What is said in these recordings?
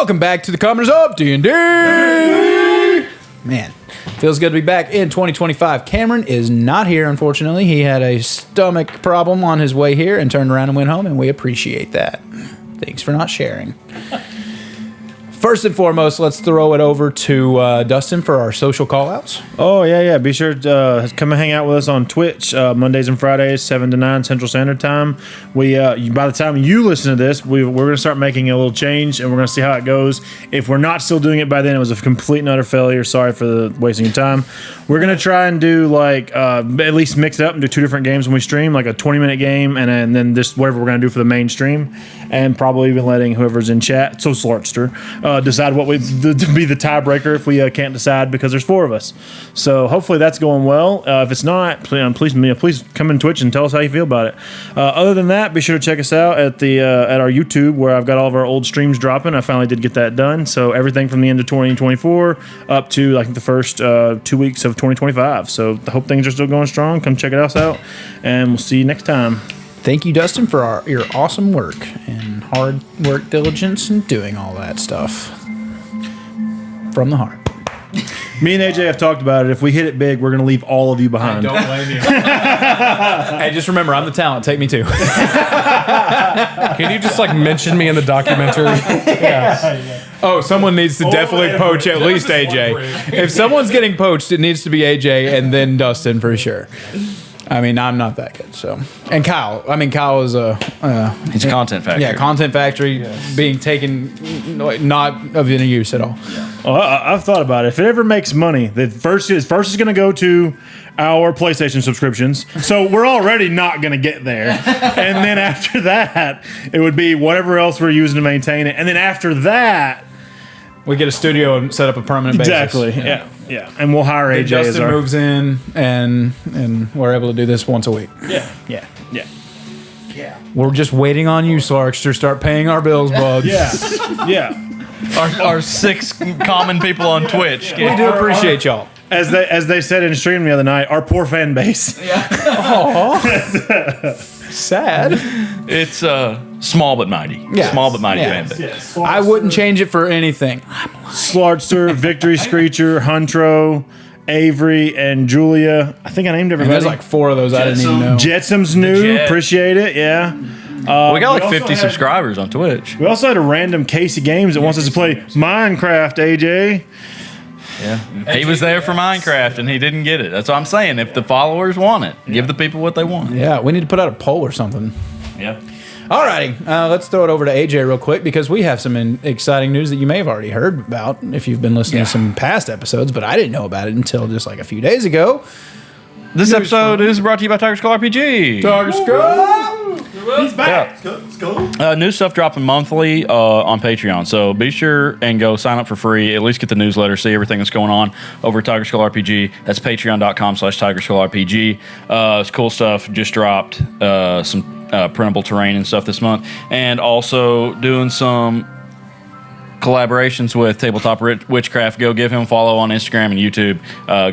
Welcome back to the Commoners of D&D. Man, feels good to be back in 2025. Cameron is not here, unfortunately. He had a stomach problem on his way here and turned around and went home, and we appreciate that. Thanks for not sharing. First and foremost, let's throw it over to Dustin for our social call-outs. Oh, yeah. Be sure to come and hang out with us on Twitch Mondays and Fridays, 7 to 9 Central Standard Time. By the time you listen to this, we're going to start making a little change, and we're going to see how it goes. If we're not still doing it by then, it was a complete and utter failure. Sorry for wasting your time. We're going to try and do, at least mix it up and do 2 different games when we stream, like a 20-minute game, and then just whatever we're going to do for the main stream, and probably even letting whoever's in chat, so Slartster, decide what to be the tiebreaker if we can't decide because there's 4 of us. So hopefully that's going well. If it's not, please come in Twitch and tell us how you feel about it. Other than that, be sure to check us out at our YouTube where I've got all of our old streams dropping. I finally did get that done. So everything from the end of 2024 up to the first 2 weeks of 2025. So I hope things are still going strong. Come check us out, and we'll see you next time. Thank you, Dustin, for your awesome work and hard work, diligence, and doing all that stuff. From the heart. Me and AJ have talked about it. If we hit it big, we're going to leave all of you behind. Don't blame you. Hey, just remember, I'm the talent. Take me too. Can you just mention me in the documentary? Yeah. Oh, someone needs to definitely poach at least AJ. If someone's getting poached, it needs to be AJ and then Dustin for sure. I mean, I'm not that good, so. And Kyle. I mean, Kyle is He's a content factory. Yeah, content factory being taken, not of any use at all. Well, I've thought about it. If it ever makes money, the first is going to go to our PlayStation subscriptions. So we're already not going to get there. And then after that, it would be whatever else we're using to maintain it. And then after that, we get a studio and set up a permanent basis. Exactly. Yeah. And we'll hire AJ Justin as our... moves in, and we're able to do this once a week. Yeah. We're just waiting on you, Slarks, to start paying our bills, bud. Yeah. Our 6 common people on Twitch. We do appreciate y'all. As they said in stream the other night, our poor fan base. Sad. It's small but mighty. Yeah. Small but mighty Yeah. fan base. I wouldn't change it for anything. Slartster, Victory Screecher, Huntro, Avery, and Julia. I think I named And everybody. there's 4 of those I didn't even know. Jetsom's new. Jet. Appreciate it. Yeah. We got also 50 had- subscribers on Twitch. We also had a random Casey Games that wants us to play Minecraft, AJ. Yeah. He was there for Minecraft and he didn't get it. That's what I'm saying. If the followers want it, give the people what they want. Yeah, we need to put out a poll or something. Yeah. Alrighty, let's throw it over to AJ real quick because we have some exciting news that you may have already heard about if you've been listening to some past episodes, but I didn't know about it until just a few days ago. This episode is brought to you by Tiger Skull RPG. Tiger Skull! He's back. New stuff dropping monthly on Patreon, so be sure and go sign up for free. At least get the newsletter, see everything that's going on over at Tiger Skull RPG. That's patreon.com/Tiger Skull RPG. It's cool stuff. Just dropped some printable terrain and stuff this month, and also doing some collaborations with Tabletop Witchcraft. Go give him a follow on Instagram and YouTube.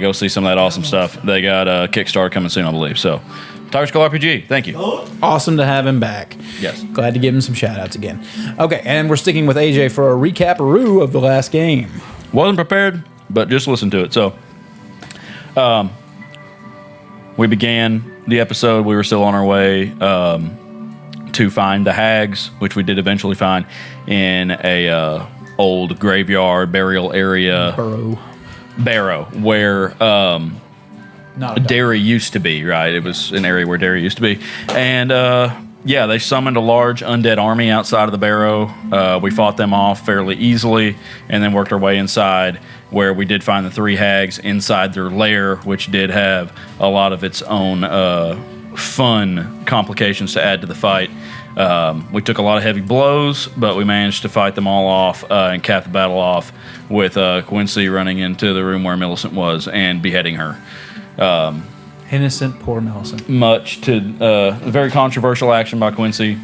Go see some of that awesome stuff. They got a Kickstarter coming soon, I believe. So, Tiger Skull RPG, thank you. Awesome to have him back. Yes. Glad to give him some shout outs again. Okay, and we're sticking with AJ for a recap-a-roo of the last game. Wasn't prepared, but just listen to it. So, we began the episode. We were still on our way to find the hags, which we did eventually find in a old graveyard burial area. Barrow, where Not a Derry used to be, right? It was an area where Derry used to be. And, they summoned a large undead army outside of the Barrow. We fought them off fairly easily and then worked our way inside, where we did find the 3 hags inside their lair, which did have a lot of its own fun complications to add to the fight. We took a lot of heavy blows, but we managed to fight them all off and cap the battle off with Quincy running into the room where Millicent was and beheading her. Innocent, poor Millicent. Much to a very controversial action by Quincy.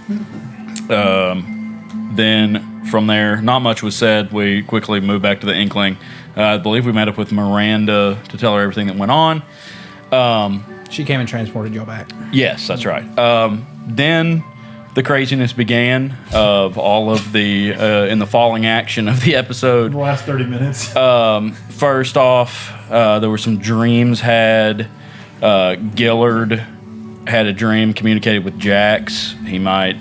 Then from there, not much was said. We quickly moved back to the Inkling. I believe we met up with Miranda to tell her everything that went on. She came and transported y'all back. Yes, that's right. Then the craziness began of all of the in the falling action of the episode. The last 30 minutes. First off, there were some dreams had. Gillard had a dream, communicated with Jax. He might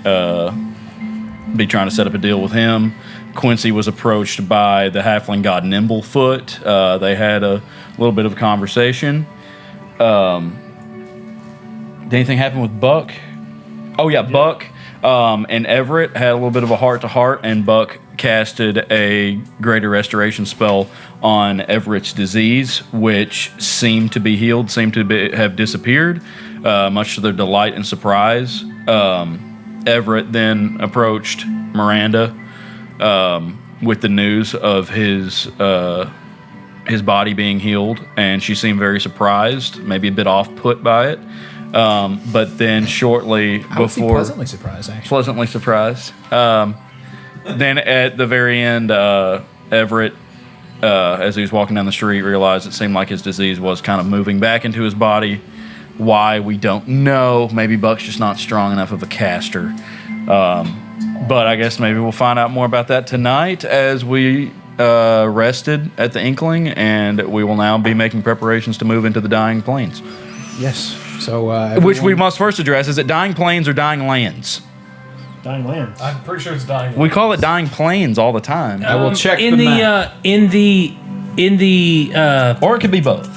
be trying to set up a deal with him. Quincy was approached by the halfling god Nimblefoot. They had a little bit of a conversation. Did anything happen with Buck? Oh, yeah, Buck and Everett had a little bit of a heart-to-heart, and Buck casted a greater restoration spell on Everett's disease, which seemed to be healed, have disappeared, much to their delight and surprise. Everett then approached Miranda with the news of his body being healed, and she seemed very surprised, maybe a bit off-put by it. But then shortly I was before... pleasantly surprised, actually. Pleasantly surprised. Then at the very end, Everett, as he was walking down the street, realized it seemed like his disease was kind of moving back into his body. Why, we don't know. Maybe Buck's just not strong enough of a caster. But I guess maybe we'll find out more about that tonight as we rested at the Inkling, and we will now be making preparations to move into the Dying Plains. Yes. So, Which we must first address. Is it Dying Plains or Dying Lands? Dying Lands. I'm pretty sure it's dying. We call it Dying Plains all the time. I will check in the the map. in the Or it could be both.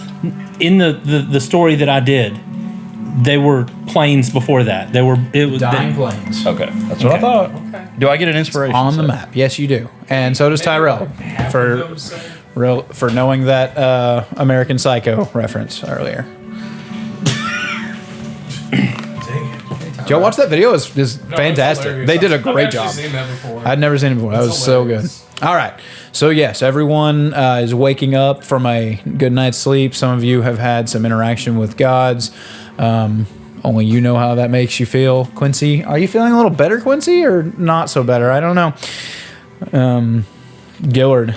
in the story that I did, they were planes before that. They were Dying Plains. Okay, that's what I thought. Do I get an inspiration? On the map. Yes, you do. And so does Tyrell for knowing that American Psycho reference earlier. Did y'all watch that video? It's fantastic. They did a great job. I've actually seen that before. I'd never seen it before. That was so good. All right. So, yes, everyone is waking up from a good night's sleep. Some of you have had some interaction with gods. Only you know how that makes you feel. Quincy, are you feeling a little better, Quincy, or not so better? I don't know. Gillard,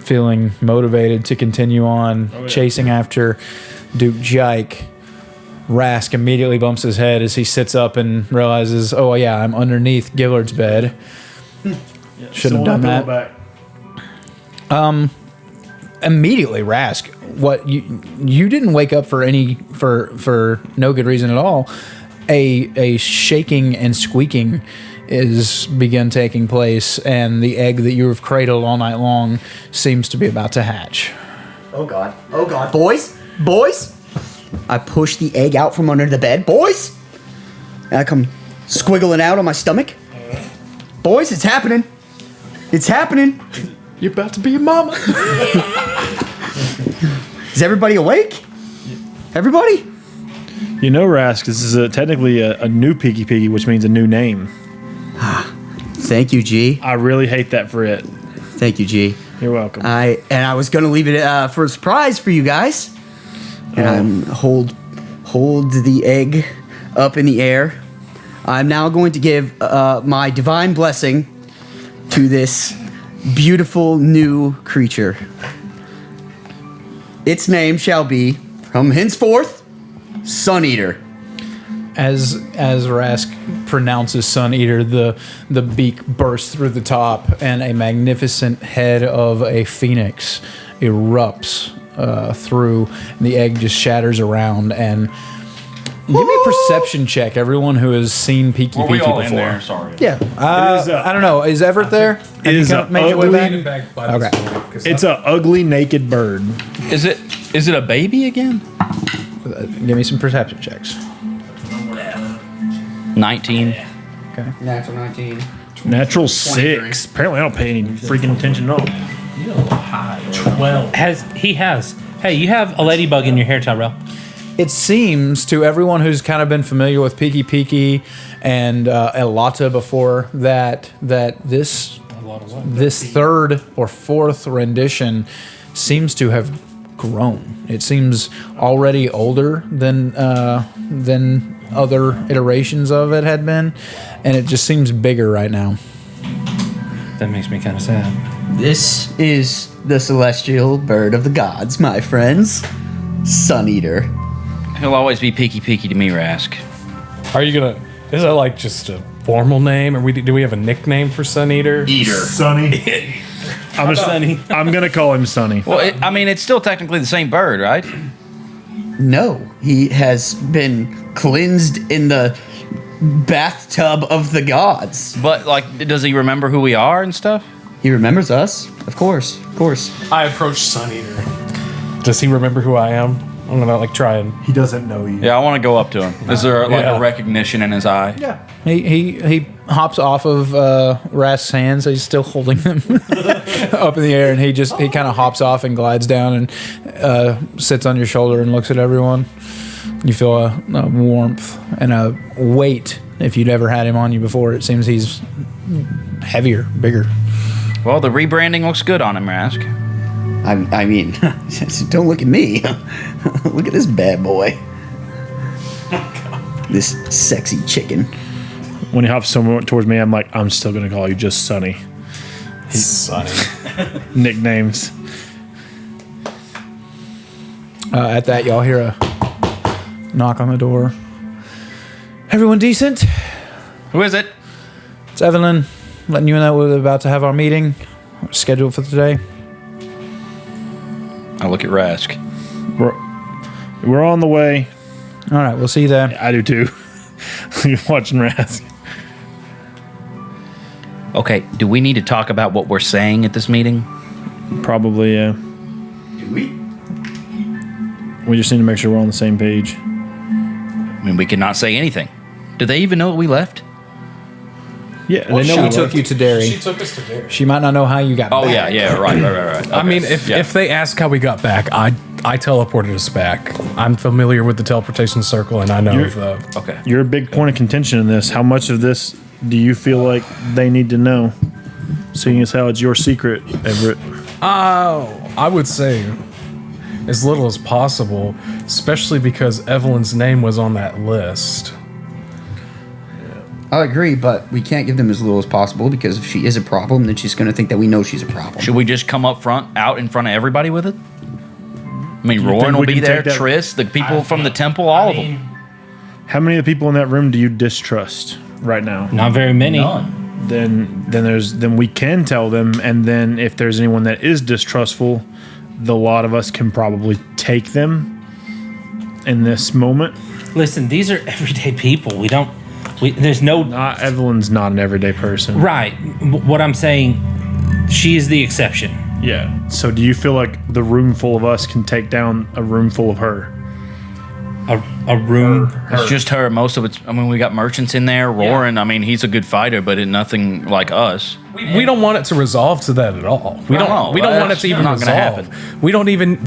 feeling motivated to continue on chasing after Duke Jike. Rask immediately bumps his head as he sits up and realizes, oh, yeah, I'm underneath Gillard's bed. Should have done that. Immediately, Rask, what you didn't wake up for any for no good reason at all. A shaking and squeaking is begun taking place, and the egg that you have cradled all night long seems to be about to hatch. Oh God! Oh God! Boys! I push the egg out from under the bed, boys. And I come squiggling out on my stomach. Boys, it's happening. It's happening. You're about to be a mama. Is everybody awake? Everybody? You know, Rask, this is technically a new Peaky Piggy, which means a new name. Thank you, G. I really hate that for it. Thank you, G. You're welcome. I was gonna leave it for a surprise for you guys. And I'm hold the egg up in the air. I'm now going to give my divine blessing to this beautiful new creature. Its name shall be, from henceforth, Sun Eater. As Rask pronounces Sun Eater, the beak bursts through the top, and a magnificent head of a phoenix erupts through, and the egg just shatters around. And give me a perception check, everyone who has seen Peaky Peaky before. in there? Sorry. Yeah, is, I don't know. Is Everett there? Have it you is kind of a made your way ugly- back? Back by Okay. this point, 'cause It's an ugly naked bird. Is it a baby again? Give me some perception checks. 19. Natural 19. Natural 6. Apparently, I don't pay any freaking attention at all. 12. Hey, you have a ladybug in your hair, Tyrell. It seems to everyone who's kind of been familiar with Peaky Peaky and Elata before that this third or fourth rendition seems to have grown. It seems already older than other iterations of it had been, and it just seems bigger right now. That makes me kind of sad. This is the celestial bird of the gods, my friends. Sun Eater. He'll always be peaky to me, Rask. Are you gonna? Is that like just a formal name, or do we have a nickname for Sun Eater? Sonny. I'm gonna call him Sonny. Well, it's still technically the same bird, right? No, he has been cleansed in the bathtub of the gods. But like, does he remember who we are and stuff? He remembers us, of course, of course. I approach Sun Eater. Does he remember who I am? I'm gonna like try and. He doesn't know you. Yeah, I want to go up to him. Is there like Yeah. a recognition in his eye? Yeah. He hops off of Rask's hands. He's still holding them up in the air, and he kind of hops off and glides down and sits on your shoulder and looks at everyone. You feel a warmth and a weight. If you'd ever had him on you before, it seems he's heavier, bigger. Well, the rebranding looks good on him, Rask. I mean, don't look at me. Look at this bad boy. This sexy chicken. When he hops somewhere towards me, I'm like, I'm still gonna call you just Sonny. Sunny. Nicknames. At that, y'all hear a knock on the door. Everyone decent? Who is it? It's Evelyn, letting you know we're about to have our meeting scheduled for today. I look at Rask. We're on the way. All right, we'll see you there. I do too. You're watching Rask. Okay, do we need to talk about what we're saying at this meeting? Probably, yeah. Do we? We just need to make sure we're on the same page. I mean, we cannot say anything. Do they even know that we left? Yeah, they know She we took left. you to Derry. She took us to Derry. She might not know how you got Oh, back. yeah, right. I mean, if they ask how we got back, I teleported us back. I'm familiar with the teleportation circle, and I know of the. Okay. You're a big point of contention in this. How much of this do you feel like they need to know? Seeing as how it's your secret, Everett. I would say as little as possible, especially because Evelyn's name was on that list. I agree, but we can't give them as little as possible because if she is a problem, then she's going to think that we know she's a problem. Should we just come up front, out in front of everybody with it? I mean, think Roran will we be can there, take that- Triss, the people from the temple, all of them. How many of the people in that room do you distrust right now? Not very many. Then we can tell them, and then if there's anyone that is distrustful, the lot of us can probably take them in this moment. Listen, these are everyday people. There's no Evelyn's not an everyday person. right. What I'm saying, she is the exception. Yeah. So do you feel like the room full of us can take down a room full of her? A room. It's just her. Most of it's. I mean, we got merchants in there. Roran. I mean, he's a good fighter, but nothing like us. We don't want it to resolve to that at all. We No, don't. We don't want it that's to even not gonna resolve. We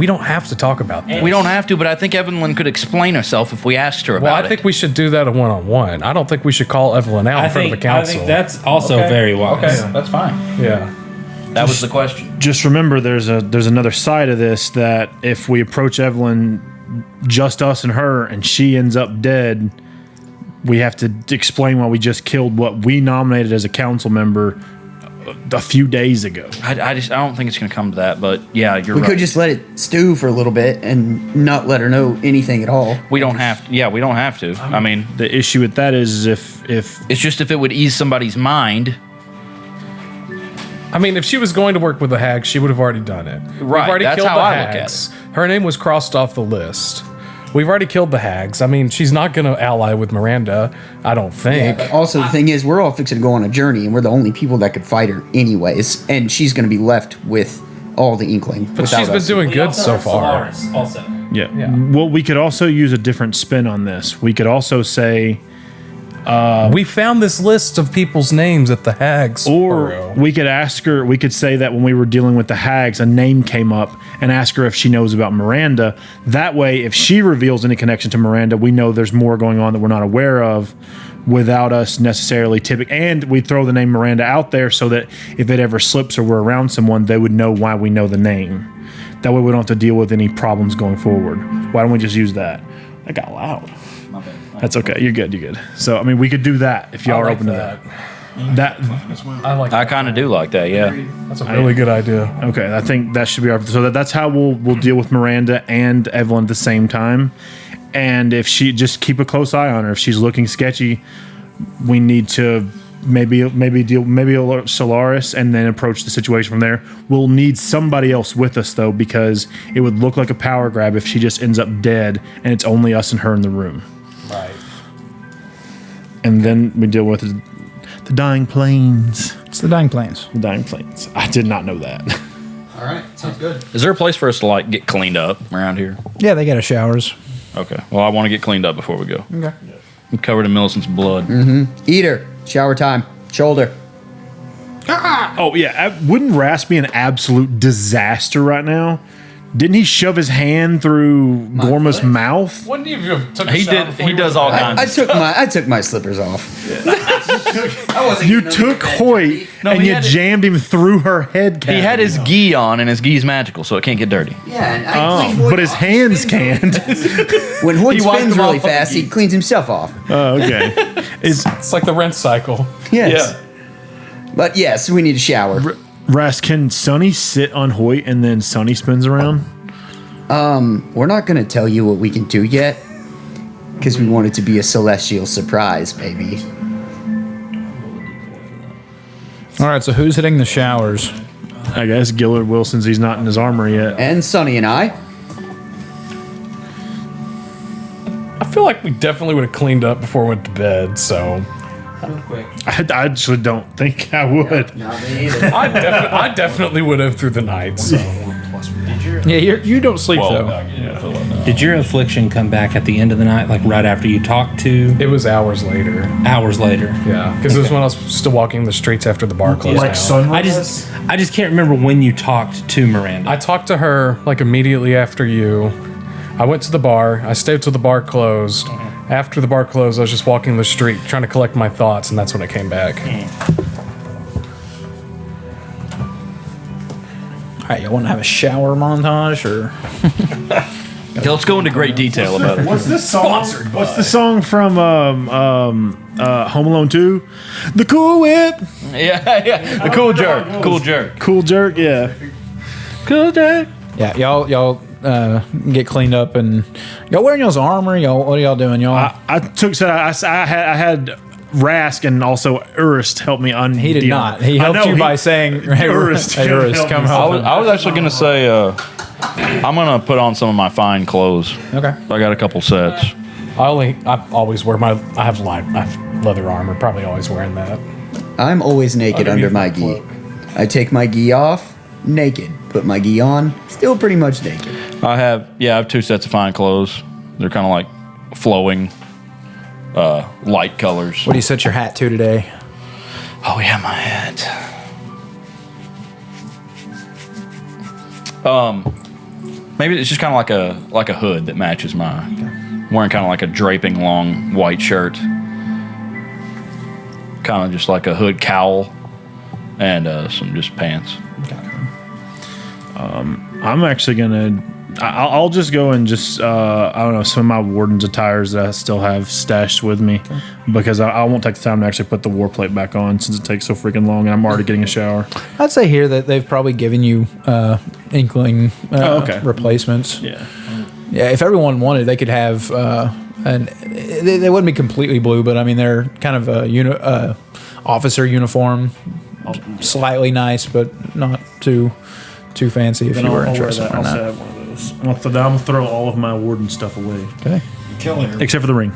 don't have to talk about that. We don't have to, but I think Evelyn could explain herself if we asked her about Well, I it. think we should do that a one-on-one. I don't think we should call Evelyn out in front of the council. I think that's also very wise. that's fine. yeah. That was the question. Just remember, there's another side of this that if we approach Evelyn, just us and her, and she ends up dead, we have to explain why we just killed what we nominated as a council member a few days ago. I don't think it's going to come to that, but yeah, you're We right. could just let it stew for a little bit and not let her know anything at all. we don't have. Yeah, we don't have to. I mean, The issue with that is if it's just if it would ease somebody's mind. I mean, if she was going to work with the hags, she would have already done it. We've Right, already that's killed how the I look at hags. Her name was crossed off the list. We've already killed the hags. I mean, she's not going to ally with Miranda, I don't think. Also, the thing is, we're all fixing to go on a journey, and we're the only people that could fight her anyways, and she's going to be left with all the Inkling. But she's been doing good so far. Also. yeah. Well, we could also use a different spin on this. We could also say, We found this list of people's names at the hags. or Burrow. we could ask her, we could say that when we were dealing with the hags, a name came up and ask her if she knows about Miranda. That way, if she reveals any connection to Miranda, we know there's more going on that we're not aware of without us necessarily tipping. And we throw the name Miranda out there so that if it ever slips or we're around someone, they would know why we know the name. That way we don't have to deal with any problems going forward. Why don't we just use that? That got loud. That's okay. You're good. You're good. So, I mean, we could do that if y'all I are like open to that. That I like I kind of do like that. Yeah. That's a really good idea. okay. I think that should be our. So that's how we'll deal with Miranda and Evelyn at the same time. And if she just keep a close eye on her, if she's looking sketchy, we need to maybe alert Solaris and then approach the situation from there. We'll need somebody else with us though, because it would look like a power grab if she just ends up dead and it's only us and her in the room. Right. And then we deal with the dying planes. It's the dying planes. The dying planes. I did not know that. All right, sounds good. Is there a place for us to like get cleaned up around here? Yeah, they got a showers. Okay. Well, I want to get cleaned up before we go. Okay. I'm covered in Millicent's blood. Eater, shower time. Shoulder. Oh yeah, wouldn't Rast be an absolute disaster right now? Didn't he shove his hand through Gorma's foot? mouth? Wouldn't you have took a He shower did. before He you does went all to bed? kinds. I took my slippers off. I wasn't You getting no took bed Hoyt dirty. No, and he you had it- jammed him through her head cavity. He had his gi on, and his gi's magical, so it can't get dirty. Yeah, and I cleaned Hoyt but his off. hands Spins can't. When Hoyt He wiped spins them really off on the fast, he gi. cleans himself off. Oh, okay. It's like the rent cycle. Yes. But yes, we need a shower. Rast, can Sonny sit on Hoyt and then Sonny spins around? We're not going to tell you what we can do yet, because we want it to be a celestial surprise, baby. All right, so who's hitting the showers? I guess Gillard will, since he's not in his armor yet. And Sonny and I. I feel like we definitely would have cleaned up before we went to bed, so I actually don't think I would. Not me either. I definitely would have through the night, so. Yeah, you don't sleep though. Did your affliction come back at the end of the night, like right after you talked to? It was hours later. Hours later. Yeah, because it was when I was still walking the streets after the bar closed down. sunrise? I just can't remember when you talked to Miranda. I talked to her like immediately after you. I went to the bar. I stayed till the bar closed. After the bar closed, I was just walking the street trying to collect my thoughts, and that's when it came back. All right, you want to have a shower montage or? Okay, let's go into great detail about it. What's this song? What's the song from Home Alone 2? The Cool Whip. Yeah. The cool jerk. Cool jerk. Cool Jerk, yeah. Cool Jerk. Yeah, y'all get cleaned up and y'all wearing y'all's armor. Y'all, what are y'all doing? Y'all. I had Rask and also Urist help me on. He did not. He helped you by saying, "Hey, Urist hey, helped Urist, me. come I help." was actually going to say, I'm going to put on some of my fine clothes. Okay. I got a couple sets. I always wear I have leather armor. Probably always wearing that. I'm always naked under Underneath my my gi. cloak. I take my gi off, naked. Put my gi on, still pretty much naked. I have 2 sets of fine clothes. They're kind of like flowing, light colors. What do you set your hat to today? Oh yeah, my hat. Maybe it's just kind of like a hood that matches mine. Wearing kind of like a draping long white shirt. Kind of just like a hood cowl, and some just pants. I'm actually gonna. I'll just go and just I don't know, some of my warden's attires that I still have stashed with me, because I won't take the time to actually put the war plate back on since it takes so freaking long, and I'm already getting a shower. I'd say here that they've probably given you inkling okay. replacements. Yeah. Yeah, if everyone wanted, they could have, and they wouldn't be completely blue, but I mean they're kind of a officer uniform, slightly nice, but not too fancy. If you were interested in that. have one of those. I'm gonna throw all of my warden stuff away, Okay. Kelly, except for the ring.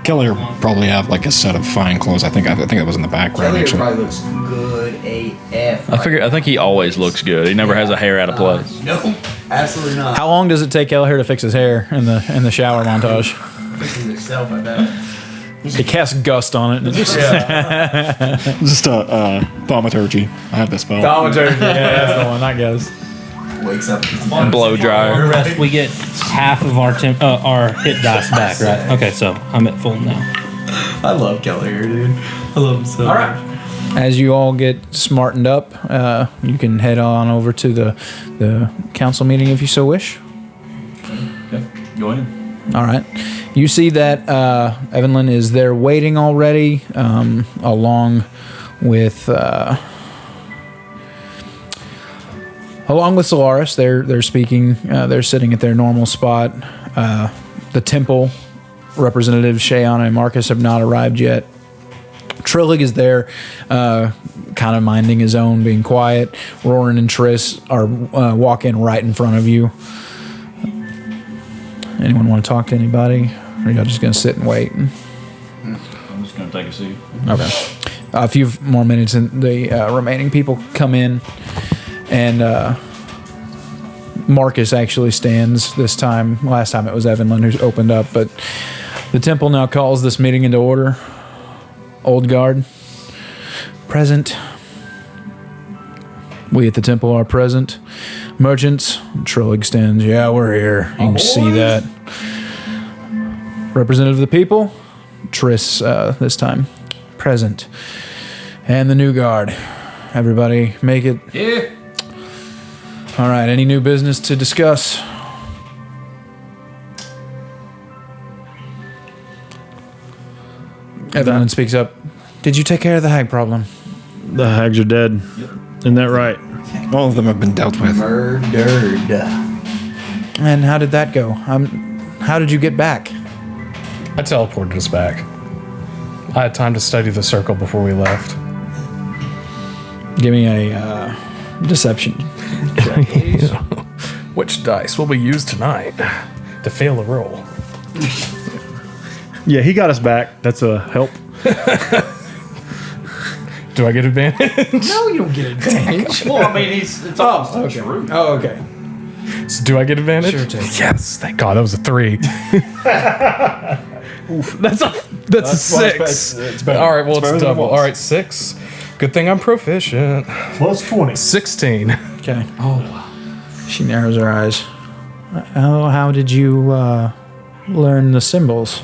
Kelly will probably have like a set of fine clothes. I think it was in the background Elliot actually. probably looks good AF. I think he always looks good. He never has a hair out of place. No, absolutely not. How long does it take Elher to fix his hair in the shower montage? Fixing himself, I bet. He casts gust on it. And it just Just thaumaturgy. I have this spell. Thaumaturgy. Yeah, that's the one. I guess. Wakes up. Blow dryer. Rest, we get half of our hit dice back, right? Okay, so I'm at full now. I love Kelly here, dude. I love him so much. As you all get smartened up, you can head on over to the council meeting if you so wish. Okay, go ahead. All right. You see that Evelyn is there waiting already, along with Solaris. They're speaking. They're sitting at their normal spot. The temple representatives Shayon and Marcus have not arrived yet. Trillig is there, kind of minding his own, being quiet. Roran and Triss are walking right in front of you. Anyone want to talk to anybody? Or are y'all just going to sit and wait? I'm just going to take a seat. Okay. A few more minutes and the remaining people come in, and Marcus actually stands this time. Last time it was Evanlyn who opened up, but the temple now calls this meeting into order. Old guard, present. We at the temple are present. Merchants, Trillig stands. Yeah, we're here. You can see that. Representative of the people, Triss this time. Present. And the new guard. Everybody make it. Yeah. All right, any new business to discuss? Evelyn speaks up. Did you take care of the hag problem? The hags are dead. Isn't that right? All of them have been dealt with. Murdered. And how did that go? How did you get back? I teleported us back. I had time to study the circle before we left. Give me a deception. Which dice will we use tonight to fail a roll? Yeah, he got us back. That's a help. Do I get advantage? No, you don't get advantage. Well, I mean, it's almost true. Oh, okay. So do I get advantage? Sure, take. Yes, thank God. That was a 3. That's a 6. All right, well, it's double. All right, 6. Good thing I'm proficient. Plus 20. 16. Okay. Oh, she narrows her eyes. How did you learn the symbols?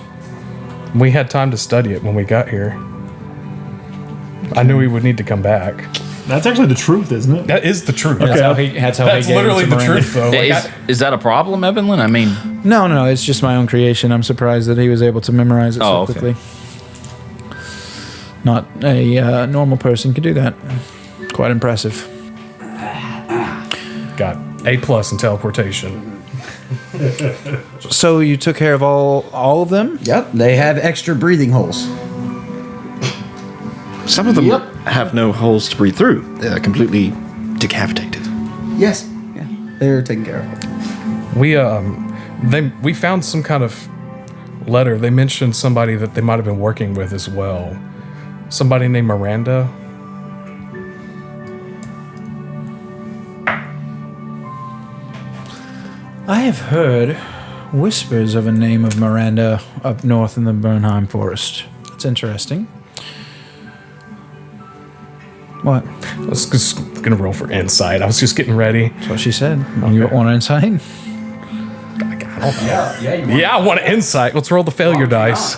We had time to study it when we got here. I knew we would need to come back. That's actually the truth, isn't it? That is the truth. That's how he gave literally it to the Miranda. truth, though. Like, Is that a problem, Evelyn? I mean, No, it's just my own creation. I'm surprised that he was able to memorize it so Oh, okay. quickly. Not a normal person could do that. Quite impressive. got A+ in teleportation. So you took care of all of them? Yep, they have extra breathing holes. Some of them have no holes to breathe through. They're completely decapitated. Yes, yeah, they're taken care of. We found some kind of letter. They mentioned somebody that they might have been working with as well. Somebody named Miranda. I have heard whispers of a name of Miranda up north in the Bernheim Forest. That's interesting. What? I was just gonna roll for insight. I was just getting ready. That's what she said. You want insight? Yeah, I want insight. Let's roll the failure dice.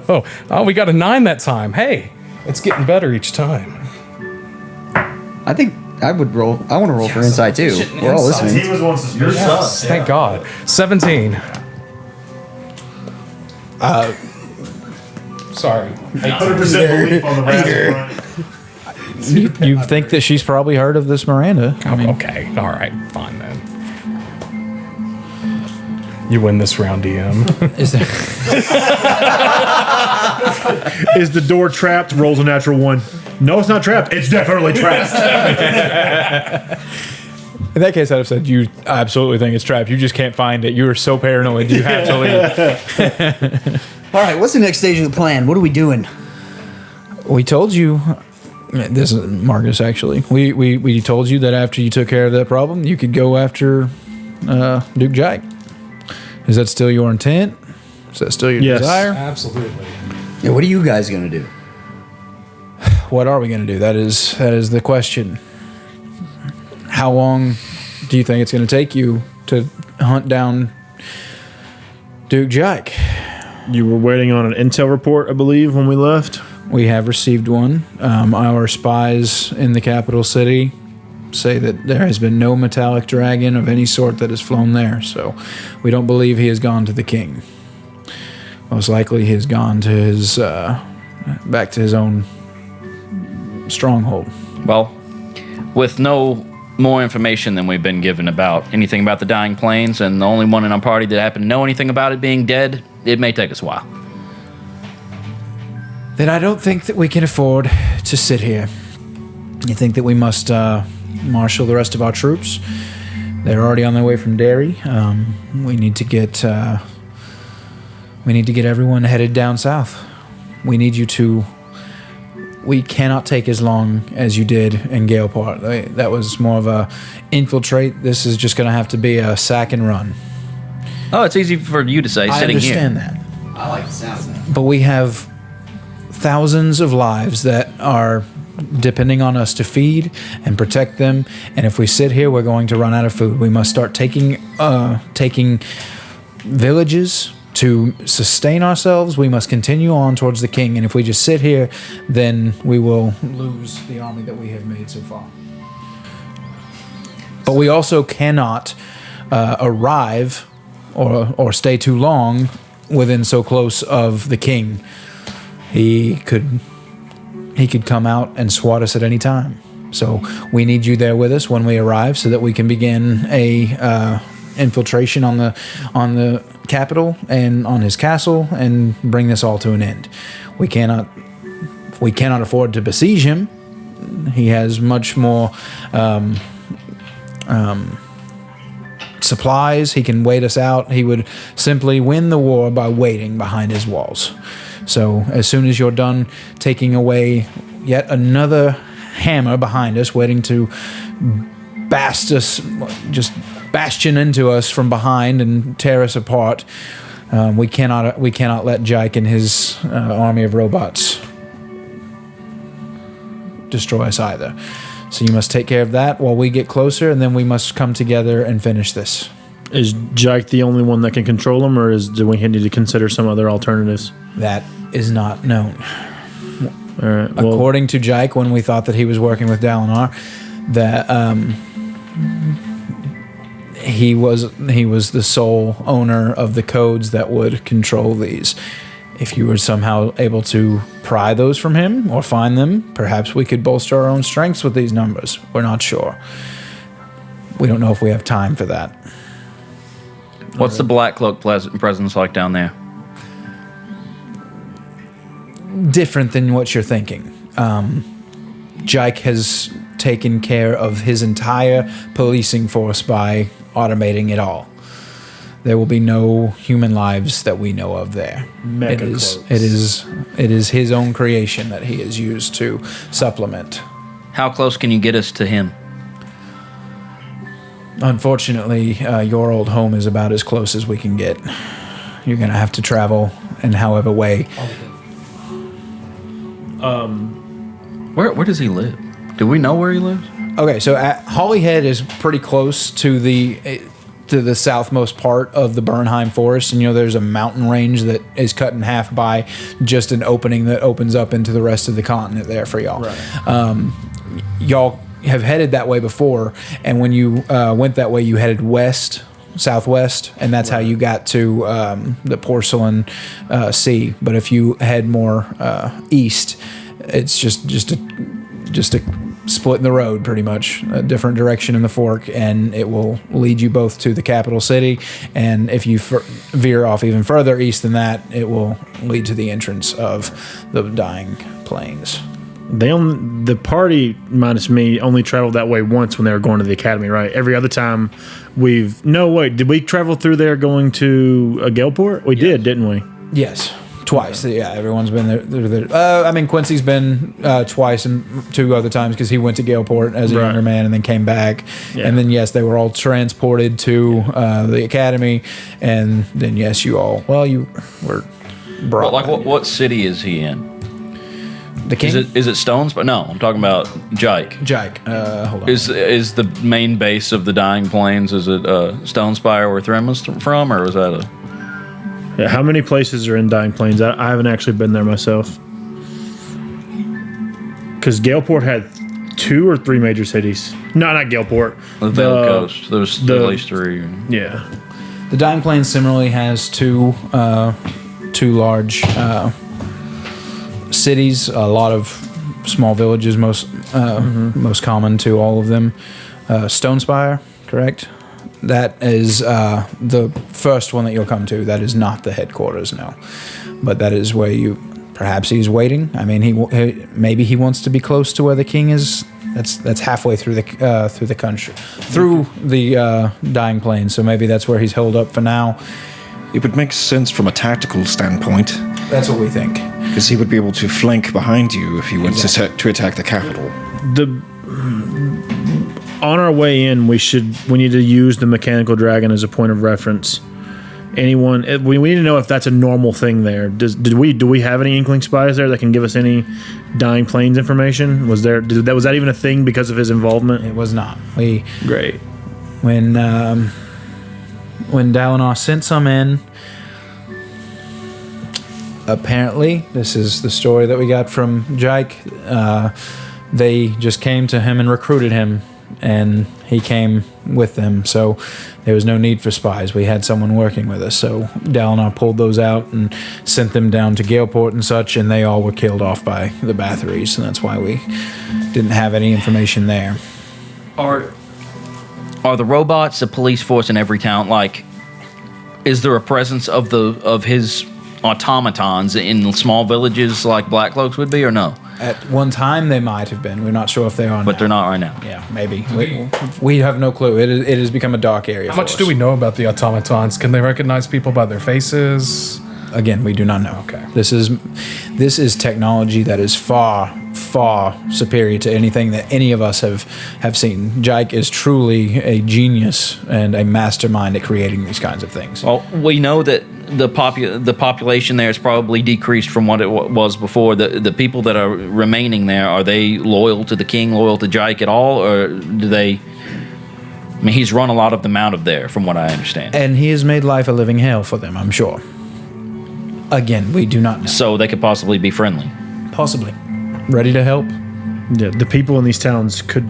Oh, we got a 9 that time. Hey, it's getting better each time. I think I would roll. I want to roll for insight too. We're all listening. He was one suspicious. Yes, thank God. 17. Sorry. 100% belief on the rest front. You think that she's probably heard of this Miranda? I mean, Okay, all right, fine then. You win this round, DM. is there? Is the door trapped? Rolls a natural 1. No, it's not trapped. It's definitely trapped. In that case, I'd have said you absolutely think it's trapped. You just can't find it. You are so paranoid. You have to leave. All right, what's the next stage of the plan? What are we doing? We told you. This is Marcus, actually. We told you that after you took care of that problem, you could go after Duke Jike. Is that still your intent? Is that still your Yes. desire? Absolutely. Yeah, what are you guys gonna do? What are we going to do? That is the question. How long do you think it's going to take you to hunt down Duke Jike? You were waiting on an intel report, I believe, when we left. We have received one. Our spies in the capital city say that there has been no metallic dragon of any sort that has flown there, so we don't believe he has gone to the king. Most likely he has gone to his back to his own stronghold. well, with no more information than we've been given about anything about the dying planes, and the only one in our party that happened to know anything about it being dead, it may take us a while. then I don't think that we can afford to sit here. You think that we must marshal the rest of our troops? They're already on their way from Derry. We need to get everyone headed down south. We need you to. We cannot take as long as you did in Galeport. That was more of a infiltrate. This is just going to have to be a sack and run. Oh, it's easy for you to say I sitting here. understand that. I like the sound of that. But we have thousands of lives that are depending on us to feed and protect them. And if we sit here, we're going to run out of food. We must start taking villages to sustain ourselves. We must continue on towards the king. And if we just sit here, then we will lose the army that we have made so far. But we also cannot arrive or stay too long within so close of the king. He could come out and swat us at any time. So we need you there with us when we arrive, so that we can begin a infiltration on the capital and on his castle and bring this all to an end. We cannot afford to besiege him. He has much more supplies. He can wait us out. He would simply win the war by waiting behind his walls. So as soon as you're done taking away yet another hammer behind us, waiting to bastion into us from behind and tear us apart, we cannot let Jike and his army of robots destroy us either. So you must take care of that while we get closer, and then we must come together and finish this. Is Jike the only one that can control him, or do we need to consider some other alternatives? That is not known. All right. Well, According to Jike, when we thought that he was working with Dalinar, that he was the sole owner of the codes that would control these. If you were somehow able to pry those from him or find them, perhaps we could bolster our own strengths with these numbers. We're not sure. We don't know if we have time for that. What's the Black Cloak presence like down there? Different than what you're thinking. Jike has taken care of his entire policing force by automating it all. There will be no human lives that we know of there. It is his own creation that he has used to supplement. How close can you get us to him? Unfortunately, your old home is about as close as we can get. You're going to have to travel in however way. Where does he live? Do we know where he lives? Okay, so Hollyhead is pretty close to the southmost part of the Bernheim Forest, and there's a mountain range that is cut in half by just an opening that opens up into the rest of the continent there for y'all. Right. Y'all have headed that way before, and when you went that way, you headed southwest, and that's how you got to the Porcelain Sea. But if you head more east, it's just a split in the road, pretty much a different direction in the fork, and it will lead you both to the capital city. And if you veer off even further east than that, it will lead to the entrance of the Dying Plains. The party minus me only traveled that way once when they were going to the academy, right? Every other time did we travel through there going to Galeport? We did, didn't we? Yes. Twice. Yeah, everyone's been there. Quincy's been twice and two other times because he went to Galeport as a younger man and then came back. Yeah. And then, yes, they were all transported to the academy. And then, yes, you were brought. What city is he in? The king? Is it Stones? But no, I'm talking about Jike. Hold on. Is the main base of the Dying Plains, is it Stonespire where Thrym was from, or was that a... Yeah, how many places are in Dying Plains? I haven't actually been there myself. Because Galeport had 2 or 3 major cities. No, not Galeport. The Veil Coast. There's at least 3. Yeah. The Dying Plains similarly has two large cities, a lot of small villages, most common to all of them. Stonespire, correct? That is the first one that you'll come to. That is not the headquarters, no. But that is where you Perhaps he's waiting. I mean, maybe he wants to be close to where the king is. That's halfway through the country, through the dying plain. So maybe that's where he's held up for now. It would make sense from a tactical standpoint, That's what we think. because he would be able to flank behind you if he went to attack the capital. On our way in, we need to use the mechanical dragon as a point of reference. We need to know if that's a normal thing there. Do we have any inkling spies there that can give us any dying plains information? Was that even a thing because of his involvement? It was not. Great. When Dalinar sent some in, apparently, this is the story that we got from Jake, they just came to him and recruited him, and he came with them, so there was no need for spies. We had someone working with us, so Dalinar pulled those out and sent them down to Galeport and such, and they all were killed off by the Bathories, and that's why we didn't have any information there. Are the robots a police force in every town? Like, is there a presence of his automatons in small villages like Black Cloaks would be, or no? At one time, they might have been. We're not sure if they are But now. they're not right now. Yeah, maybe. We have no clue. It has become a dark area. How much do we know about the automatons? Can they recognize people by their faces? Again, we do not know. Okay. This is technology that is far, far superior to anything that any of us have seen. Jake is truly a genius and a mastermind at creating these kinds of things. Well, we know that the population there is probably decreased from what it was before. The people that are remaining there, are they loyal to the king, loyal to Jake at all, or do they? I mean, he's run a lot of them out of there, from what I understand. And he has made life a living hell for them, I'm sure. Again, we do not know. So they could possibly be friendly. Possibly. Ready to help? Yeah, the people in these towns he could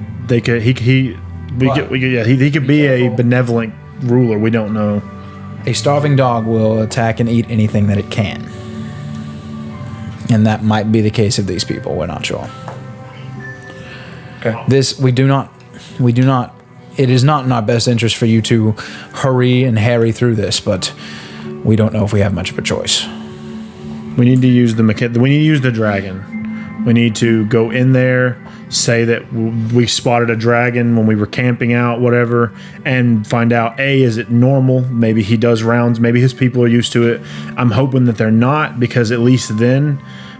be a benevolent ruler. We don't know. A starving dog will attack and eat anything that it can. And that might be the case of these people. We're not sure. Okay. It is not in our best interest for you to hurry and harry through this, but we don't know if we have much of a choice. We need to use we need to use the dragon. We need to go in there, say that we spotted a dragon when we were camping out, whatever, and find out, is it normal? Maybe he does rounds. Maybe his people are used to it. I'm hoping that they're not, because at least then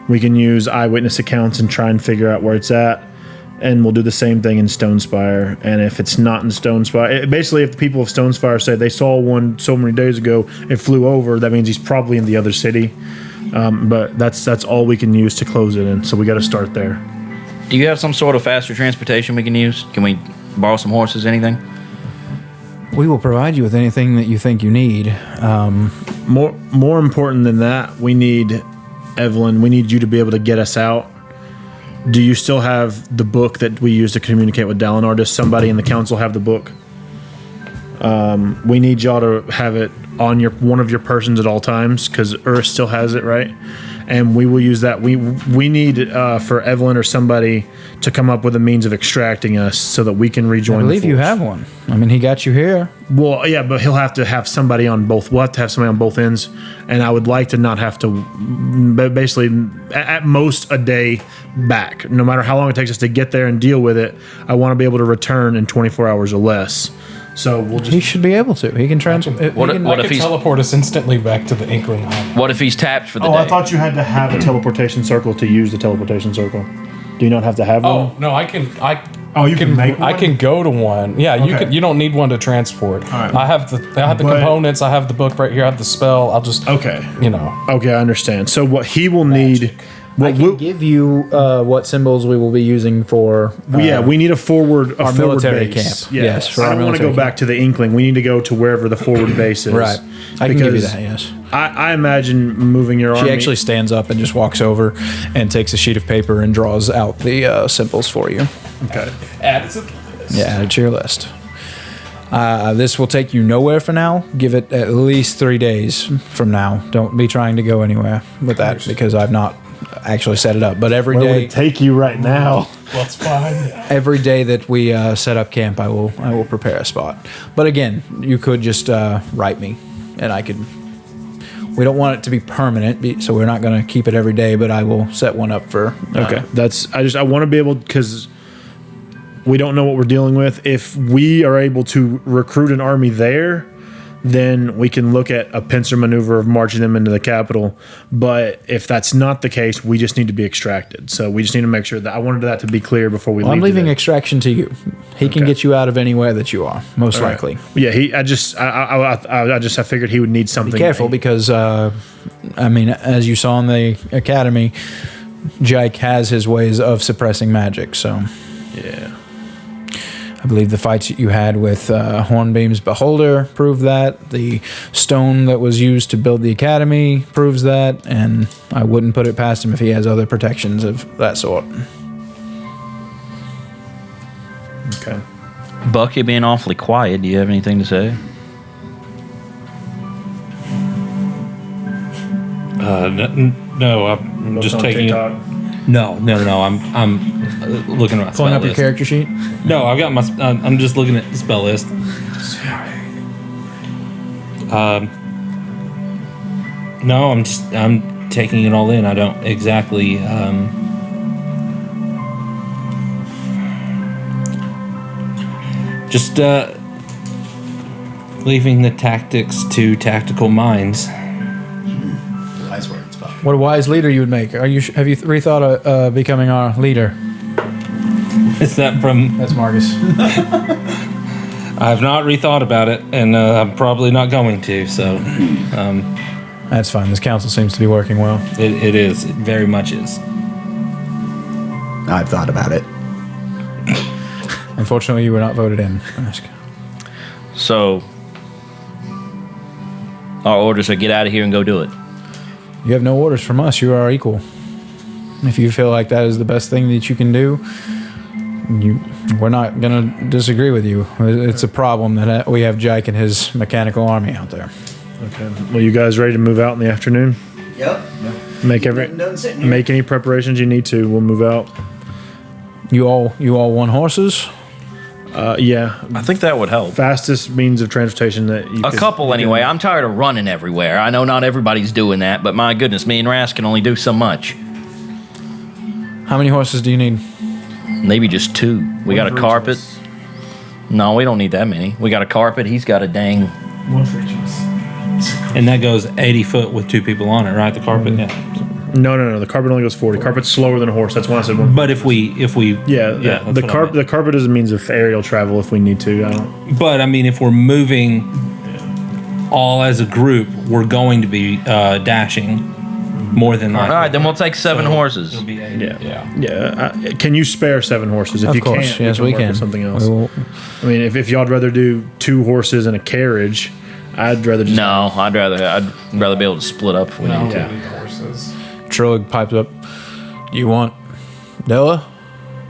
we can use eyewitness accounts and try and figure out where it's at. And we'll do the same thing in Stonespire. And if it's not in Stonespire, basically if the people of Stonespire say they saw one so many days ago, it flew over, that means he's probably in the other city. But that's all we can use to close it in. So we got to start there. Do you have some sort of faster transportation we can use? Can we borrow some horses, anything? We will provide you with anything that you think you need. More important than that, we need, Evelyn, we need you to be able to get us out. Do you still have the book that we use to communicate with Dalinar? Does somebody in the council have the book? We need y'all to have it on one of your persons at all times, because Ur still has it, right? And we will use that. We need for Evelyn or somebody to come up with a means of extracting us so that we can rejoin. I believe you have one. I mean, he got you here. Well, yeah, but he'll have to have somebody on both. We'll have to have somebody on both ends, and I would like to not have to. Basically, at most a day back. No matter how long it takes us to get there and deal with it, I want to be able to return in 24 hours or less. So we'll just. He should be able to. He can transfer. What if he's teleport us instantly back to the Inkling Island? What if he's tapped for the day? I thought you had to have a teleportation circle to use the teleportation circle. Do you not have to have one? Oh no, I can. You can make one? I can go to one. Yeah, you Okay. can. You don't need one to transport. right. I have the components. I have the book right here. I have the spell. I'll just. Okay. You know. Okay, I understand. So what he will need. I can give you what symbols we will be using for. We need a forward military base. camp. Yes, for I our don't want to go military back to the Inkling. We need to go to wherever the forward base is. Right. I can give you Because that. Yes. I imagine moving your army. She actually stands up and just walks over and takes a sheet of paper and draws out the symbols for you. Okay. Add it to the list. Yeah, add it to your list. This will take you nowhere for now. Give it at least 3 days from now. Don't be trying to go anywhere with that, because I've not actually set it up. But every Where would day, it take you right now? Well, it's fine. every day that we set up camp, I will prepare a spot. But again, you could just write me, and I could. We don't want it to be permanent, so we're not going to keep it every day. But I will set one up for. Okay, I want to be able, because we don't know what we're dealing with. If we are able to recruit an army there, then we can look at a pincer maneuver of marching them into the capital. But if that's not the case, we just need to be extracted. So we just need to make sure that I wanted that to be clear before we leave. I'm leaving today. extraction to you. He can get you out of anywhere that you are, most likely. Yeah, I figured he would need something. Be careful because, I mean, as you saw in the academy, Jake has his ways of suppressing magic. So Yeah. I believe the fights that you had with Hornbeam's Beholder prove that. The stone that was used to build the academy proves that. And I wouldn't put it past him if he has other protections of that sort. Okay. Buck, you're being awfully quiet. Do you have anything to say? No, I'm just taking it. TikTok. No. I'm looking at my spell Pulling up your list. character sheet. No, I've got my. I'm just looking at the spell list. No, I'm taking it all in. I don't exactly. Just leaving the tactics to tactical minds. Wise words, Bob. What a wise leader you would make. Have you rethought of becoming our leader? Is that from? That's Marcus. I have not rethought about it, and I'm probably not going to. So, That's fine. This council seems to be working well. it is. It very much is. I've thought about it. Unfortunately, you were not voted in. So, our orders are get out of here and go do it. You have no orders from us. You are our equal. If you feel like that is the best thing that you can do, we're not going to disagree with you. It's a problem that we have Jake and his mechanical army out there. Okay. Well, you guys ready to move out in the afternoon? Yep. Make Make any preparations you need to. We'll move out. You all want horses? Yeah. I think that would help. Fastest means of transportation that you A couple, anyway. I'm tired of running everywhere. I know not everybody's doing that, but my goodness, me and Ras can only do so much. How many horses do you need? Maybe just 2. We got a carpet. No, we don't need that many. We got a carpet. He's got a dang. And that goes 80 foot with 2 people on it, right? The carpet. Yeah. No. The carpet only goes 40. Carpet's slower than a horse. That's why I said one. But if we Yeah. that's The what I meant. the carpet is a means of aerial travel if we need to. I don't. But I mean, if we're moving all as a group, we're going to be dashing more than likely. All right, then we'll take 7 horses. It'll be 8. Yeah. Can you spare 7 horses? If Of you course, can't, yes, we work can. with something else. We will- I mean, if y'all'd rather do 2 horses and a carriage, I'd rather just. No, I'd rather be able to split up if we need to. Yeah. Horses. Trillig piped up. You want Della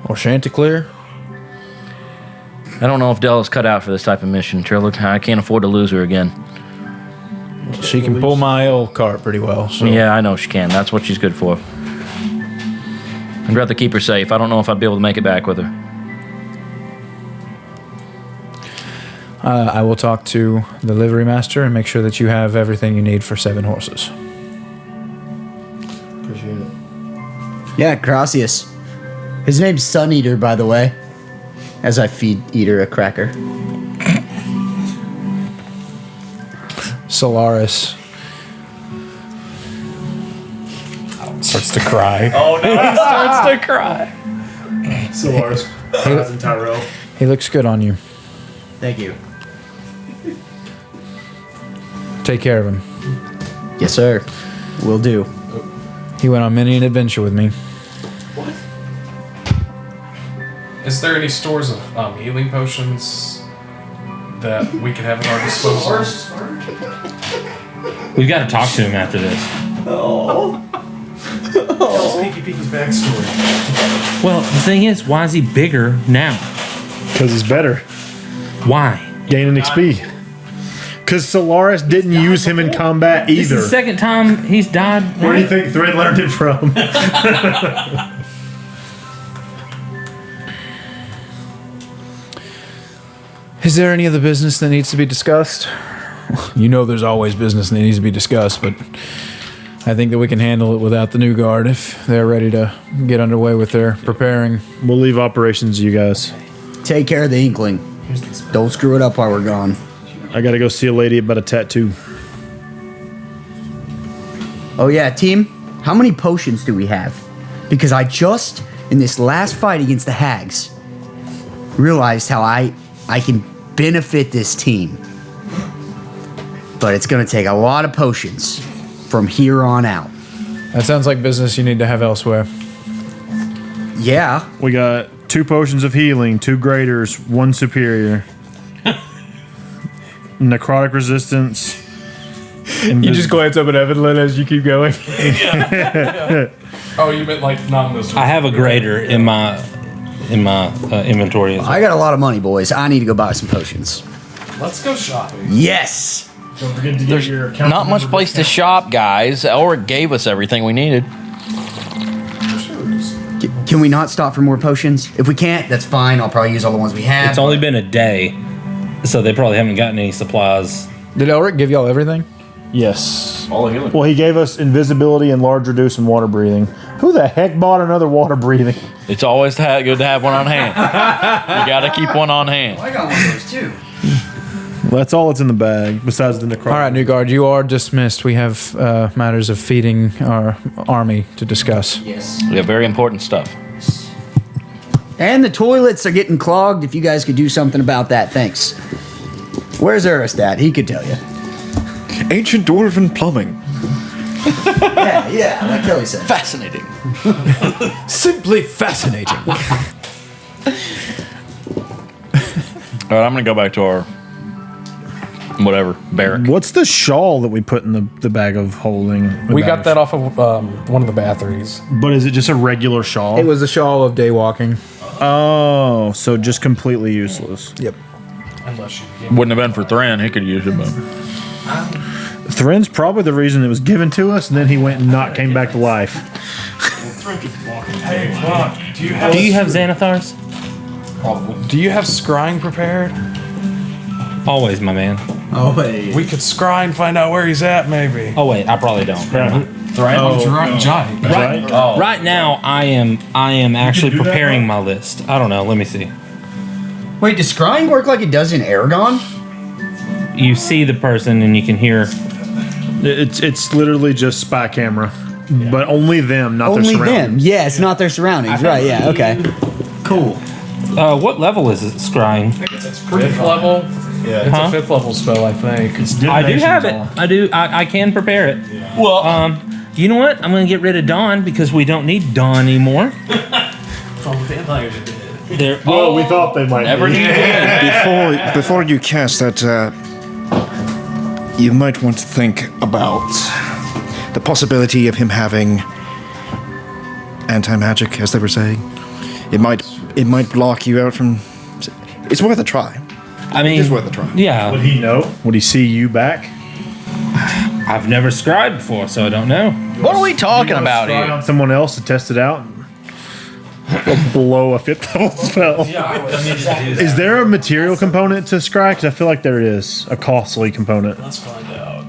or Chanticleer? I don't know if Della's cut out for this type of mission, Trillic. I can't afford to lose her again. She can pull my old cart pretty well. So. Yeah, I know she can. That's what she's good for. I'd rather keep her safe. I don't know if I'd be able to make it back with her. I will talk to the livery master and make sure that you have everything you need for 7 horses. Appreciate it. Yeah, Gracias. His name's Sun Eater, by the way. As I feed Eater a cracker. Solaris. Starts to cry. Oh no! He starts to cry. Solaris, and Tyrell. He looks good on you. Thank you. Take care of him. Yes, sir. Will do. He went on many an adventure with me. Is there any stores of healing potions that we could have at our disposal? We've got to talk to him after this. Pinky Pinky's backstory. Well, the thing is, why is he bigger now? Because it's better. Why? Gaining XP. Because Solaris didn't use him in combat This is either. the second time he's died. Where do you think Thread learned it from? Is there any other business that needs to be discussed? there's always business that needs to be discussed, but I think that we can handle it without the new guard if they're ready to get underway with their preparing. We'll leave operations to you guys. Take care of the Inkling. Don't screw it up while we're gone. I gotta go see a lady about a tattoo. Oh yeah, team, how many potions do we have? Because I just, in this last fight against the hags, realized how I can benefit this team. But it's gonna take a lot of potions from here on out. That sounds like business you need to have elsewhere. Yeah, We got 2 potions of healing, 2 graders, 1 superior. Necrotic resistance. You just glance up at Evelyn as you keep going. Oh, you meant like not in this I have a grader in my inventory. As well. I got a lot of money, boys. I need to go buy some potions. Let's go shopping. Yes! Don't forget to There's not much place to shop, guys. Elric gave us everything we needed. Can we not stop for more potions? If we can't, that's fine. I'll probably use all the ones we have. It's only been a day, so they probably haven't gotten any supplies. Did Elric give y'all everything? Yes. All the healing. Well, he gave us invisibility and large reduce and water breathing. Who the heck bought another water breathing? It's always good to have one on hand. You got to keep one on hand. I got one of those too. Well, that's all that's in the bag, besides the necrotic. All right, new guard, you are dismissed. We have matters of feeding our army to discuss. Yes. We have very important stuff. And the toilets are getting clogged. If you guys could do something about that, thanks. Where's Aristat? He could tell you. Ancient dwarven plumbing. Yeah, like Kelly said. Fascinating. Simply fascinating. All right, I'm going to go back to our whatever barrack. What's the shawl that we put in the bag of holding? We got that off of one of the batteries. But is it just a regular shawl? It was the shawl of day walking. Oh, so just completely useless. Yep. Unless you Wouldn't have been for Thran. He could use it, but Thren's probably the reason it was given to us, and then he went and not came back to life. Hey, Buck, do you have Do you have Xanathars? scrying prepared? Always, my man. Oh, wait. We could scry and find out where he's at, maybe. Oh wait, I probably don't. Right now, I am actually do that, preparing Buck? my list. I don't know. Let me see. Wait, does scrying work like it does in Aragon? You see the person and you can hear. It's literally just spy camera, but only them, not their Only surroundings. them. Yeah, it's not their surroundings. Right, yeah, okay. Cool. What level is it? Scrying. Fifth level? Yeah. It's Huh? a 5th level spell, I think. I do have it. I do. I can prepare it. well, You know what? I'm gonna get rid of Dawn because we don't need Dawn anymore. There. Well, we thought they might. never be. need it. Before you cast that, you might want to think about the possibility of him having anti-magic, as they were saying. It might block you out from. It's worth a try. I mean, It is worth a try. yeah. Would he know? Would he see you back? I've never scribed before, so I don't know. What are we talking about Try here? on someone else to test it out. Below a 5th level spell. Is there a material component to scry? Because I feel like there is a costly component. Let's find out.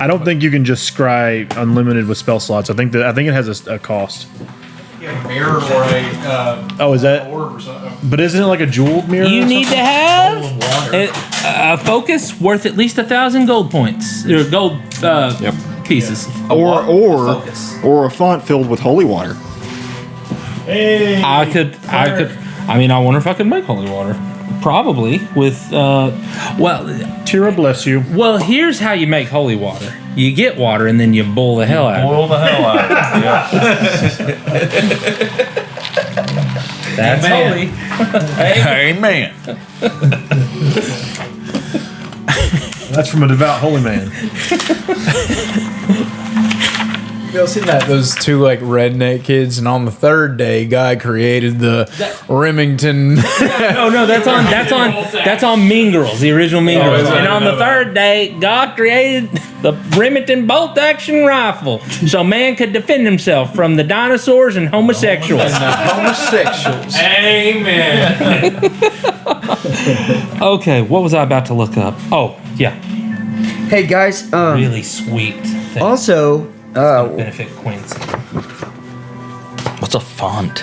I don't think you can just scry unlimited with spell slots. I think it has a cost. Mirror or a Oh, is that? orb or something. But isn't it like a jeweled mirror? You or need to something? have a focus worth at least 1,000 gold points or gold pieces. Or a font filled with holy water. I could. I mean, I wonder if I could make holy water. Probably with. Tira, bless you. Well, here's how you make holy water. You get water and then you boil the hell out of it. Boil the hell out of it. That's holy. Amen. That's from a devout holy man. Y'all seen that? Those two like redneck kids, and on the third day, guy created the Remington. No, that's on Mean Girls, the original Mean Girls. And on the third day, God created the Remington bolt-action rifle, so man could defend himself from the dinosaurs and homosexuals. Homosexuals. Amen. Okay, what was I about to look up? Oh, yeah, Hey guys, really sweet thing. also, Benefit Quincy. What's a font?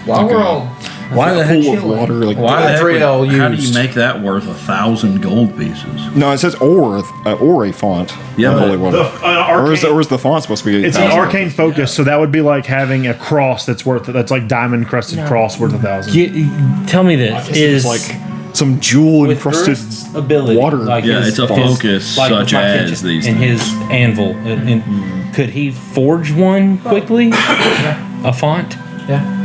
While we're all Why the pool of water? Like Why the heck would- Montreal how do you used. make that worth 1,000 gold pieces? no, it says or a font. Yeah, Holy but water. Or is the font supposed to be? It's an arcane focus, so that would be like having a cross that's like diamond crusted cross worth 1,000. Tell me this: is like some jewel with encrusted Earth's ability, water. like Yeah, his, it's a his- focus like such my as kitchen these and things. his anvil. And could he forge one quickly? A font? Yeah.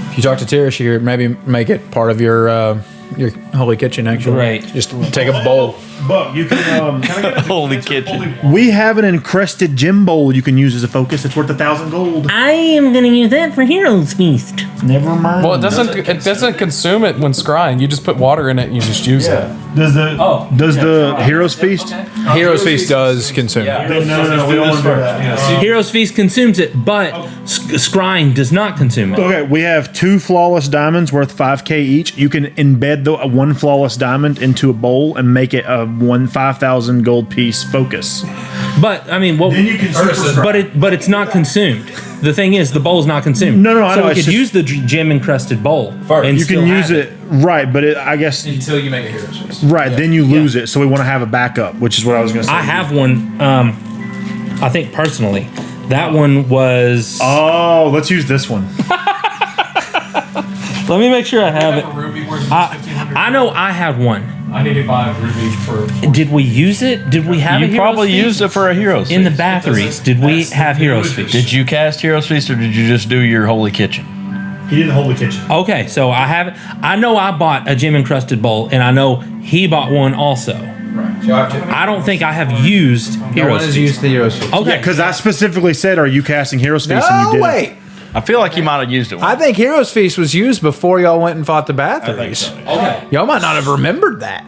If you talk to Tira, she could maybe make it part of your holy kitchen. Actually, Right. Just take a bowl. But you can. Holy kitchen. We have an encrusted gem bowl you can use as a focus. It's worth 1,000 gold. I am going to use that for Heroes Feast. Never mind. Well, it doesn't consume it when scrying. You just put water in it and you just use it. Does the Heroes Feast? Heroes Feast does consume. No, we don't want to do that. Heroes Feast consumes it, but scrying does not consume it. Okay, we have 2 flawless diamonds worth 5k each. You can embed the one flawless diamond into a bowl and make it a 5,000 gold piece focus. But I mean, what? Then you can super scry. But it's not consumed. The thing is, the bowl's not consumed. No, I so know, we it's could just- use the gem encrusted bowl. And You can use it right, but I guess Until you make a Heroes Feast. right. Then you lose it. So we want to have a backup, which is what I was going to say. I have one. I think personally, that one was. Oh, let's use this one. Let me make sure I have it. A ruby worth I know I had one. I need to buy a ruby for. Did we use it? Did we have a You Heroes probably Feast? used it for a Heroes In the Feast. batteries. Did we have Heroes Feast? Did you cast Heroes Feast or did you just do your holy kitchen? He didn't hold the kitchen. Okay, so I know I bought a gem encrusted bowl, and I know he bought one also. I don't think I have used No one Heroes has Feast. used the Heroes Feast. Okay, Because I specifically said, "Are you casting Heroes Feast?" and you No, didn't. wait. I feel like you might have used it once. I think Heroes Feast was used before y'all went and fought the Bathories. okay. Y'all might not have remembered that,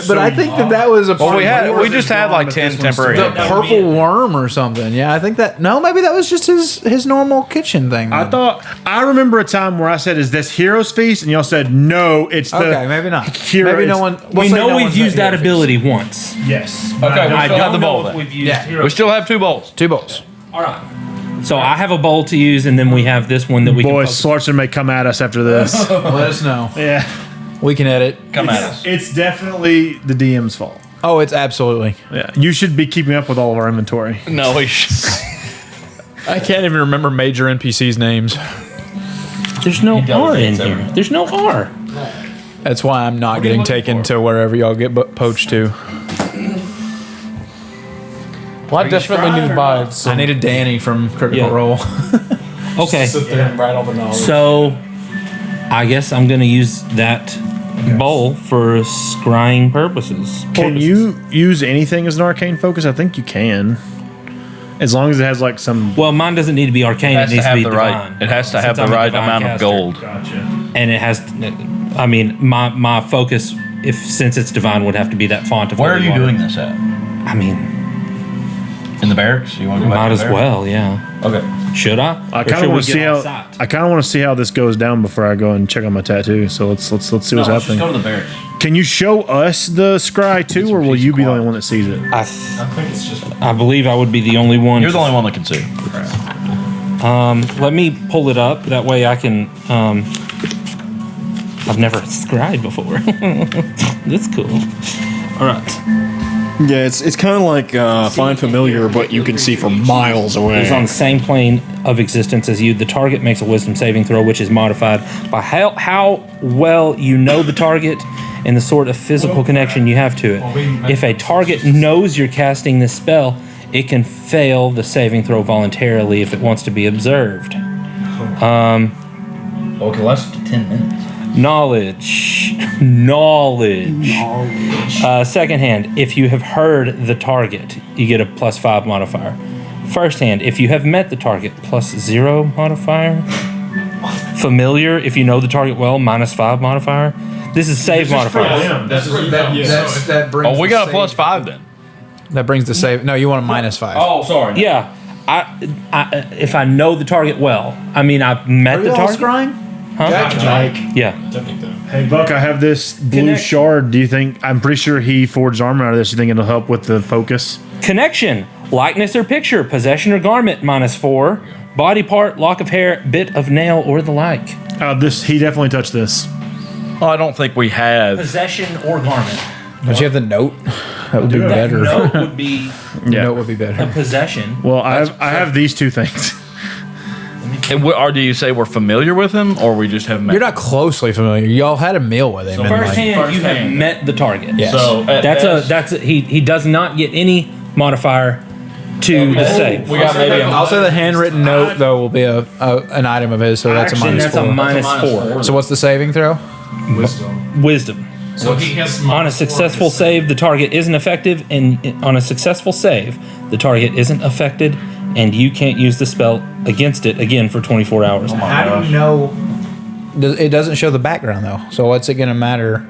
but I think that was a. Well, we just had like 10 temporary. the hit points. purple worm or something. Yeah, I think that. No, maybe that was just his normal kitchen thing. I then. thought I remember a time where I said, "Is this Heroes Feast?" and y'all said, "No, it's the." Okay, maybe not. Hero- Maybe no it's- one. We we'll say know no we've one's used at that Hero Feast. ability once. Yes. Okay, I still have don't the know bowl if then. we've used Yeah. Heroes We still have 2 bowls. 2 bowls. All right. So I have a bowl to use, and then we have this one that we Boys, can. Slarcher may come at us after this. Let us know. Yeah, We can edit. Come at us. it's definitely the DM's fault. Oh, it's absolutely. Yeah, you should be keeping up with all of our inventory. No, we should. I can't even remember major NPCs' names. There's no R in here. There's no R. That's why I'm not getting taken to wherever y'all get poached to. Well, I definitely need to buy some. I need a Danny from Critical Yeah. Role. Okay. Sit there and write all the knowledge. So I guess I'm gonna use that bowl for scrying purposes. Can you use anything as an arcane focus? I think you can, as long as it has like some. Well, mine doesn't need to be arcane. It has It needs to to be have the divine. right. It has to have Since the I'm a right divine amount of caster. gold. Gotcha. And it has. I mean, my focus, since it's divine, would have to be that font of. Where are holy you water. doing this at? I mean, In the barracks? You want to go back might to as the barracks? well. Yeah. Okay. Should I? I Or kind should of we want to get see on how. site? I kind of want to see how this goes down before I go and check on my tattoo. So let's see what's No, let's just happening. go to the barracks. Can you show us the scry too, or will you be the only one that sees it? I believe I would be the only one. You're the only one that can see. Let me pull it up. That way I can. I've never scribed before. That's cool. All right. Yeah, it's kind of like Find Familiar, but you can see from miles away. Is on the same plane of existence as you. The target makes a wisdom saving throw, which is modified by how well you know the target and the sort of physical connection you have to it. If a target knows you're casting this spell, it can fail the saving throw voluntarily if it wants to be observed. Okay, less than 10 minutes. Knowledge. Second hand, if you have heard the target, you get a +5 modifier. First hand, if you have met the target, +0 modifier. Familiar, if you know the target well, -5 modifier. This is save modifier. That brings. Oh, we got a +5 then. That brings the save. No, you want a -5. Oh, sorry. Yeah. If I know the target well, I mean, I've met the target. scrying? Jake. Yeah. Hey, Buck, I have this blue Connect- shard. Do you think, I'm pretty sure he forged armor out of this. You think it'll help with the focus? Connection, likeness or picture, possession or garment, -4. Body part, lock of hair, bit of nail, or the like. He definitely touched this. Oh, I don't think we have. Possession or garment. Don't you have the note? That would be better. Note would be The note would be better. a possession. Well, I have these two things. Or do you say we're familiar with him, or we just have met? You're not closely familiar. Y'all had a meal with him. and, First like, hand, you have met the target. Yes. So That's a he does not get any modifier to the save. we got maybe I'll say the handwritten note though will be an item of his, so that's Action, a that's a -4. -4. So what's the saving throw? Wisdom. So he has On a successful save, the target isn't effective, and on a successful save, the target isn't affected, and you can't use the spell against it again for 24 hours. How do you know? It doesn't show the background though. So what's it gonna matter?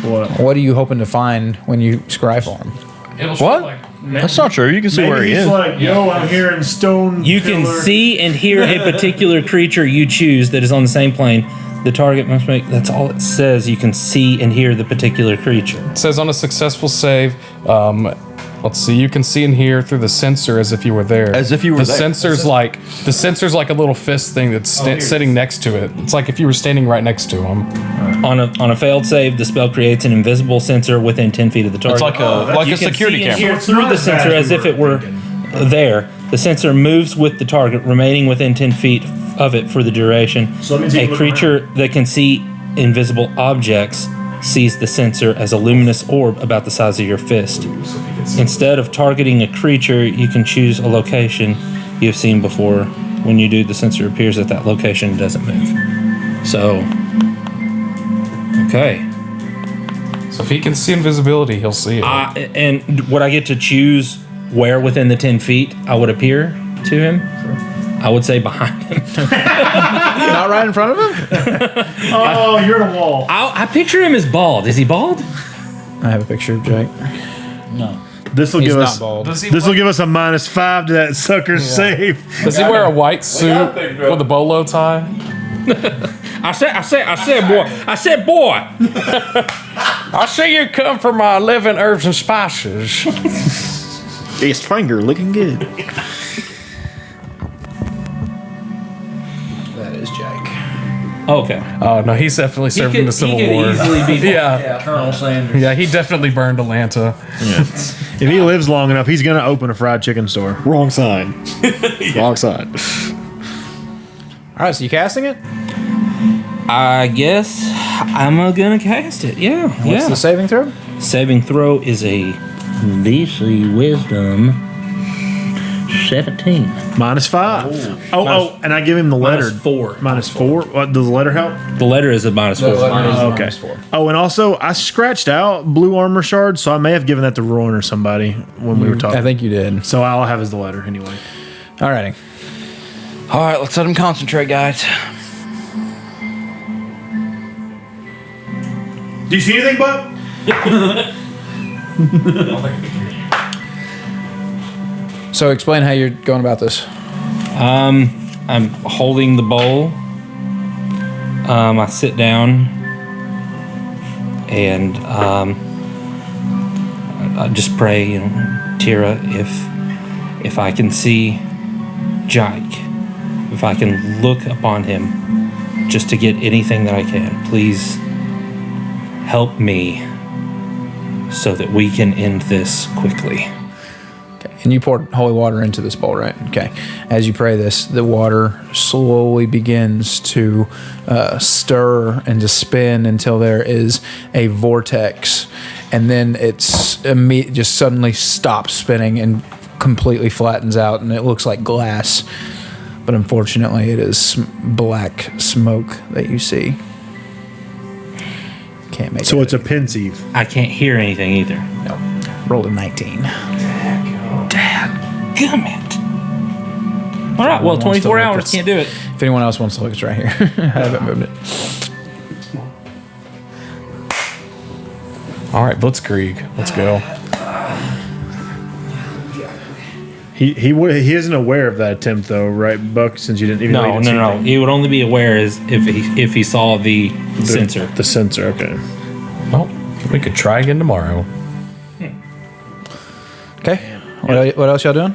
What? What are you hoping to find when you scry for him? It'll show What? like That's not true. You can see where he is. like, yo, I'm hearing stone. You can see and hear a particular creature you choose that is on the same plane. The target must make. That's all it says. You can see and hear the particular creature. It says on a successful save, let's see, you can see and hear through the sensor as if you were there. As if you were the there. Sensor's the sensor's like a little fist thing that's sitting next to it. It's like if you were standing right next to him. On a failed save, the spell creates an invisible sensor within 10 feet of the target. It's like a You can security see and camera. hear through the sensor as if it were there. The sensor moves with the target, remaining within 10 feet of it for the duration. So that means he a can look creature that can see invisible objects sees the sensor as a luminous orb about the size of your fist. Instead of targeting a creature, you can choose a location you've seen before. When you do, the sensor appears at that location and doesn't move. So, okay. So if he can see invisibility, he'll see it. And would I get to choose where within the 10 feet I would appear to him? I would say behind him. Not right in front of him? Oh, you're in a wall. I picture him as bald. Is he bald? I have a picture of Jake. This will He's give not us. bald. Does he This will give us a -5 to that sucker's save. Does he wear a white suit with a bolo tie? I said, boy. I said, boy. I see you come from my 11 herbs and spices. Best finger looking good. That is Jake. Okay. Oh no, he's definitely served in the Civil War. easily be Yeah, Colonel Sanders. yeah, he definitely burned Atlanta. If he lives long enough, he's gonna open a fried chicken store. Wrong side. Wrong side. All right, so you casting it? I guess I'm gonna cast it. Yeah. What's the saving throw? Saving throw is a DC Wisdom 17. -5. Oh, and I give him the letter. -4. -4. What, does the letter help? The letter is a -4. Okay. Oh, and also I scratched out blue armor shard, so I may have given that to Rowan or somebody when we were talking. I think you did. So all I have is the letter anyway. All righty. All right, let's let him concentrate, guys. Do you see anything, Bud? So explain how you're going about this. I'm holding the bowl. I sit down and I just pray, Tira, if I can see Jake, if I can look upon him, just to get anything that I can, please help me so that we can end this quickly. And you poured holy water into this bowl, right? Okay. As you pray this, the water slowly begins to stir and to spin until there is a vortex. And then it's just suddenly stops spinning and completely flattens out, and it looks like glass. But unfortunately, it is black smoke that you see. Can't make it. So it's a pensieve. I can't hear anything either. No. Rolled a 19. Gummit. All right. Well, Wants to 24 look, hours it's- can't do it. If anyone else wants to look, it's right here. I haven't moved it. All right, Blitzkrieg. Let's go. He isn't aware of that attempt though, right, Buck? Since you didn't even know No, you didn't see no. anything. He would only be aware as if he saw the sensor. The sensor. Okay. Well, we could try again tomorrow. Okay. What else y'all doing?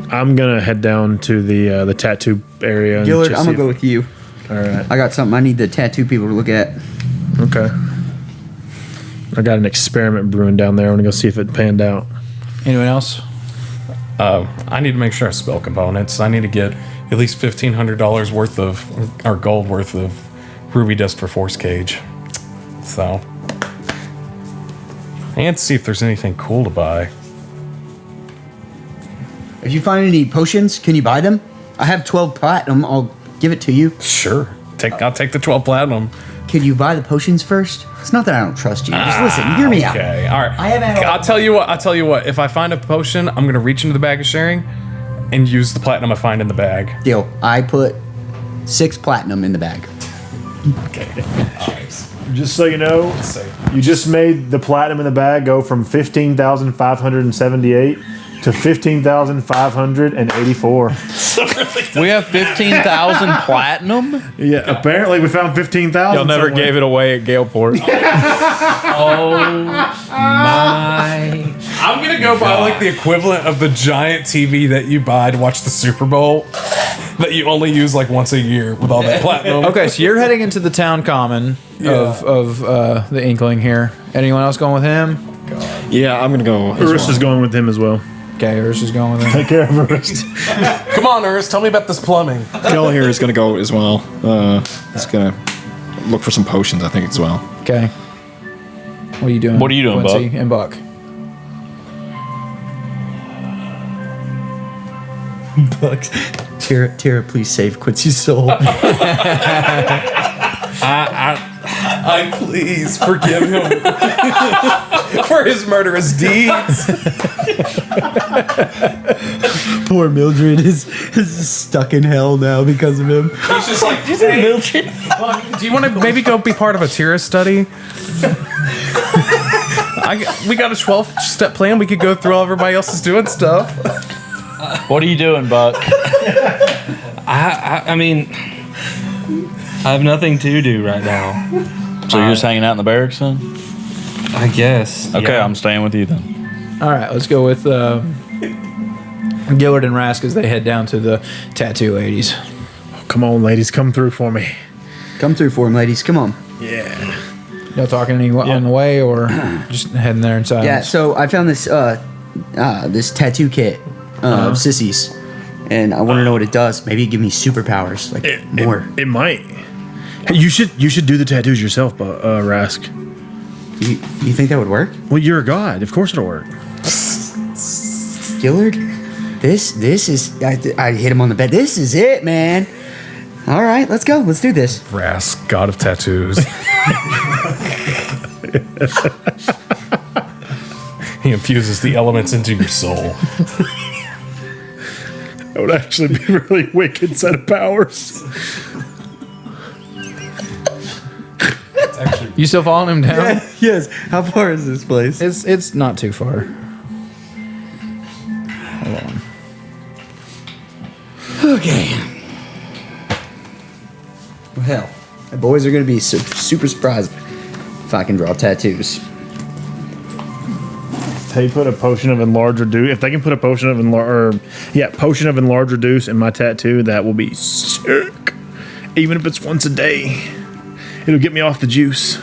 I'm gonna head down to the tattoo area. And Gillard, just I'm see gonna go with you. if- All right. I got something I need the tattoo people to look at. Okay. I got an experiment brewing down there. I want to go see if it panned out. Anyone else? I need to make sure I have spell components. I need to get at least $1,500 worth of, or gold worth of ruby dust for Force Cage. So, and see if there's anything cool to buy. If you find any potions, can you buy them? I have 12 platinum. I'll give it to you. Sure, I'll take the 12 platinum. Can you buy the potions first? It's not that I don't trust you. Just listen. Hear me out. Okay, all right. I haven't had a- I'll tell you what. If I find a potion, I'm gonna reach into the bag of sharing and use the platinum I find in the bag. Deal. I put 6 platinum in the bag. Okay. Just so you know, you just made the platinum in the bag go from 15,578 to 15,584. We have 15,000 platinum. Yeah, apparently we found 15,000. Y'all never somewhere. gave it away at Galeport. I'm gonna go buy like the equivalent of the giant TV that you buy to watch the Super Bowl that you only use like once a year with all that platinum. Okay, so you're heading into the town common of the Inkling here. Anyone else going with him? Yeah, I'm gonna go. as Urus well. is going with him as well. Okay, Urs is going with him. Take care of Urus. Come on, Urs, tell me about this plumbing. Kel here is gonna go as well. He's gonna look for some potions, I think, as well. Okay. What are you doing? What are you doing, Quincy Buck? and Buck? Bucks. Tara, please save Quincy's soul. I please forgive him for his murderous deeds. Poor Mildred is stuck in hell now because of him. He's just like, hey, Mildred. Buck, do you want to maybe go be part of a Tira study? We got a 12-step plan. We could go through all everybody else is doing stuff. What are you doing, Buck? I mean, I have nothing to do right now. So you're just hanging out in the barracks then? I guess. Okay, yeah. I'm staying with you then. All right, let's go with Gillard and Rask as they head down to the tattoo ladies. Come on, ladies, come through for me. Come through for him, ladies. Come on. Yeah. Y'all talking anyone on the way or just heading there in silence? Yeah, so I found this this tattoo kit of sissies, and I want to know what it does. Maybe give me superpowers, like more. It might. Hey, you should do the tattoos yourself, Rask. You think that would work, Well, you're a god. Of course it'll work. Gillard? This is I hit him on the bed. This is it, man. All right, let's go. Let's do this. Rask, god of tattoos. He infuses the elements into your soul. That would actually be a really wicked set of powers. You still following him down? Yes. How far is this place? It's not too far. Hold on. Okay. Well, hell, the boys are gonna be super surprised if I can draw tattoos. They put a potion of enlarge reduce. If they can put a potion of potion of enlarge reduce in my tattoo, that will be sick. Even if it's once a day, it'll get me off the juice.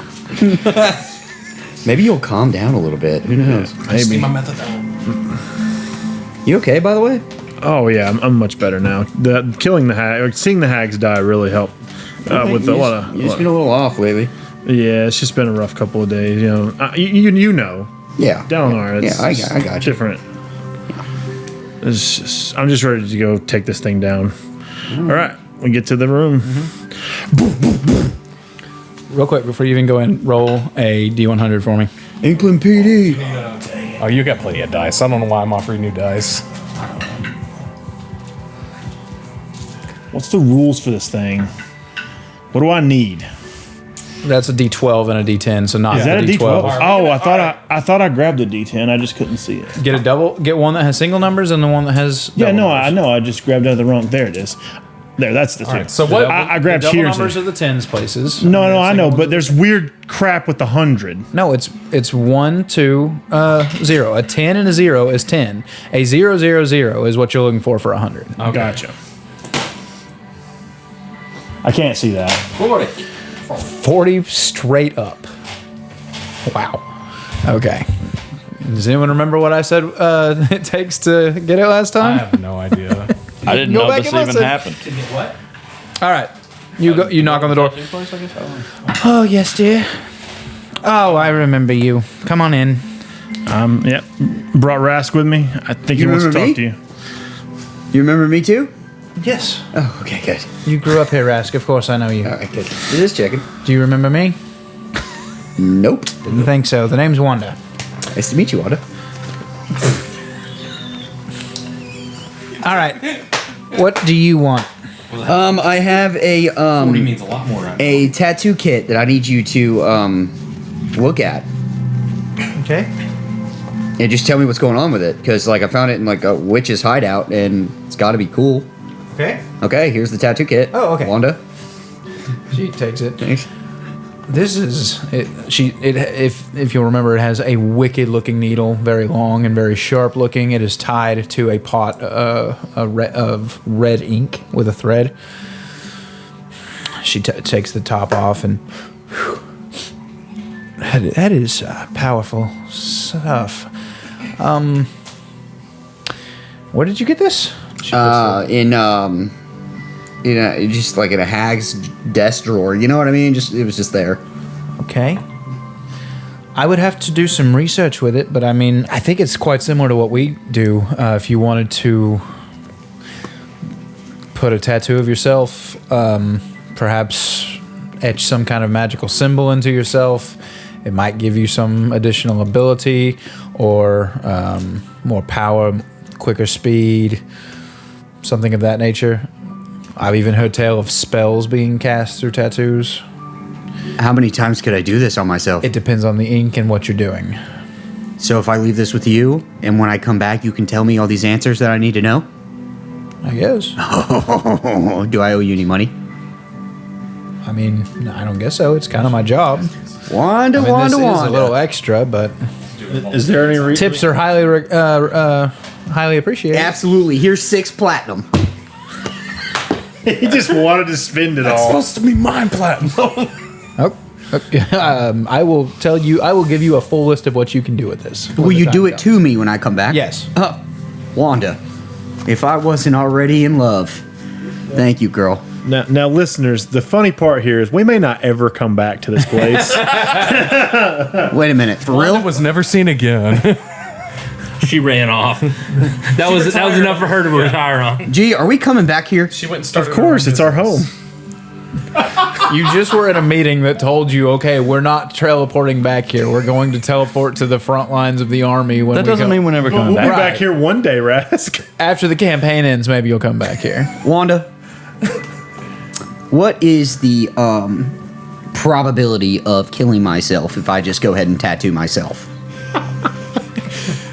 Maybe you'll calm down a little bit. Who knows? Maybe. My methadone. You okay, by the way? Oh yeah, I'm much better now. Killing the hag, or seeing the hags die, really helped. With a lot of. You've just been a little off lately. Yeah, it's just been a rough couple of days. You know, you know. Yeah. Down there, it's I got you. different. It's just, I'm just ready to go take this thing down. All right, we get to the room. Real quick, before you even go in, roll a D100 for me. Inkling PD. Oh, you got plenty of dice. I don't know why I'm offering you dice. What's the rules for this thing? What do I need? That's a D12 and a D10, so not Is that a the D12? D12. Oh, I thought I grabbed a D10. I just couldn't see it. Get a double. Get one that has single numbers and the one that has. Yeah, double no, numbers. I know. I just grabbed out of the wrong. There it is. There, that's the two. right, so what- I grabbed the double here. numbers are the tens places. No, And the I know, single but ones there's weird crap with the 100. No, it's 1, 2, 0. A 10 and a 0 is 10. A 0, 0, 0 is what you're looking for 100. Okay. Gotcha. I can't see that. 40 straight up. Wow. Okay. Does anyone remember what I said it takes to get it last I time? have no idea. I didn't Go know back this and even listen. happened. All right. You go. You knock on the door. Oh yes, dear. Oh, I remember you. Come on in. Yep. Brought Rask with me. I think he You wants to remember talk to me? you. You remember me too? Yes. Oh, okay, good. You grew up here, Rask. Of course I know you. All right, good. Just checking. Do you remember me? Nope. Didn't think so. The name's Wanda. Nice to meet you, Wanda. All right. What do you want? I have a 40 means a lot more right now. a tattoo kit that I need you to look at. Okay. And just tell me what's going on with it, because like I found it in like a witch's hideout, and it's got to be cool. Okay. Okay, here's the tattoo kit. Oh, okay. Wanda. She takes it. Thanks. This is it. If you'll remember, it has a wicked looking needle, very long and very sharp looking. It is tied to a pot of red ink with a thread. She takes the top off, and that is powerful stuff. Where did you get this? Just like in a hag's desk drawer. You know what I mean? It was just there. Okay. I would have to do some research with it, but I mean, I think it's quite similar to what we do. If you wanted to put a tattoo of yourself, perhaps etch some kind of magical symbol into yourself, it might give you some additional ability or more power, quicker speed, something of that nature. I've even heard tale of spells being cast through tattoos. How many times could I do this on myself? It depends on the ink and what you're doing. So if I leave this with you, and when I come back, you can tell me all these answers that I need to know? I guess. Do I owe you any money? I mean, I don't guess so. It's kind of my job. Wanda, I mean, Wanda, this is a Wanda. little extra, but Is there any reason? tips are highly appreciated. Absolutely. Here's 6 platinum. He just wanted to spend it all. to be mine platinum. Oh, okay. I will tell you. I will give you a full list of what you can do with this. when Will the you time do it comes. to me when I come back? Yes. Wanda, if I wasn't already in love, thank you, girl. Now, listeners, the funny part here is we may not ever come back to this place. Wait a minute, for real? It was never seen again. She ran off. That was enough for her to retire on. Gee, are we coming back here? She went and started. Of course, it's our home. You just were in a meeting that told you, okay, we're not teleporting back here. We're going to teleport to the front lines of the army. When That doesn't mean we're never We'll coming be back. back here one day, Rask. after the campaign ends, maybe you'll come back here. Wanda, what is the probability of killing myself if I just go ahead and tattoo myself?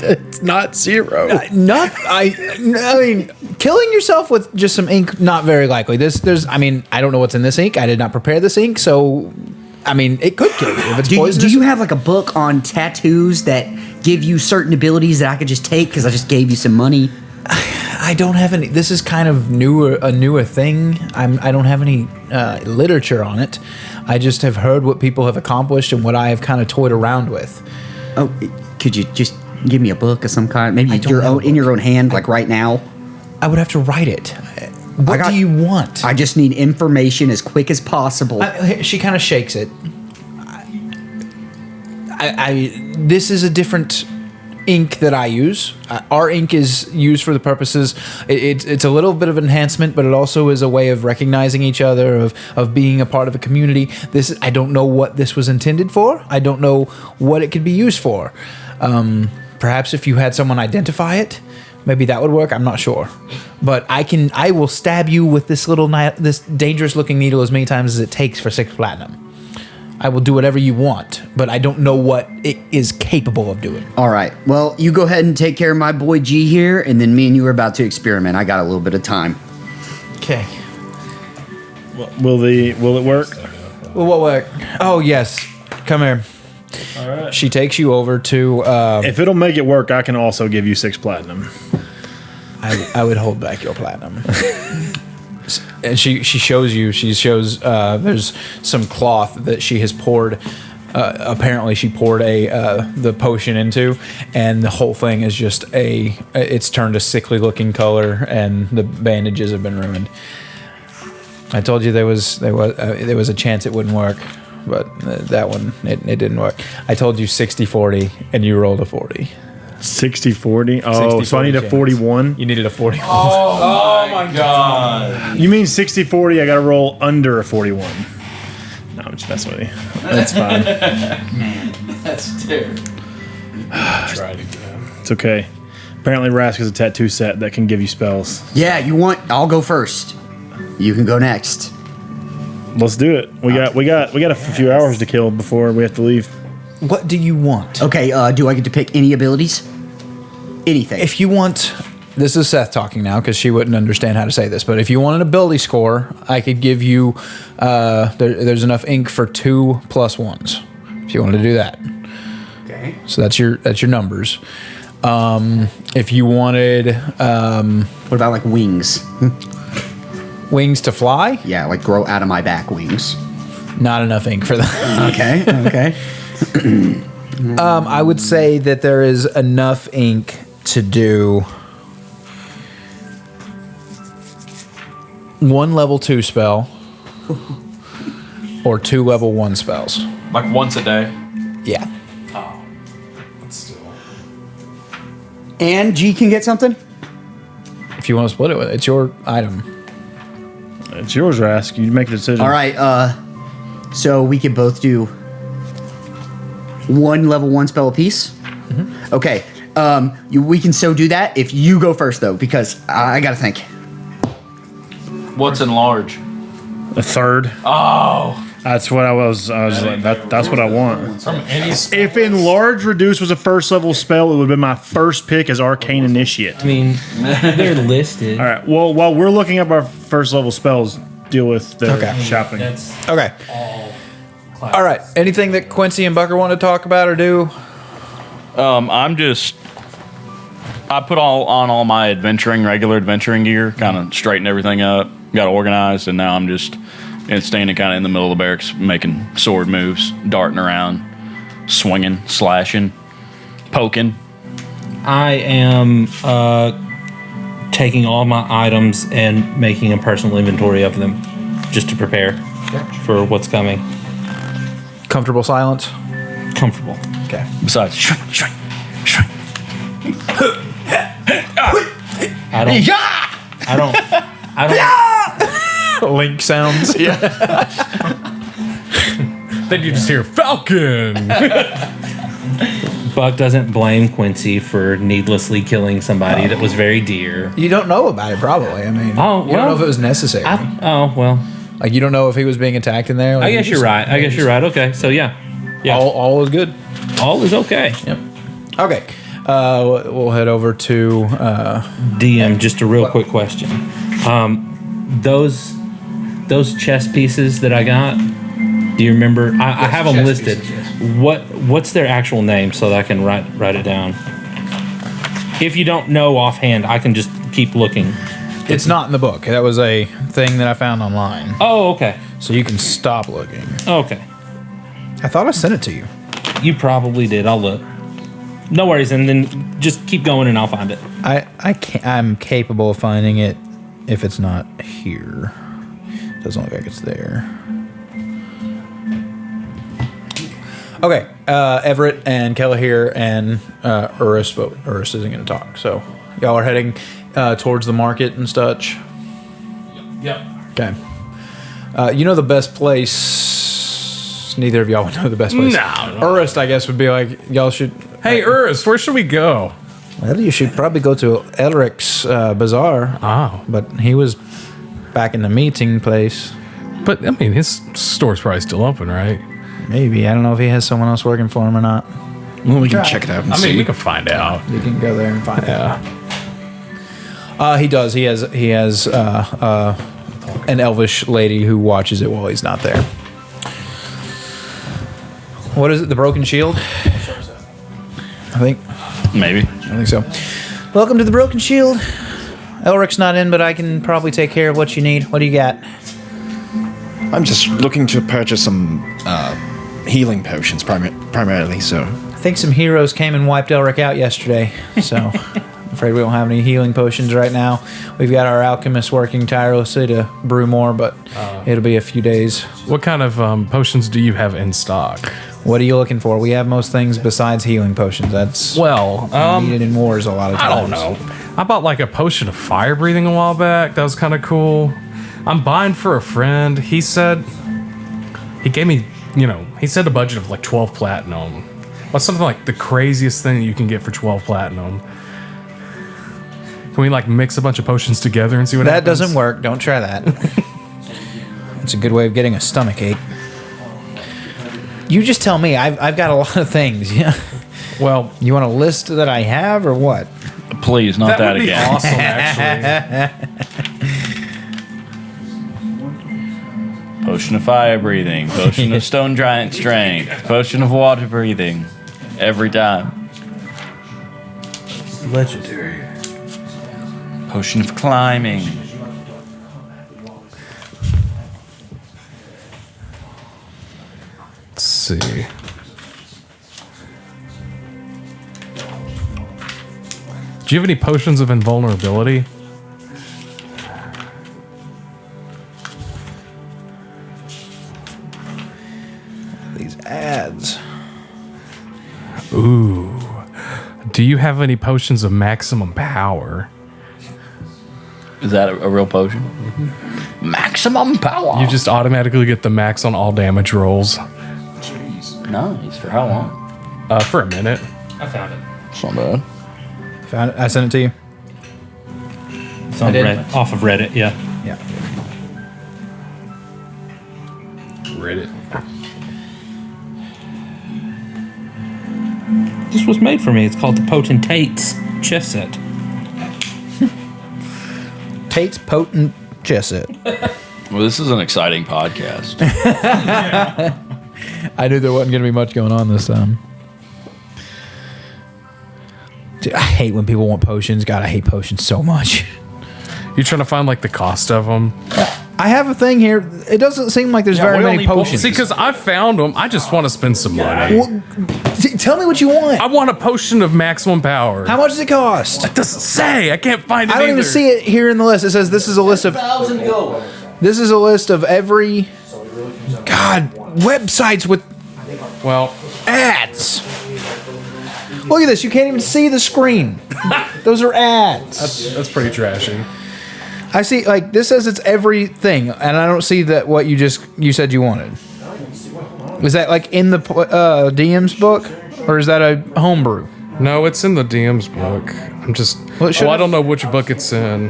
It's not 0. I mean, killing yourself with just some ink, not very likely. I mean, I don't know what's in this ink. I did not prepare this ink, so I mean, it could kill you if it's Do poisonous. you have like a book on tattoos that give you certain abilities that I could just take because I just gave you some money? I don't have any. This is kind of a newer thing. I don't have any literature on it. I just have heard what people have accomplished and what I have kind of toyed around with. Oh, could you just give me a book of some kind? Maybe don't your have a own in your own hand, like right now. I would have to write it. What do you want? I just need information as quick as possible. She kind of shakes it. This is a different ink that I use. Our ink is used for the purposes. It's a little bit of enhancement, but it also is a way of recognizing each other, of being a part of a community. I don't know what this was intended for. I don't know what it could be used for. Perhaps if you had someone identify it, Maybe that would work. I'm not sure, but I will stab you with this this dangerous looking needle as many times as it takes for 6 platinum. I will do whatever you want, but I don't know what it is capable of doing. All right. Well, you go ahead and take care of my boy G here, and then me and you are about to experiment. I got a little bit of time. Okay. Will it work? Well, what work? Oh yes. Come here. All right. She takes you over to. If it'll make it work, I can also give you 6 platinum. I would hold back your platinum. And she shows you. She shows there's some cloth that she has poured. Apparently, she poured the potion into, and the whole thing is just it's turned a sickly looking color, and the bandages have been ruined. I told you there was a chance it wouldn't work, but that one it didn't work. I told you 60-40, and you rolled a 40. 60-40? Oh, 60-40 so I need a chance. 41? You needed a 41. Oh my god. You mean 60-40, I gotta roll under a 41. No, I'm just messing with you. That's fine. That's terrible. Try it again. It's okay. Apparently Rask has a tattoo set that can give you spells. Yeah, you want? I'll go first. You can go next. Let's do it. We got a few hours to kill before we have to leave. What do you want? Okay. Do I get to pick any abilities? Anything? If you want, this is Seth talking now because she wouldn't understand how to say this. But if you want an ability score, I could give you. There's enough ink for 2 +1s. If you want to do that. Okay. So that's your numbers. If you wanted What about like wings? wings to fly, Yeah, like grow out of my back wings. not enough ink for that. Okay. Okay. I would say that there is enough ink to do 1 level 2 spell or 2 level 1 spells. Like once a day. Yeah. But still. And G can get something. If you want to split it with it, it's your item. It's yours, Rask. You make the decision. All right. So we could both do 1 level 1 spell apiece. Mm-hmm. Okay. We can so do that if you go first though, because I gotta think. What's in large? A third. Oh. That's what I was like, that's what I want. From any If Enlarge Reduce was a first level spell, it would have been my first pick as Arcane Initiate. I mean, they're listed. All right. Well, while we're looking up our first level spells, deal with the Okay. shopping. That's Okay. all. All right. Anything that Quincy and Bucker want to talk about or do? I put all my regular adventuring gear, kind of straighten everything up, got organized, and now I'm just standing kind of in the middle of the barracks, making sword moves, darting around, swinging, slashing, poking. I am taking all my items and making a personal inventory of them just to prepare for what's coming. Comfortable silence. Comfortable. Okay. Besides, shrink, shrink, shrink. I don't. Link sounds. Yeah. Then you just hear Falcon. Buck doesn't blame Quincy for needlessly killing somebody that was very dear. You don't know about it, probably. I mean, Oh, you don't know well, if it was necessary. Oh well. Like, you don't know if he was being attacked in there. Like, I guess you're right. Okay, so yeah. All is good. All is okay. Yep. Okay. We'll head over to. DM, just a real quick question. Those chess pieces that I got, do you remember? I have them listed. What's their actual name so that I can write it down? If you don't know offhand, I can just keep looking. It's not in the book. That was a thing that I found online. Oh, okay. So you can stop looking. Okay. I thought I sent it to you. You probably did. I'll look. No worries, and then just keep going and I'll find it. I'm capable of finding it if it's not here. Doesn't look like it's there. Okay, Everett and Kelleher and Urus, but Urus isn't going to talk. So y'all are heading towards the market and such. Yep. Okay. You know the best place. Neither of y'all would know the best place. No. Urus, I guess, would be like, y'all should. Hey, Urus, where should we go? Well, you should probably go to Elric's bazaar. Oh. But he was back in the meeting place. But, I mean, his store's probably still open, right? Maybe. I don't know if he has someone else working for him or not. Well, we can check it out and I see. mean, we can find out. You can go there and find Yeah. out. He does. He has an elvish lady who watches it while he's not there. What is it? The Broken Shield? I think so. Welcome to the Broken Shield. Elric's not in, but I can probably take care of what you need. What do you got? I'm just looking to purchase some healing potions primarily, so... I think some heroes came and wiped Elric out yesterday, so I'm afraid we don't have any healing potions right now. We've got our alchemist working tirelessly to brew more, but it'll be a few days. What kind of potions do you have in stock? What are you looking for? We have most things besides healing potions. That's Well, needed in wars a lot of I times. don't know. I bought like a potion of fire breathing a while back. That was kind of cool. I'm buying for a friend. He said, he gave me, he said a budget of like 12 platinum. What's something like the craziest thing that you can get for 12 platinum? Can we like mix a bunch of potions together and see what That happens? doesn't work. Don't try that. It's a good way of getting a stomach ache. You just tell me. I've got a lot of things. Yeah. Well, You want a list that I have or what? Please, not that, would be again. awesome, actually. Potion of fire breathing, potion of stone giant strength, potion of water breathing. Every time. Legendary. Potion of climbing. Let's see. Do you have any potions of invulnerability? These ads. Ooh. Do you have any potions of maximum power? Is that a real potion? Maximum power. You just automatically get the max on all damage rolls Nice. For how long? for a minute. I found it. It's not bad. Found it. I sent it to you. It's on did. off of Reddit, yeah. Yeah. Reddit. This was made for me. It's called the Potentates chess set. Tate's Potent Chess Set. Well, this is an exciting podcast. I knew there wasn't going to be much going on this time. Dude, I hate when people want potions. God, I hate potions so much. You trying to find like the cost of them? I have a thing here. It doesn't seem like there's very we many only pulled- potions. See, because I found them. I just want to spend some money. Well, tell me what you want. I want a potion of maximum power. How much does it cost? It doesn't say. I can't find it I don't either. even see it here in the list. It says this is a list of. This is a list of every. God, websites with Well, ads. Look at this. You can't even see the screen. Those are ads. that's pretty trashy. I see, like, this says it's everything, and I don't see that what you said you wanted. Is that, like, in the DM's book? Or is that a homebrew? No, it's in the DM's book. I'm just. Well, it should I have- don't know which book it's in.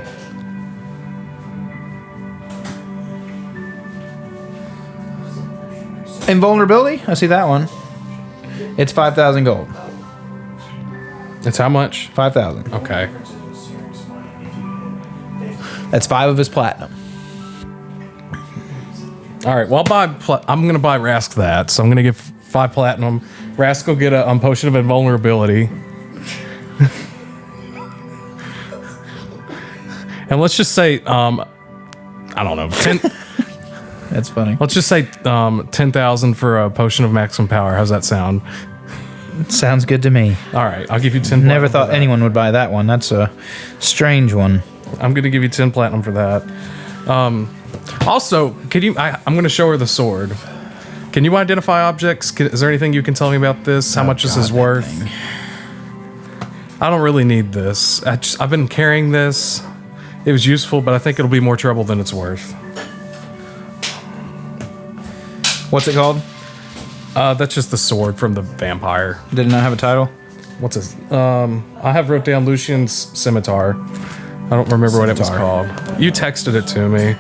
Invulnerability? I see that one. It's 5,000 gold. It's how much? 5,000. Okay. That's 5 of his platinum. All right. Well, I'm gonna buy Rask that. So I'm gonna give 5 platinum. Rask will get a potion of invulnerability. And let's just say, I don't know, 10. That's funny. Let's just say 10,000 for a potion of maximum power. How's that sound? Sounds good to me. All right, I'll give you 10. Never platinum thought for that. anyone would buy that one. That's a strange one. I'm gonna give you 10 platinum for that. Also, can you? I'm gonna show her the sword. Can you identify objects? Is there anything you can tell me about this? How much this is worth? I don't really need this. I've been carrying this. It was useful, but I think it'll be more trouble than it's worth. What's it called? That's just the sword from the vampire. Did it not have a title? what's his? I have wrote down Lucian's scimitar. I don't remember what it was called. You texted it to me.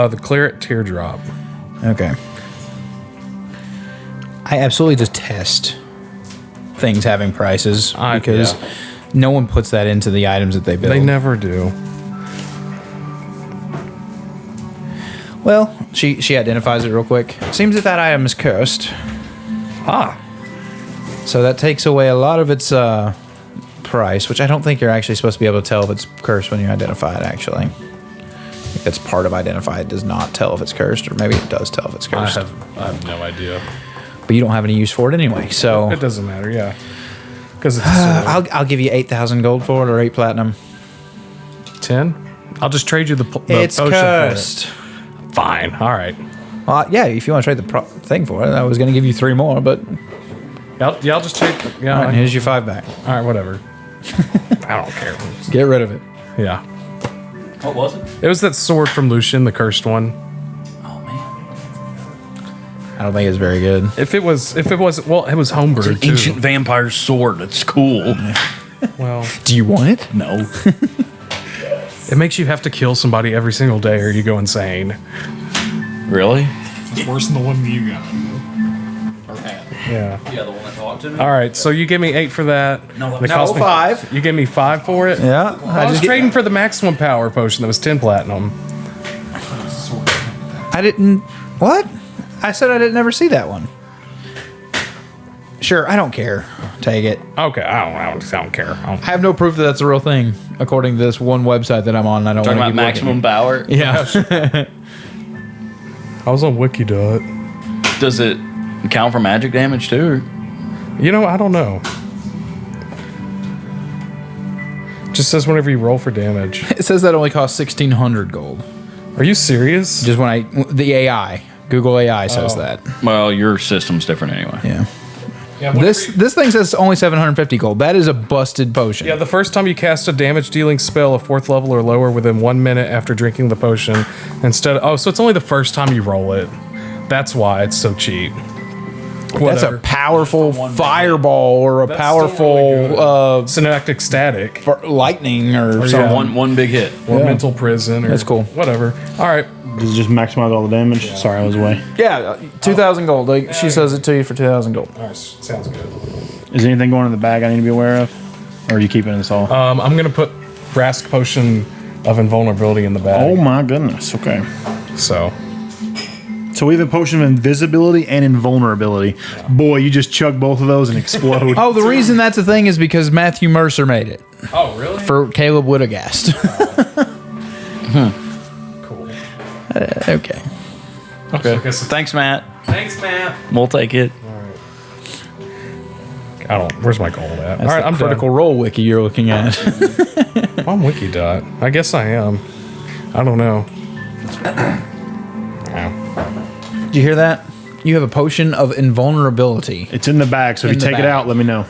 The Claret Teardrop. Okay. I absolutely detest things having prices because no one puts that into the items that they build. They never do. Well, she identifies it real quick. Seems that item is cursed. So that takes away a lot of its price, which I don't think you're actually supposed to be able to tell if it's cursed when you identify it, actually. I think that's part of identify. It does not tell if it's cursed, or maybe it does tell if it's cursed. I have no idea. But you don't have any use for it anyway, so... It doesn't matter, yeah. Because it's a sword. I'll give you 8,000 gold for it, or 8 platinum. 10? I'll just trade you the It's potion cursed. for it. Fine, all right. Well, yeah, if you want to trade the thing for it, I was going to give you 3 more, but... I'll just trade... Yeah, All right, here's your 5 back. all right, whatever. I don't care. Get rid of it. Yeah. What was it? It was that sword from Lucian, the cursed one. Oh man, I don't think it's very good. If it was, well, it was homebrewed too. ancient vampire sword. It's cool. Well, Do you want it? No, it makes you have to kill somebody every single day, or you go insane. really? It's worse than the one you got. Or had. Yeah. Yeah, the one that talked to me. All right, so you give me 8 for that. No, It no, cost me 5. You gave me 5 for it. Yeah. I was trading for the maximum power potion that was 10 platinum. I didn't... What? I said I didn't ever see that one. Sure, I don't care. Take it. Okay, I don't care. I have no proof that that's a real thing, according to this one website that I'm on. I don't Talking want about to keep looking. maximum power. Yeah. I was on Wikidot. Does it count for magic damage too? Or? You know, I don't know. Just says whenever you roll for damage. It says that only costs 1,600 gold. Are you serious? Just when the AI, Google AI says that. Well, your system's different anyway. Yeah. Yeah, This thing says only 750 gold. That is a busted potion. Yeah, the first time you cast a damage-dealing spell of 4th level or lower within 1 minute after drinking the potion, so it's only the first time you roll it. That's why it's so cheap. That's a powerful fireball or a powerful synaptic static lightning or So something. one big hit. or mental prison. Or That's cool. Whatever. All right. Does it just maximize all the damage? Sorry, I was away. Yeah, 2,000 gold. Like, she says it to you for 2,000 gold. All right. Sounds good. Is there anything going in the bag I need to be aware of? Or are you keeping this all? I'm gonna put Rask potion of invulnerability in the bag. Oh my goodness. Okay. So So we have a potion of invisibility and invulnerability. Boy, you just chug both of those and explode. Oh, the reason that's a thing is because Matthew Mercer made it Oh, really? for Caleb Woodagast. Cool. Okay. Okay. Thanks, Matt. Thanks, Matt. We'll take it. I don't. Where's my gold at? That's All right, the I'm Critical Role wiki you're looking at. done. I'm Wikidot. I guess I am. I don't know. Did you hear that? You have a potion of invulnerability. It's in the bag, so if In you the take it bag. out, let me know.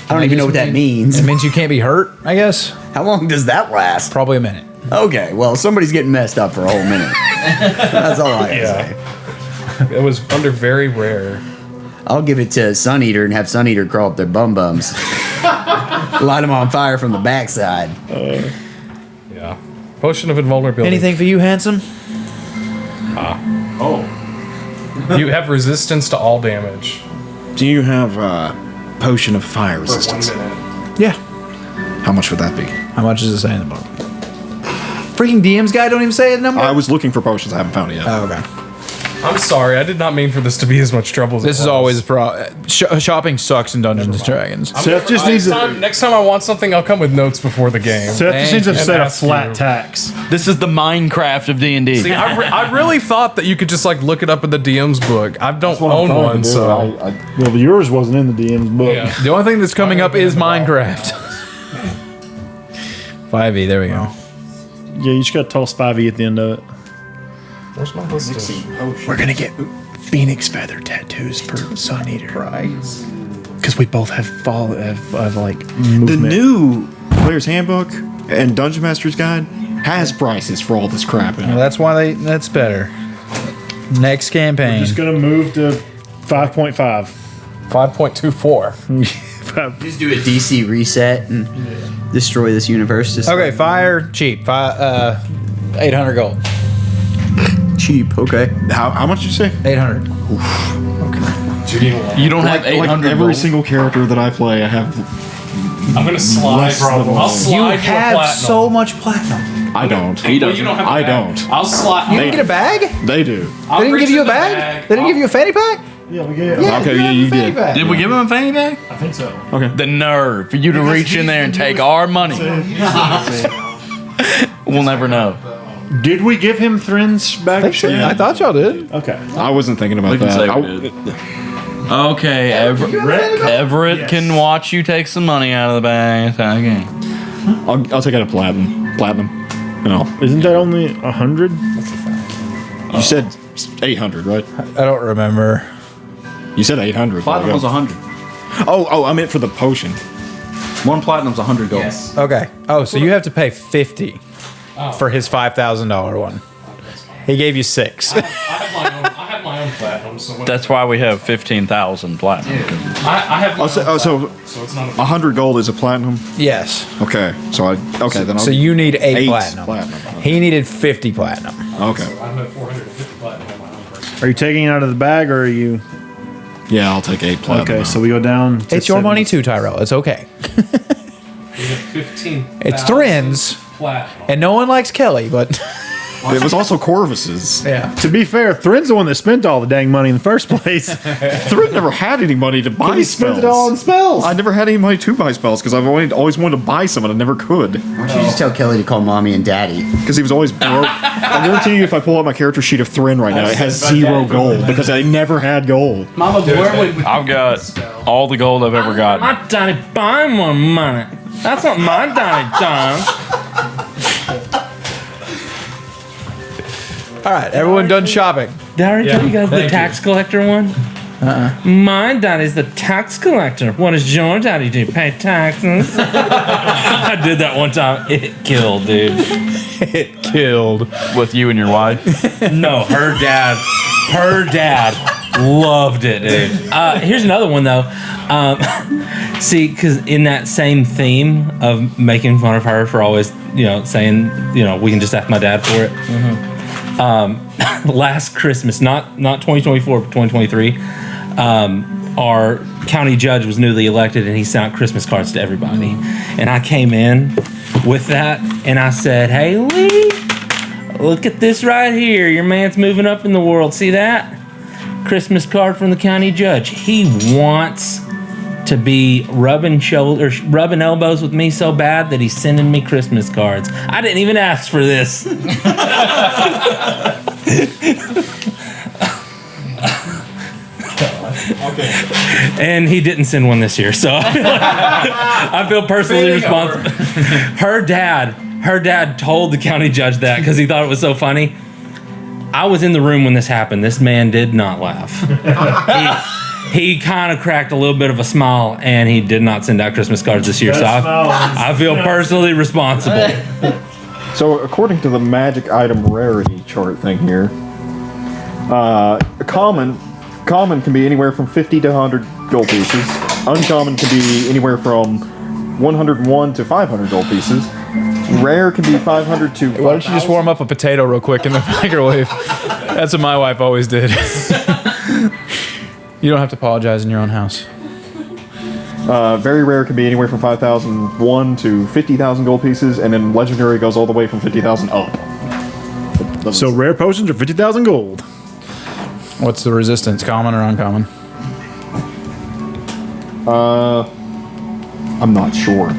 I don't even know what that means. It means you can't be hurt, I guess. How long does that last? Probably a minute. Okay, well, somebody's getting messed up for a whole minute. That's all I gotta say. It was under very rare. I'll give it to Sun Eater and have Sun Eater crawl up their bum bums. Light them on fire from the backside. Yeah. Potion of invulnerability. Anything for you, handsome? You have resistance to all damage. Do you have potion of fire For 1 resistance? minute. Yeah. How much would that be? How much does it say in the book? Freaking DM's guy don't even say a number. I was looking for potions. I haven't found it yet. Oh, okay. I'm sorry. I did not mean for this to be as much trouble as This it is was. always shopping sucks in Dungeons and Dragons. Seth just needs to. Next time I want something, I'll come with notes before the game. Seth just needs to And set a ask flat you. tax. This is the Minecraft of D&D. See, I really thought that you could just like look it up in the DM's book. I don't own one, so Well, yours wasn't in the DM's book. yeah. The only thing that's coming up is Minecraft. 5e, there we go. Yeah, you just got to toss 5e at the end of it. Where's my list of? We're gonna get phoenix feather tattoos for Sun Eater. Because we both have like The movement. new Player's Handbook and Dungeon Master's Guide has prices for all this crap in Well, it. that's why that's better. Next campaign. Just gonna move to 5.5. 5.24. Just do a DC reset and destroy this universe. Just Okay, fire cheap. 800 gold. cheap. Okay. How much did you say? 800. You don't have 800 every gold? single character that I play, I have. I'm gonna slide. Less than I'll one. slide You a have platinum. so much platinum. I don't. He Well, doesn't. you don't have a I bag. don't. I'll slide. You didn't get a bag? They do. I'll They didn't reach give you a in the bag? They didn't give you a fanny pack? Yeah, we get. Yeah, Okay, you yeah, have a you fanny did. pack. Did we give him a fanny bag? I think so. Okay. The nerve for you to reach in there and take our money. We'll never know. Did we give him Thrin's bag of shit? I thought y'all did. Okay. I wasn't thinking about We can that. say I- we did. Okay, Everett Yes. can watch you take some money out of the bag. Okay. I'll take out a platinum. No. Isn't that only 100? You said 800, right? I don't remember. You said 800. Platinum was 100. Oh, I meant for the potion. One platinum's 100 gold. Yes. Okay. Oh, so you have to pay 50 for his $5,000 one. He gave you 6. I have my own platinum. So That's why we have 15,000 platinum. I have. My own So platinum, so it's not a 100 gold is a platinum. Yes. Okay, then I'll So you need 8 8 platinum. platinum. He needed 50 platinum. Okay. I have 450 platinum on my own person. Are you taking it out of the bag or are you? Yeah, I'll take 8 platinum. Okay, so we go down. To It's your 70. money too, Tyrell. It's okay. We have 15. It's Thrin's, platinum. and no one likes Kelly, but it was also Corvus's. yeah. To be fair, Thrin's the one that spent all the dang money in the first place. Thrin never had any money to buy He spells. spent it all on spells. I never had any money to buy spells because I've always wanted to buy some and I never could Why don't you just tell Kelly to call mommy and daddy? because he was always broke. I guarantee you, if I pull out my character sheet of Thrin right now, it has 0 gold because I never had gold. Mama, where would I've got all the gold I've ever gotten. My daddy buying more money. That's not my daddy done. All right, everyone done shopping. Did I already tell you guys the Thank tax collector one? My daddy's the tax collector. What does your daddy do? Pay taxes? I did that one time. It killed, dude. It killed. With you and your wife. No, her dad loved it, dude. Here's another one though. See, because in that same theme of making fun of her for always, saying, we can just ask my dad for it. Last Christmas, not 2024, but 2023, our county judge was newly elected and he sent out Christmas cards to everybody. And I came in with that and I said, "Hey, Lee, look at this right here. Your man's moving up in the world. See that? Christmas card from the county judge. He wants to be rubbing elbows with me so bad that he's sending me Christmas cards. I didn't even ask for this." And he didn't send one this year, so I feel personally responsible. Her dad told the county judge that because he thought it was so funny. I was in the room when this happened. This man did not laugh. He kind of cracked a little bit of a smile, and he did not send out Christmas cards this year. So I feel personally responsible. So, according to the magic item rarity chart thing here, common can be anywhere from 50 to 100 gold pieces. Uncommon can be anywhere from 101 to 500 gold pieces. Rare can be 500 to. Why don't you just warm up a potato real quick in the microwave? That's what my wife always did. You don't have to apologize in your own house. Very rare can be anywhere from 5,001 to 50,000 gold pieces, and then legendary goes all the way from 50,000 up. So rare potions are 50,000 gold. What's the resistance, common or uncommon? I'm not sure.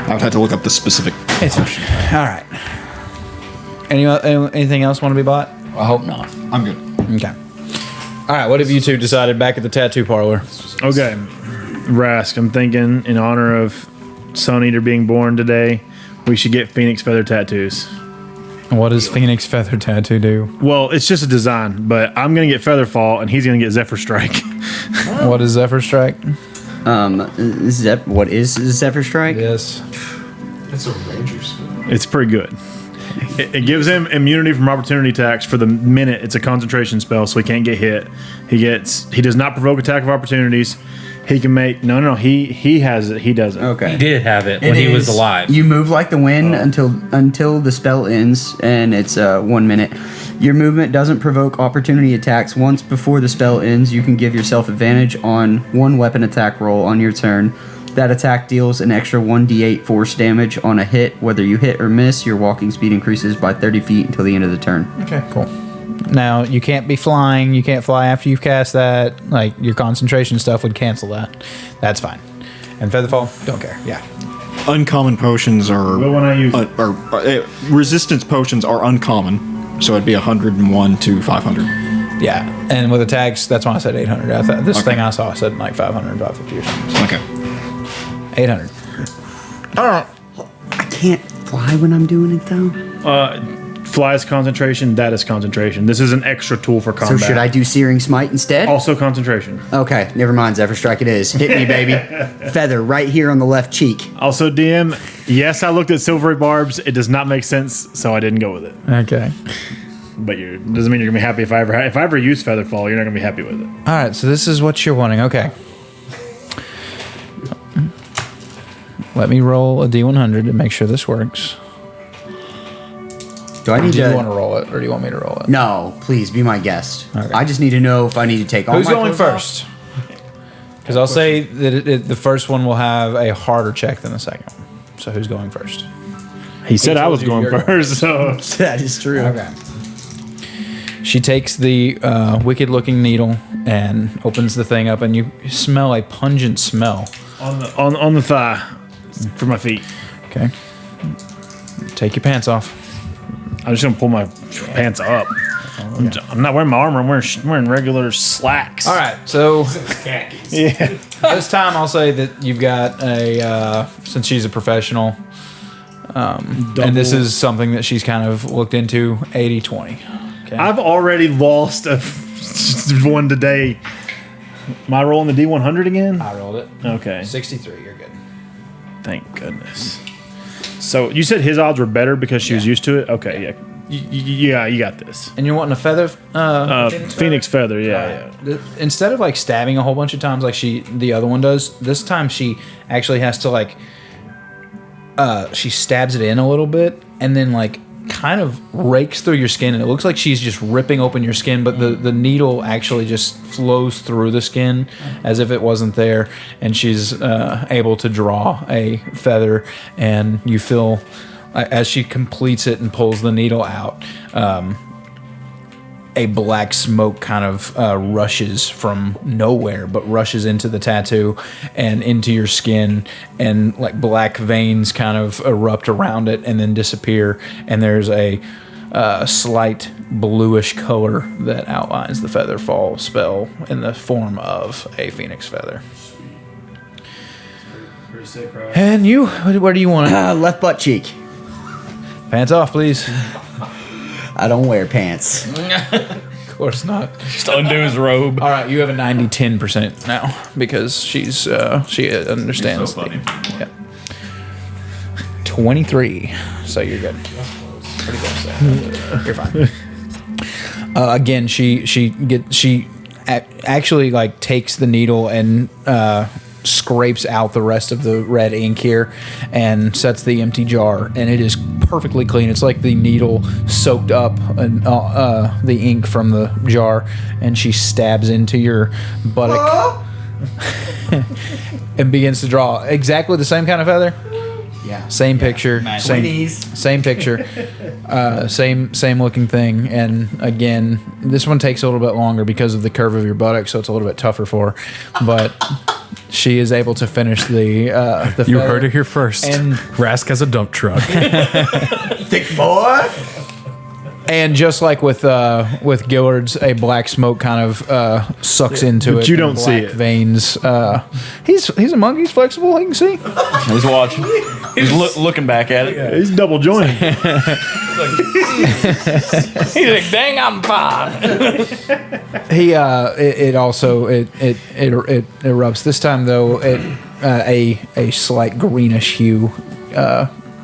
I would have to look up the specific. It's fine. All right. Anything else want to be bought? I hope not. I'm good. Okay. All right. What have you two decided back at the tattoo parlor? Okay, Rask, I'm thinking in honor of Sun Eater being born today, we should get Phoenix feather tattoos. What does Phoenix Feather Tattoo do? Well, it's just a design, but I'm gonna get Featherfall, and he's gonna get Zephyr Strike. What is Zephyr Strike? What is Zephyr Strike? Yes. It's a ranger spell. It's pretty good. It gives him immunity from opportunity attacks for the minute. It's a concentration spell, so he can't get hit. He does not provoke attack of opportunities. He can make he has it. He doesn't. Okay. He did have it when It he was is- alive. You move like the wind until the spell ends, and it's 1 minute. Your movement doesn't provoke opportunity attacks. Once before the spell ends, you can give yourself advantage on one weapon attack roll on your turn. That attack deals an extra 1d8 force damage on a hit. Whether you hit or miss, your walking speed increases by 30 feet until the end of the turn. Okay, cool. Now, you can't be flying. You can't fly after you've cast that. Like, your concentration stuff would cancel that. That's fine. And Featherfall, don't care. Yeah. Uncommon potions are. Well, when I use resistance potions are uncommon, so it'd be 101 to 500. Yeah. And with attacks, that's why I said 800. I thought this thing I saw said like 500, 550 or something. Okay. 800. I can't fly when I'm doing it though. Flies concentration. That is concentration. This is an extra tool for So combat. should I do Searing Smite instead? Also concentration. Okay, never mind. Zephyr Strike it is. Hit me, baby. Feather right here on the left cheek. Also, DM. Yes, I looked at Silvery Barbs. It does not make sense, so I didn't go with it. Okay. But doesn't mean you're gonna be happy if I ever use Featherfall. You're not gonna be happy with it. All right, so this is what you're wanting. Okay. Let me roll a D100 to make sure this works. Do I need Do you to? want to roll it, or do you want me to roll it? No, please be my guest. Okay. I just need to know if I need to take all Who's my going clothes off. first? Because I'll say that the first one will have a harder check than the second one. So who's going first? He said I told was you going you're- first, so That is true. Okay. She takes the wicked-looking needle and opens the thing up, and you smell a pungent smell. on the thigh for my feet. Okay. Take your pants off. I'm just gonna pull my pants up. I'm not wearing my armor. I'm wearing regular slacks. All right. So Yeah. this time I'll say that you've got a since she's a professional, and this is something that she's kind of looked into 80-20. Okay. I've already lost one today. Am I rolling the D100 again? I rolled it. Okay. 63. You're good. Thank goodness. So you said his odds were better because she was used to it? Okay, yeah. Yeah, you got this. And you're wanting a feather? Phoenix Feather, yeah. Instead of like stabbing a whole bunch of times like the other one does, this time she actually has to like she stabs it in a little bit and then like kind of rakes through your skin, and it looks like she's just ripping open your skin, but the needle actually just flows through the skin as if it wasn't there, and she's able to draw a feather, and you feel as she completes it and pulls the needle out, a black smoke kind of rushes from nowhere, but rushes into the tattoo and into your skin, and like black veins kind of erupt around it and then disappear. And there's a slight bluish color that outlines the Featherfall spell in the form of a phoenix feather. And you, where do you want it? Left butt cheek. Pants off, please. I don't wear pants. Of course not. Just undo his robe. All right, you have a 90-10% now because she understands. You're so funny. Yeah. 23. So you're good. Pretty close there. You're fine. Again, she actually like takes the needle and scrapes out the rest of the red ink here and sets the empty jar, and it is perfectly clean. It's like the needle soaked up and the ink from the jar, and she stabs into your buttock and begins to draw exactly the same kind of feather. Yeah. Same picture, same picture, same looking thing. And again, this one takes a little bit longer because of the curve of your buttock, so it's a little bit tougher for her. But she is able to finish the You feather. heard it here first. And Rask has a dump truck. Thick boy. And just like with Gillard's, a black smoke kind of sucks into But it. you and don't see black it. Veins. He's a monkey. He's flexible. He can see. He's watching. He's looking back at it. He's double jointed. He's like, dang, I'm fine. He it also erupts. This time though, a slight greenish hue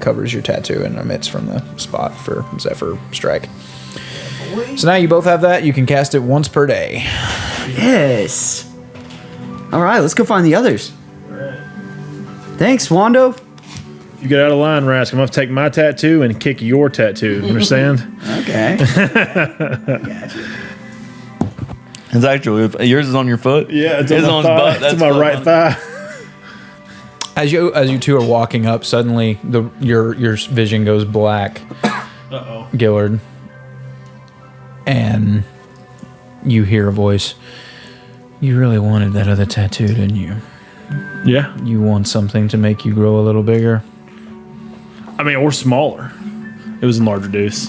covers your tattoo and emits from the spot for Zephyr Strike. So now you both have that. You can cast it once per day. Yes. All right, let's go find the others. Thanks, Wando. You get out of line, Rask. I'm going to take my tattoo and kick your tattoo. Understand? Okay. It's actually yours is on your foot. Yeah, it's His on my his thigh. butt. That's It's on my right funny. thigh. As you two are walking up, suddenly your vision goes black. Uh-oh. Gillard. And you hear a voice. You really wanted that other tattoo, didn't you? Yeah. You want something to make you grow a little bigger? I mean, or smaller. It was in larger deuce.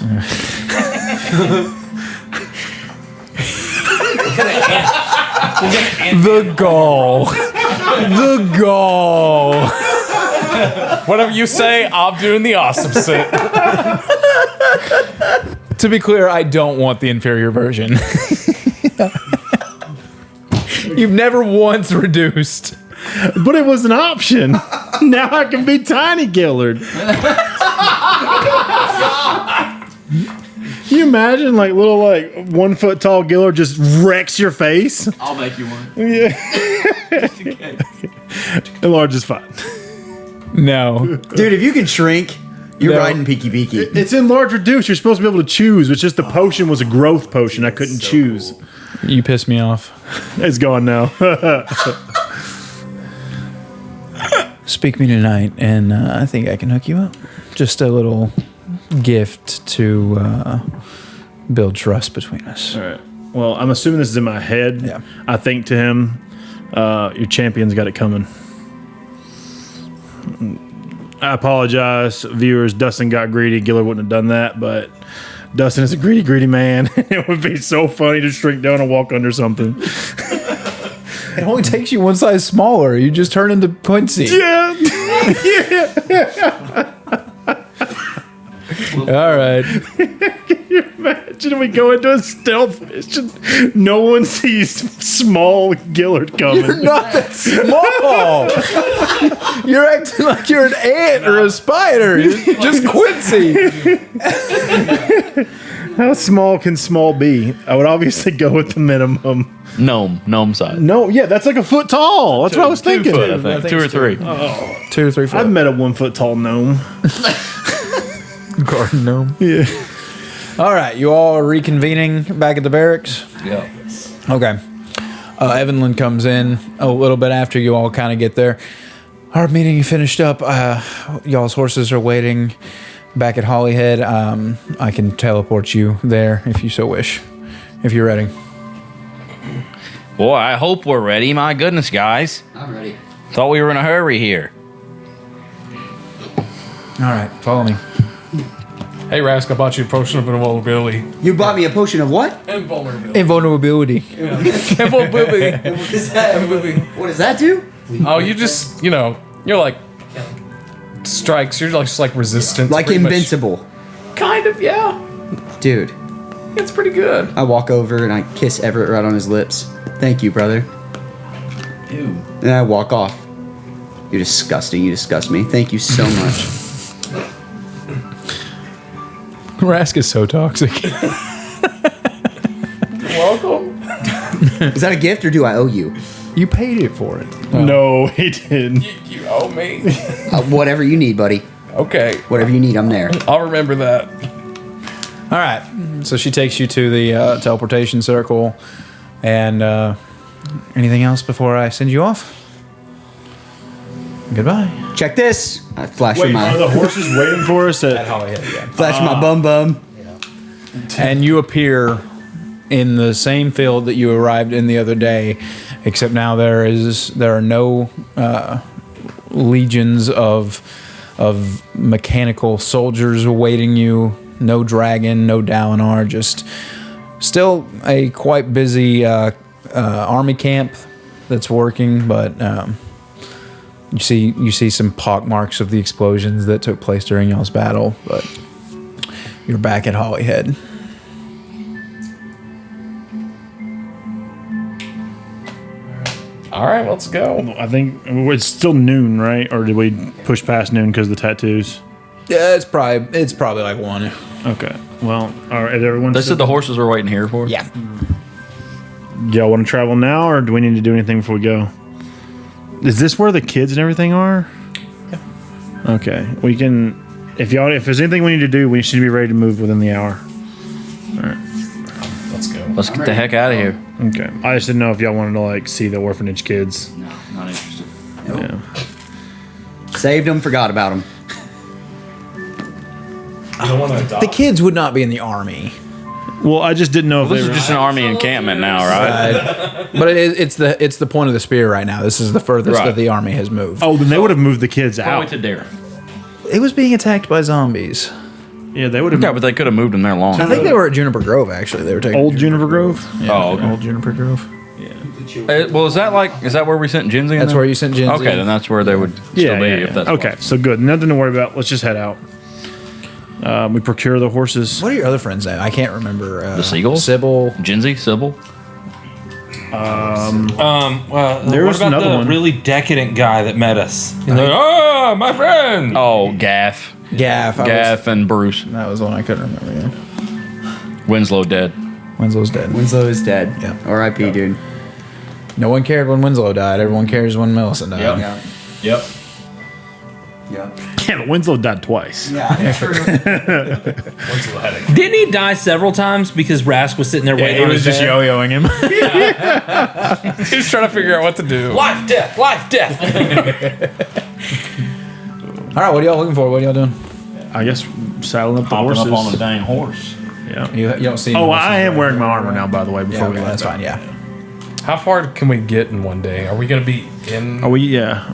The gall. The gall. Whatever you say, I'm doing the opposite. To be clear, I don't want the inferior version. You've never once reduced. But it was an option. Now I can be Tiny Gillard. Can you imagine, like, little, 1 foot tall Gillard just wrecks your face? I'll make you one. Yeah. And large is fine. No. Dude, if you can shrink, you're No. riding Peaky Beaky. It's in large reduce. You're supposed to be able to choose. It's just the potion was a growth potion. I couldn't choose. You piss me off. It's gone now. Speak me tonight, and I think I can hook you up. Just a little gift to build trust between us. All right. Well, I'm assuming this is in my head. Yeah. I think to him, your champion's got it coming. I apologize, viewers. Dustin got greedy. Gillard wouldn't have done that, but Dustin is a greedy man. It would be so funny to shrink down and walk under something. It only takes you one size smaller. You just turn into Quincy. Yeah. All right. Imagine we go into a stealth mission. No one sees small Gillard coming. You're not that small. You're acting like you're an ant or a spider. You're just Quincy. How small can small be? I would obviously go with the minimum. Gnome size. No, yeah, that's like a foot tall. That's what I was thinking. 2 foot, I think. 2 or 3. 2 or 3 foot. I've met a 1 foot tall gnome. Garden gnome. Yeah. All right, you all are reconvening back at the barracks. Yeah. Okay. Evelyn comes in a little bit after you all kind of get there. Our meeting finished up. Y'all's horses are waiting back at Hollyhead. I can teleport you there if you so wish, if you're ready. Boy, I hope we're ready. My goodness, guys. I'm ready. Thought we were in a hurry here. All right, follow me. Hey, Rask, I bought you a potion of invulnerability. You bought me a potion of what? Invulnerability. Invulnerability. Invulnerability. What does that, what does that do? Oh, you just, you're like strikes. You're just like resistant. Like pretty much. invincible. Kind of, yeah. Dude, It's pretty good. I walk over and I kiss Everett right on his lips. Thank you, brother. Ew. And I walk off. You're disgusting. You disgust me. Thank you so much. Rask is so toxic. Welcome. Is that a gift or do I owe you? You paid it for it. No, he didn't. You owe me. Whatever you need, buddy. Okay. Whatever you need, I'm there. I'll remember that. All right. So she takes you to the teleportation circle. And anything else before I send you off? Goodbye. Check this. I flash Wait, my are the horses waiting for us at Hollyhead, yeah. flash my bum bum. And you appear in the same field that you arrived in the other day, except now there are no legions of mechanical soldiers awaiting you. No dragon, no Dalinar. Just still a quite busy army camp that's working, but You see some pock marks of the explosions that took place during y'all's battle, but you're back at Hollyhead. All right, let's go. I think it's still noon, right? Or did we push past noon because of the tattoos? Yeah, it's probably like 1. Okay. Well, all right. Everyone. They said the horses were waiting here for us. Yeah. Y'all want to travel now, or do we need to do anything before we go? Is this where the kids and everything are? Yeah. Okay. We can. If there's anything we need to do, we should be ready to move within the hour. All right. Let's go. Let's get the heck out of here. Okay. I just didn't know if y'all wanted to like see the orphanage kids. No, not interested. Yeah. Saved them, forgot about them. I don't want to adopt. The kids would not be in the army, Well, I just didn't know if This they is were. just an army encampment now, right? but it's the point of the spear right now. This is the furthest Right. that the army has moved. Oh, then they would have moved the kids Probably out. to Darren. It was being attacked by zombies. Yeah, they would have. Yeah, but they could have moved them there long. I think they were at Juniper Grove. Actually, they were taking Old Juniper Grove. Oh, okay. Old Juniper Grove. Well, is that where we sent Jinzy? That's where you sent Jinzy. Okay, then that's where they would still be. If that's okay. So good. Nothing to worry about. Let's just head out. We procure the horses. What are your other friends' name? I can't remember. The Seagulls? Sybil. Jinzy, Sybil. Well, There what was about another the one. really decadent guy that met us? He's like, oh, my friend. Oh, Gaff. Gaff. Gaff and Bruce. That was one I couldn't remember. Yeah. Winslow dead. Winslow's dead. Winslow is dead. Yeah. R.I.P. Dude. No one cared when Winslow died. Everyone cares when Millicent died. Yeah. Yep. Yeah. Yeah, but Winslow died twice. Yeah. True. Didn't he die several times because Rask was sitting there waiting He on was his just bed? yo-yoing him. He was trying to figure out what to do. Life, death, life, death. All right, what are y'all looking for? What are y'all doing? I guess saddling up the Hopping horses. up on a dang horse. Yeah. You don't see. Oh, any I am horses, wearing my armor now, by the way. right? Before Yeah, we okay, left. that's fine. Yeah. How far can we get in one day? Are we going to be in? Are we? Yeah.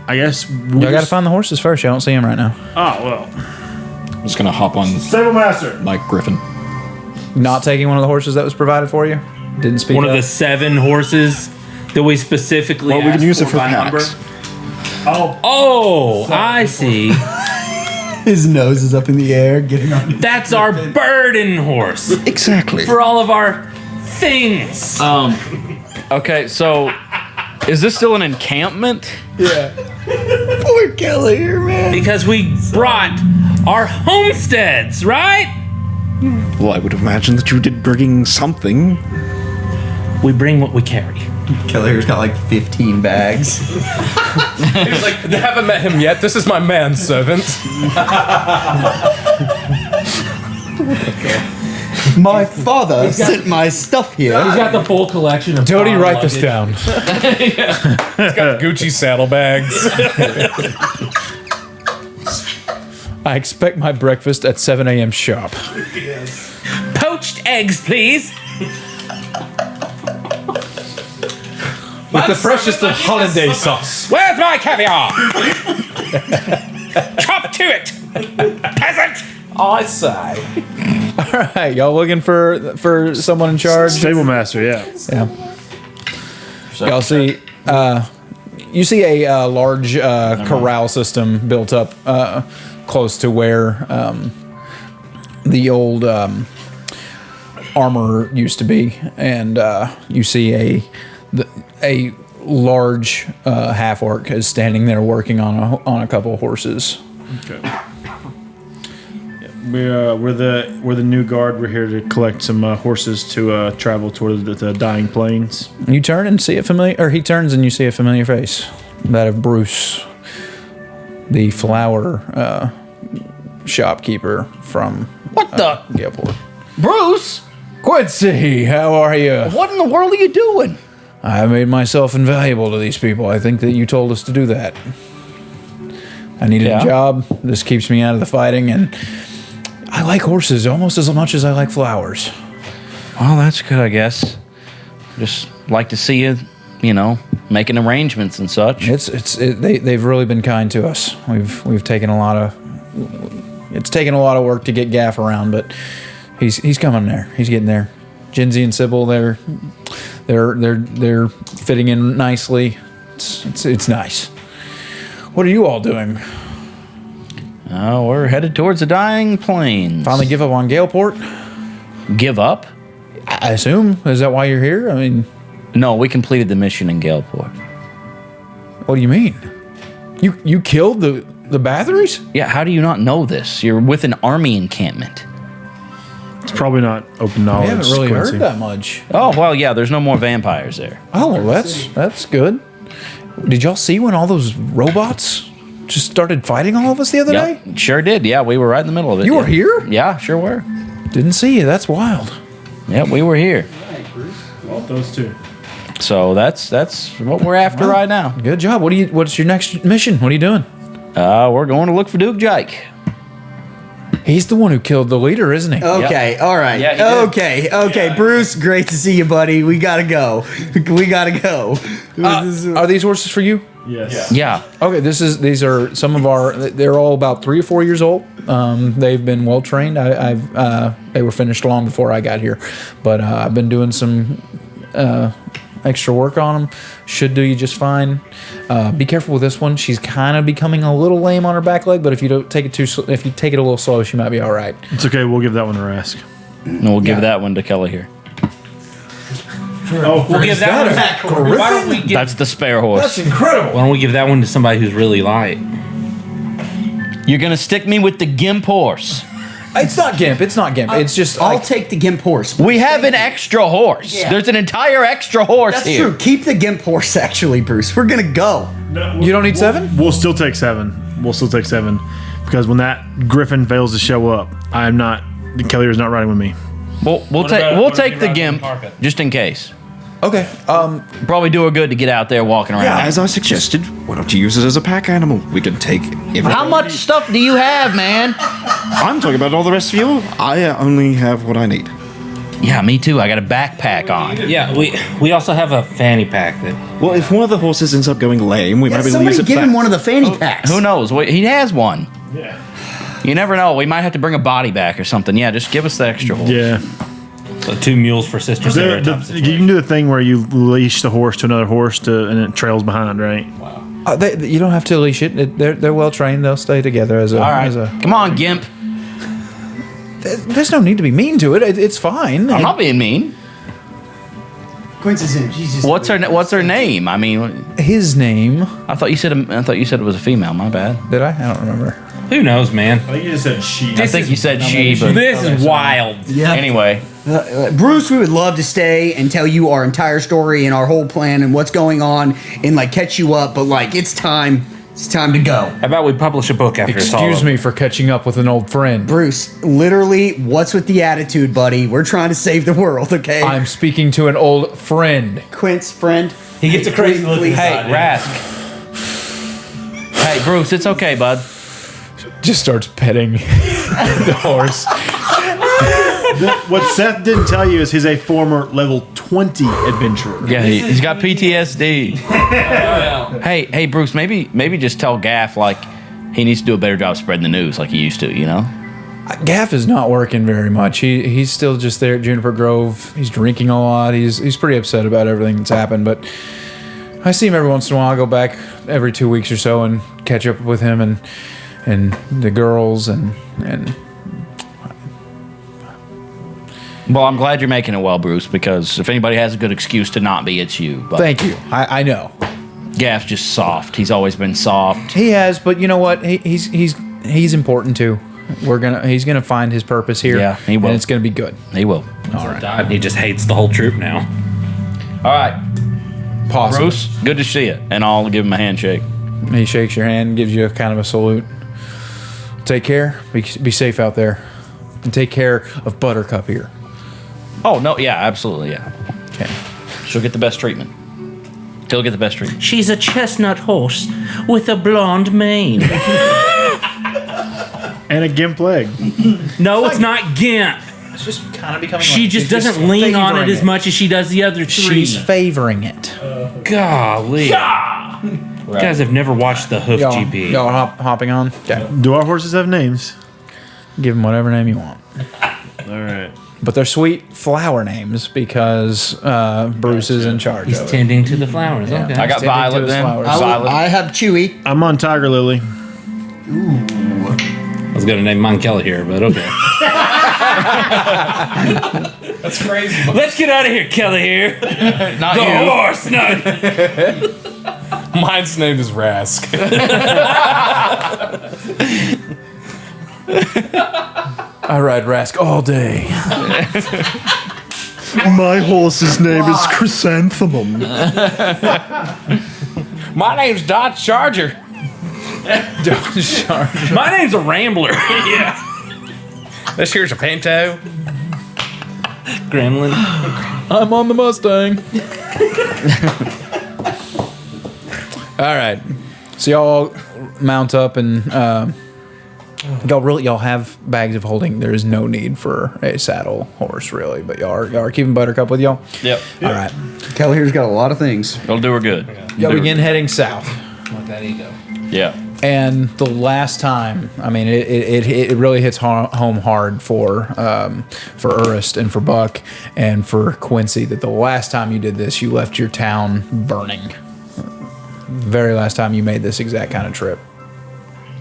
I guess we Y'all got to find the horses first. Y'all don't see them right now. Oh well. I'm just gonna hop on Stable master. Mike Griffin. Not taking one of the horses that was provided for you. Didn't speak. One of up? the 7 horses that we specifically Well, we can asked use it for by number. packs. Oh, I see. His nose is up in the air, getting on. That's our burden horse Exactly. for all of our things. Okay, so is this still an encampment? Poor Kelly here, man. Because we brought our homesteads, right? Well, I would imagine that you did bring something. We bring what we carry. Kelly here's got like 15 bags. He's like, they haven't met him yet. This is my manservant. My father sent my stuff here. He's got the full collection of. Dodie, farm write this luggage. down. He's got Gucci saddlebags. I expect my breakfast at 7 a.m. sharp. Poached eggs, please. With the freshest of hollandaise sauce. Where's my caviar? Chop to it, peasant. I say. All right, y'all looking for someone in charge? Stable master. Yeah. Yeah. Y'all see, you see a large corral system built up close to where the old armor used to be, and you see a large half orc is standing there working on a couple of horses. Okay. We're the new guard. We're here to collect some horses to travel toward the dying plains. You turn and see a familiar, or he turns and you see a familiar face, that of Bruce, the flower shopkeeper from What the? Galeport. Bruce? Quincy, how are you? What in the world are you doing? I made myself invaluable to these people. I think that you told us to do that. I needed a job. This keeps me out of the fighting, and I like horses almost as much as I like flowers. Well, that's good, I guess. Just like to see you know, making arrangements and such. They've really been kind to us. We've taken a lot of. It's taken a lot of work to get Gaff around, but he's coming there. He's getting there. Jinzy and Sybil, they're fitting in nicely. It's nice. What are you all doing? We're headed towards the dying plains. Finally give up on Galeport? Give up? I assume. Is that why you're here? I mean, No, we completed the mission in Galeport. what do you mean? You killed the Bathories? Yeah, how do you not know this? You're with an army encampment. It's probably not open I knowledge. haven't really Quincy. heard that much. Oh, well, yeah, there's no more vampires there. Oh, well, that's good. Did y'all see when all those robots just started fighting all of us the other day? Yeah, sure did. Yeah, we were right in the middle of it. You were Yeah. here? Yeah, sure were. Didn't see you. That's wild. Yeah, we were here. Well, those two. So that's what we're after right now. Good job. What's your next mission? What are you doing? We're going to look for Duke Jake. He's the one who killed the leader, isn't he? Okay, all right. Yeah, he did. Okay, Bruce, great to see you, buddy. We gotta go. We gotta go. Are these horses for you? Yes. Yeah. Okay, these are some of our. They're all about 3 or 4 years old. They've been well trained. They were finished long before I got here, but I've been doing some extra work on them. Should do you just fine. Be careful with this one. She's kind of becoming a little lame on her back leg, but if you don't take it if you take it a little slow, she might be all right. It's okay. We'll give that one a rest. And we'll give that one to Kelly here. Oh, We'll give that one. Why don't we give? That's the spare horse. incredible. Why don't we give that one to somebody who's really light? You're going to stick me with the Gimp horse. It's not Gimp. It's not Gimp. It's just I'll like, take the Gimp horse. We have an extra horse. Yeah. There's an entire extra horse That's here. true. Keep the Gimp horse, actually, Bruce. We're gonna go. you don't need 7. We'll still take 7. We'll still take 7 because when that Griffin fails to show up, I'm not. Kelly is not riding with me. We'll take the Gimp just in case. Okay. Probably do her good to get out there walking around. As I suggested, why don't you use it as a pack animal? We can take everything. How much stuff do you have, man? I'm talking about all the rest of you. I only have what I need. Yeah, me too. I got a backpack on. Yeah, we also have a fanny pack that. Well, if one of the horses ends up going lame, we might be able to use Somebody it give for him that. one of the fanny packs. Who knows? He has one. Yeah. You never know. We might have to bring a body back or something. Yeah, just give us the extra horse. Yeah. So 2 mules for Sister Sarah. You can do the thing where you leash the horse to another horse and it trails behind, right? You don't have to leash it. They're well trained. They'll stay together as a. All right. As a, Come on, Gimp. there's no need to be mean to it. It's fine. I'm not being mean. Quincy's in. Jesus. What's her name? I mean, His name. I thought you said it was a female. My bad. Did I? I don't remember. Who knows, man? I think you just said she. I think you said she, but This is wild. Yeah. anyway. Bruce, we would love to stay and tell you our entire story and our whole plan and what's going on and like catch you up, but like it's time. It's time to go. How about we publish a book after it's all Excuse over? me for catching up with an old friend. Bruce, literally, what's with the attitude, buddy? We're trying to save the world, okay? I'm speaking to an old friend. Quince, friend. He gets a crazy look. Please. Hey, Rask. Hey, Bruce, it's okay, bud. Just starts petting the horse. What Seth didn't tell you is he's a former level 20 adventurer. Yeah, he's got PTSD. Hey, Bruce, maybe just tell Gaff like he needs to do a better job spreading the news like he used to. You know? Gaff is not working very much. He's still just there at Juniper Grove. He's drinking a lot. He's pretty upset about everything that's happened. But I see him every once in a while. I go back every 2 weeks or so and catch up with him and the girls and. Well, I'm glad you're making it well, Bruce, because if anybody has a good excuse to not be, it's you. But Thank you. I know. Gaff's just soft. He's always been soft. He has, but you know what? He's important too. He's gonna find his purpose here. Yeah, he will. And it's gonna be good. He will. All right. He just hates the whole troop now. All right, Possible. Bruce, good to see you. And I'll give him a handshake. He shakes your hand, gives you a kind of a salute. Take care. Be safe out there, and take care of Buttercup here. Oh, no, yeah, absolutely, yeah. Okay. She'll get the best treatment. He'll get the best treatment. She's a chestnut horse with a blonde mane. And a gimp leg. No, it's not Gimp. It's just kind of becoming. She just doesn't lean on it as much as she does the other 3. She's favoring it. Golly. You guys have never watched the Hoof GP. Y'all hopping on. Okay. Do our horses have names? Give him whatever name you want. All right. but they're sweet flower names because Bruce is in charge He's of it. tending to the flowers. Okay. I got Tending to Violet his then. flowers. Violet. I have Chewy. I'm on Tiger Lily. I was gonna name mine Kelly here, but okay. That's crazy. Let's get out of here, Kelly here. Not The you. horse, no. Mine's named is Rask. I ride Rask all day. My horse's name is Chrysanthemum. My name's Dodge Charger. My name's a Rambler. This here's a Pinto. Gremlin. I'm on the Mustang. All right. So y'all mount up and y'all have bags of holding. There is no need for a saddle horse really, but y'all are keeping Buttercup with y'all. Yep. All right. Kelly here's got a lot of things. It'll do her good. Y'all begin heading south. Let that ego. Yeah. And the last time, I mean, it really hits home hard for Urist and for Buck and for Quincy that the last time you did this, you left your town burning. Very last time you made this exact kind of trip.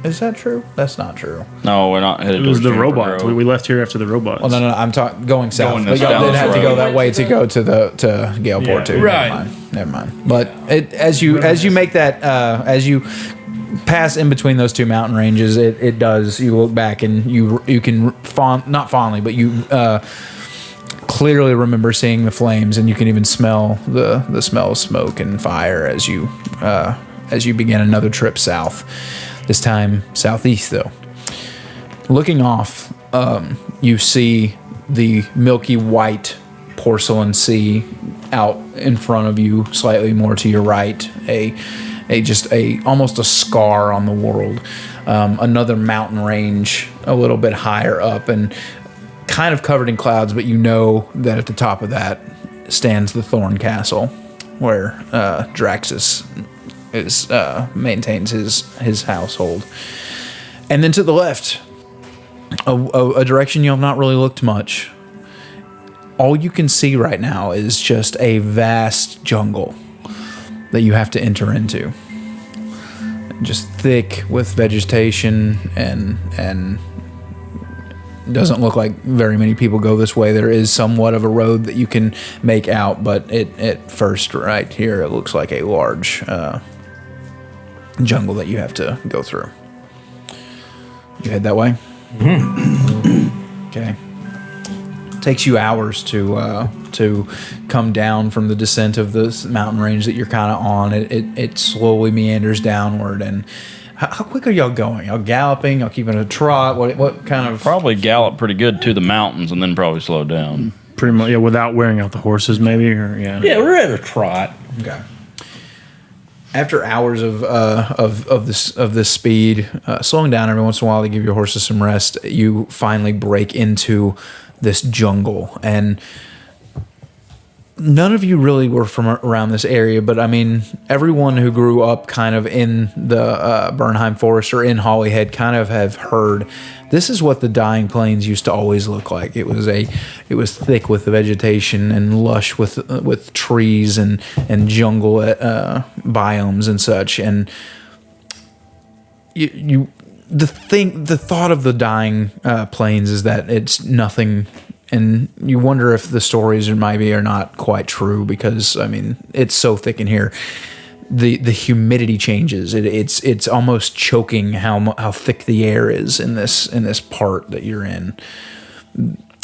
Is that true? That's not true. No, we're not headed It was towards the Juniper robots. Grove. We left here after the robots. Well, no, I'm talking going south. Going But this y'all down did this have to road. go that way to go to Galeport Yeah. too. Right. Never mind. But as you make that as you pass in between those two mountain ranges, it does. You look back and you can not fondly, but you clearly remember seeing the flames, and you can even smell the smell of smoke and fire as you begin another trip south. This time southeast, though. Looking off, you see the milky white porcelain sea out in front of you, slightly more to your right. Almost a scar on the world. Another mountain range, a little bit higher up, and kind of covered in clouds. But you know that at the top of that stands the Thorn Castle, where Draxus maintains his household. And then to the left, a direction you have not really looked much. All you can see right now is just a vast jungle that you have to enter into. Just thick with vegetation and doesn't look like very many people go this way. There is somewhat of a road that you can make out, but at first right here it looks like a large jungle that you have to go through. You head that way? Okay. Takes you hours to come down from the descent of this mountain range that you're kind of on. It slowly meanders downward. And how quick are y'all going? Y'all galloping? Y'all keeping a trot? What kind of? Probably gallop pretty good to the mountains and then probably slow down. Pretty much, yeah, without wearing out the horses, maybe, or yeah. Yeah, we're at a trot. Okay. After hours of this speed, slowing down every once in a while to give your horses some rest, you finally break into this jungle. And none of you really were from around this area, but I mean, everyone who grew up kind of in the Bernheim Forest or in Hollyhead kind of have heard this is what the Dying Plains used to always look like. It was thick with vegetation and lush with trees and jungle biomes and such. And the thought of the Dying Plains is that it's nothing. And you wonder if the stories are not quite true because, I mean, it's so thick in here. The humidity changes. It's almost choking how thick the air is in this part that you're in.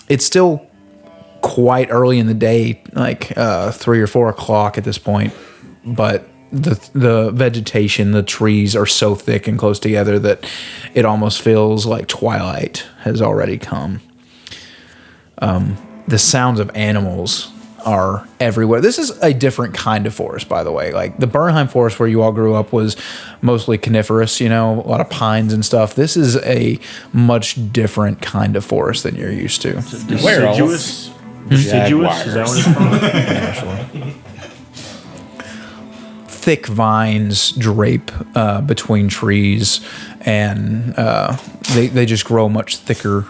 It's still quite early in the day, like 3 or 4 o'clock at this point, but the vegetation, the trees are so thick and close together that it almost feels like twilight has already come. The sounds of animals are everywhere. This is a different kind of forest, by the way. Like the Bernheim Forest where you all grew up was mostly coniferous, a lot of pines and stuff. This is a much different kind of forest than you're used to. Deciduous? Deciduous? Is that what it's called? thick vines drape between trees, and they just grow much thicker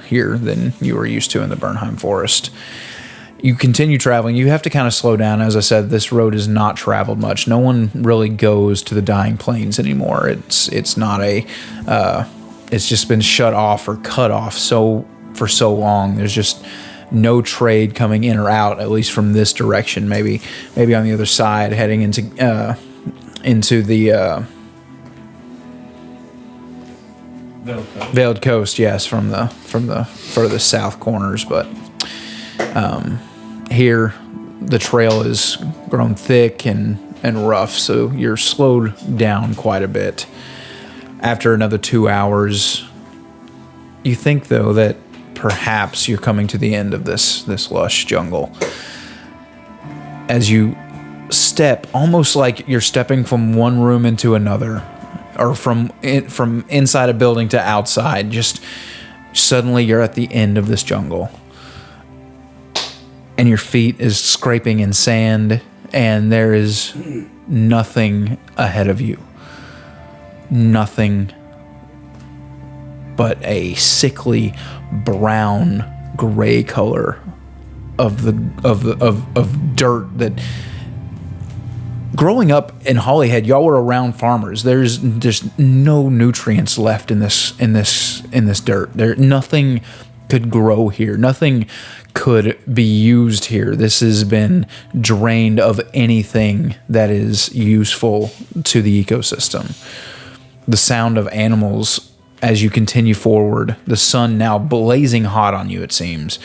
here than you were used to in the Bernheim forest. You continue traveling. You have to kind of slow down. As I said, this road is not traveled much. No one really goes to the Dying Plains anymore. It's not a. It's just been shut off or cut off for so long. There's just no trade coming in or out, at least from this direction. Maybe on the other side, heading into the Veiled Coast. Yes, from the furthest south corners, but. Here, the trail is grown thick and rough, so you're slowed down quite a bit. After another 2 hours, you think, though, that perhaps you're coming to the end of this lush jungle. As you step, almost like you're stepping from one room into another, or from inside a building to outside, just suddenly you're at the end of this jungle. And your feet is scraping in sand, and there is nothing ahead of you. Nothing but a sickly brown gray color of dirt that. Growing up in Holyhead, y'all were around farmers. There's no nutrients left in this dirt. Nothing could grow here. Nothing could be used here. This has been drained of anything that is useful to the ecosystem. The sound of animals as you continue forward, the sun now blazing hot on you, it seems.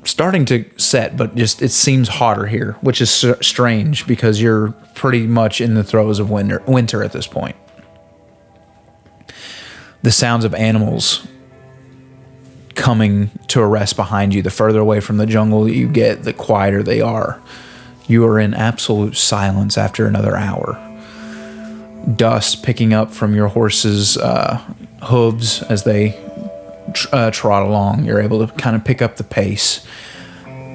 Starting to set, but just it seems hotter here, which is strange because you're pretty much in the throes of winter at this point. The sounds of animals coming to a rest behind you. The further away from the jungle you get, the quieter they are. You are in absolute silence after another hour. Dust picking up from your horse's hooves as they trot along. You're able to kind of pick up the pace.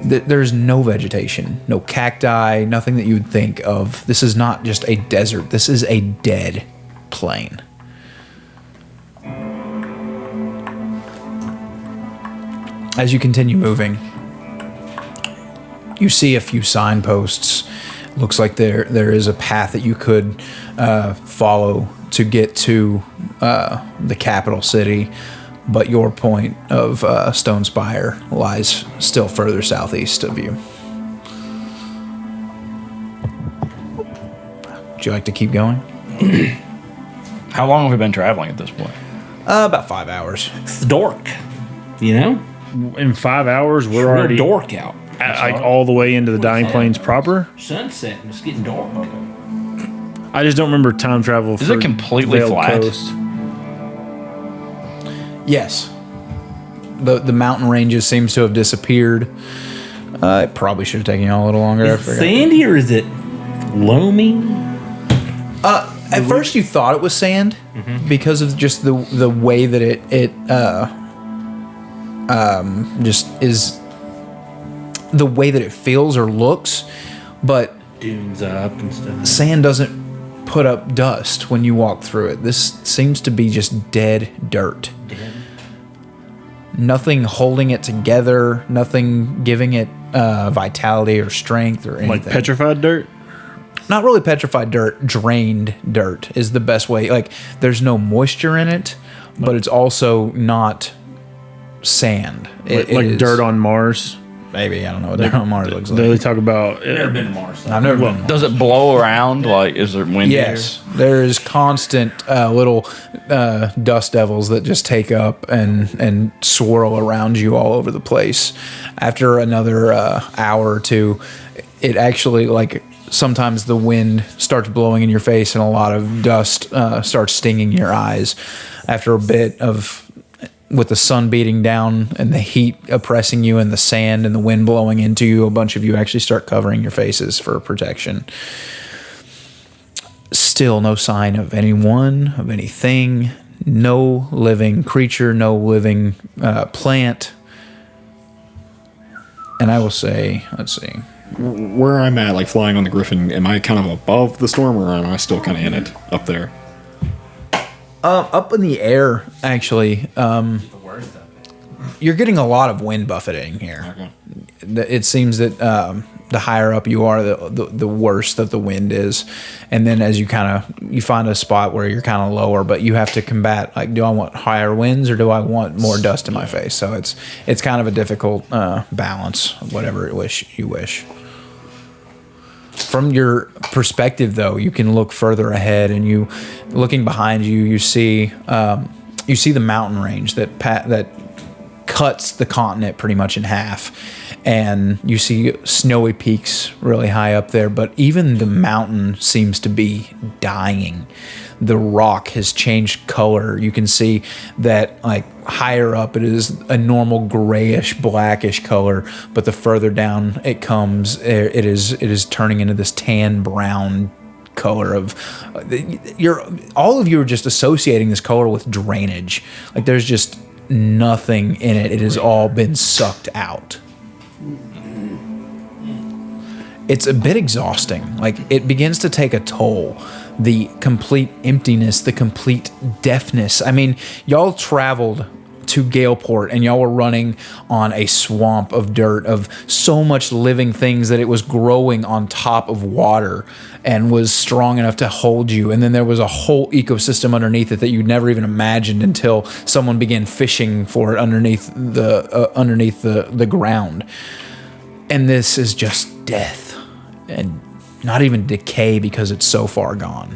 There's no vegetation, no cacti, nothing that you would think of. This is not just a desert. This is a dead plain. As you continue moving, you see a few signposts. Looks like there is a path that you could follow to get to the capital city, but your point of Stone Spire lies still further southeast of you. Would you like to keep going? How long have we been traveling at this point? About 5 hours. It's dork, you know? In 5 hours, we're Real already dork out. like all the way into the Dying Plains proper. Sunset and it's getting dark. I just don't remember time travel. Is it completely Veiled flat? Coast. Yes. The mountain ranges seems to have disappeared. It probably should have taken you all a little longer. Is it sandy or is it loamy? At first you thought it was sand because of just the way that it just is, the way that it feels or looks, but Dunes up and stuff. sand doesn't put up dust when you walk through it. This seems to be just dead dirt. Nothing holding it together, nothing giving it vitality or strength or anything. Like petrified dirt? Not really petrified dirt, drained dirt is the best way. Like, there's no moisture in it, but it's also not sand. Like It is- dirt on Mars? Maybe, I don't know what dirt on Mars looks They like. talk about Never been to Mars. I've never been. Does it blow around? Like, is there wind? Yes, there is constant little dust devils that just take up and swirl around you all over the place. After another hour or two, it actually, like, sometimes the wind starts blowing in your face and a lot of dust starts stinging your eyes. After a bit of, with the sun beating down and the heat oppressing you and the sand and the wind blowing into you, a bunch of you actually start covering your faces for protection. Still no sign of anyone, of anything, no living creature, no living plant. And I will say, let's see. where I'm at, like flying on the Griffin, am I kind of above the storm, or am I still kind of in it up there? Up in the air, actually. You're getting a lot of wind buffeting here. Okay. It seems that the higher up you are, the worse that the wind is. And then as you you find a spot where you're kind of lower, but you have to combat, like, do I want higher winds or do I want more dust in my face? So it's kind of a difficult balance, whatever you wish. From your perspective, though, you can look further ahead, and looking behind you, you see the mountain range that cuts the continent pretty much in half, and you see snowy peaks really high up there. But even the mountain seems to be dying. The rock has changed color. You can see that, like, higher up it is a normal grayish blackish color, but the further down it comes, it is turning into this tan brown color of all of you are just associating this color with drainage. Like, there's just nothing in it. It has all been sucked out. It's a bit exhausting. Like, it begins to take a toll. The complete emptiness, the complete deafness. I mean, y'all traveled to Galeport and y'all were running on a swamp of dirt, of so much living things that it was growing on top of water and was strong enough to hold you. And then there was a whole ecosystem underneath it that you'd never even imagined until someone began fishing for it underneath the ground. And this is just death, and not even decay, because it's so far gone.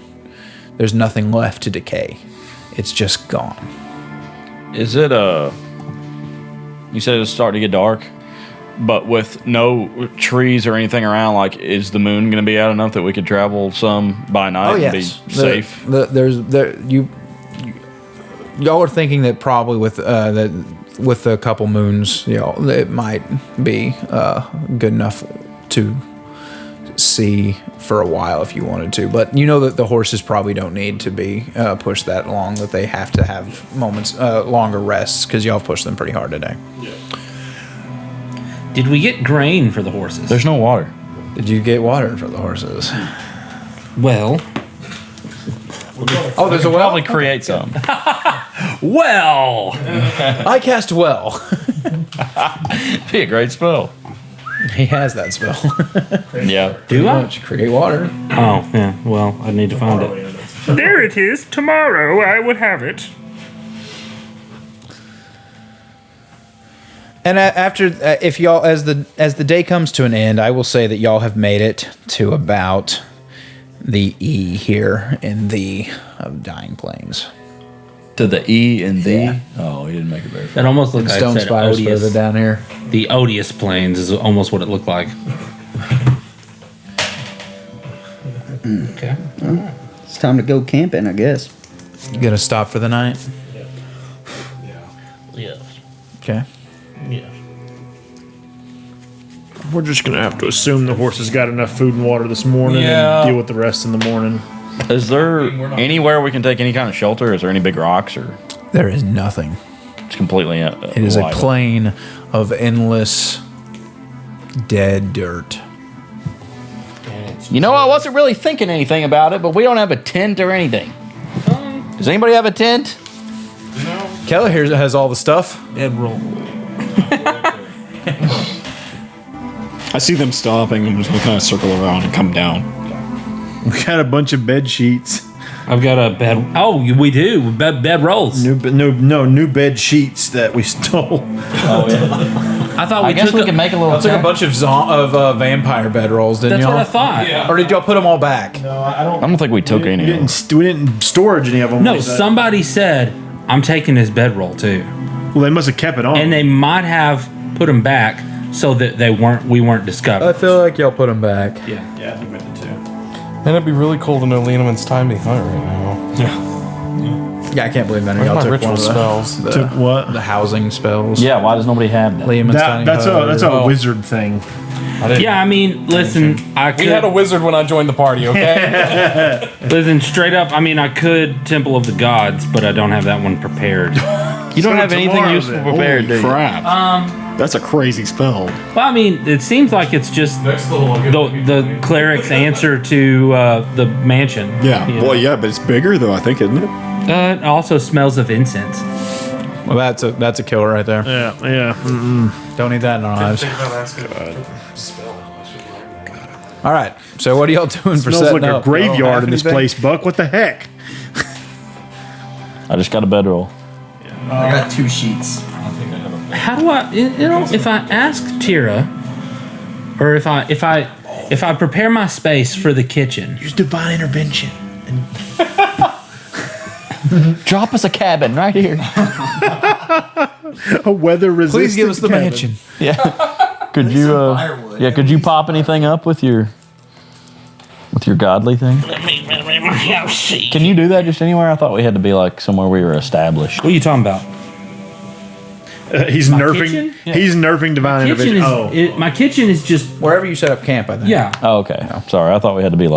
There's nothing left to decay. It's just gone. Is it you said it's starting to get dark, but with no trees or anything around, like, is the moon going to be out enough that we could travel some by night and be safe? Y'all are thinking that probably with a couple moons, it might be good enough to see for a while if you wanted to, but you know that the horses probably don't need to be pushed that long, that they have to have moments longer rests, because y'all have pushed them pretty hard today. Did we get grain for the horses? There's no water. Did you get water for the horses? Well, there's a well. Probably create some. well, I cast well. Be a great spell. He has that spell. Yeah. do I? Create water. Oh, yeah. Well, I need to find it. There it is. Tomorrow I would have it. And after, if y'all, as the day comes to an end, I will say that y'all have made it to about the E here in the Dying Plains. To the E and the? Yeah. Oh, he didn't make it very far. That almost looked like Stone Spires further down here. The Odious Plains is almost what it looked like. Okay. It's time to go camping, I guess. You gonna stop for the night? Yes. Okay. Yes. We're just gonna have to assume the horses got enough food and water this morning, Yeah. and deal with the rest in the morning. Is there anywhere we can take any kind of shelter? Is there any big rocks, or There is nothing. it's completely It is a wide? plain of endless dead dirt. You know, I wasn't really thinking anything about it, but we don't have a tent or anything. Does anybody have a tent? Keller here has all the stuff. Bedroll. I see them stopping. I'm just gonna kind of circle around and come down. We got a bunch of bed sheets. I've got a bed. Oh, we do. Bed rolls. New bed sheets that we stole. Oh, yeah. I thought I we guess took we can make a little I took a tent. bunch of vampire bedrolls, didn't That's y'all? what I thought. Or did y'all put them all back? I don't think we took any. We didn't storage any of them. No, like that. somebody said, I'm taking his bedroll too. Well, they must have kept it on. And they might have put them back so that we weren't discovered. I feel like y'all put them back. Yeah. yeah, I think we did too. And it'd be really cool to know Leneman's time behind right now. Yeah, I can't believe none of Where's y'all my took ritual one of spells? the Took what? the housing spells. Yeah, why does nobody have that? Liam and Tiny That's Hut. a wizard thing. I didn't. Yeah, I mean, listen, I could We had a wizard when I joined the party, okay? listen straight up. I mean, I could Temple of the Gods, but I don't have that one prepared. You don't have anything tomorrow, useful then. prepared, do you? Crap. That's a crazy spell. Well, I mean, it seems like it's just the cleric's answer to the mansion. Yeah. you know? Well, yeah, but it's bigger though. I think, isn't it? It also smells of incense. Well, that's a killer right there. Yeah. Don't need that in our lives. All right. So what are y'all doing for Smells setting like up? a graveyard Y'all have in this anything? place, Buck. What the heck? I just got a bedroll. I got 2 sheets. How do I, if I ask Tira, or if I prepare my space for the kitchen, Use divine intervention. Drop us a cabin right here. A weather resistant. Please give us the cabin. mansion. Could you? Could you pop anything up with your godly thing? Can you do that just anywhere? I thought we had to be like somewhere we were established. what are you talking about? He's nerfing. kitchen? He's nerfing divine Kitchen intervention. is my kitchen is just Wherever you set up camp, I think. yeah. Oh, okay. Sorry, I thought we had to be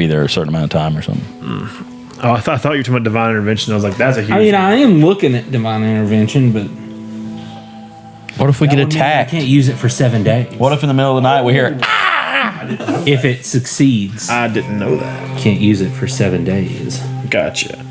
there a certain amount of time or something. Oh, I thought you were talking about divine intervention. I was like, that's a huge. I mean, I am looking at divine intervention, but What if we get that would mean I attacked? can't use it for 7 days. What if in the middle of the night we hear? If it succeeds? I didn't know that. Can't use it for 7 days. Gotcha.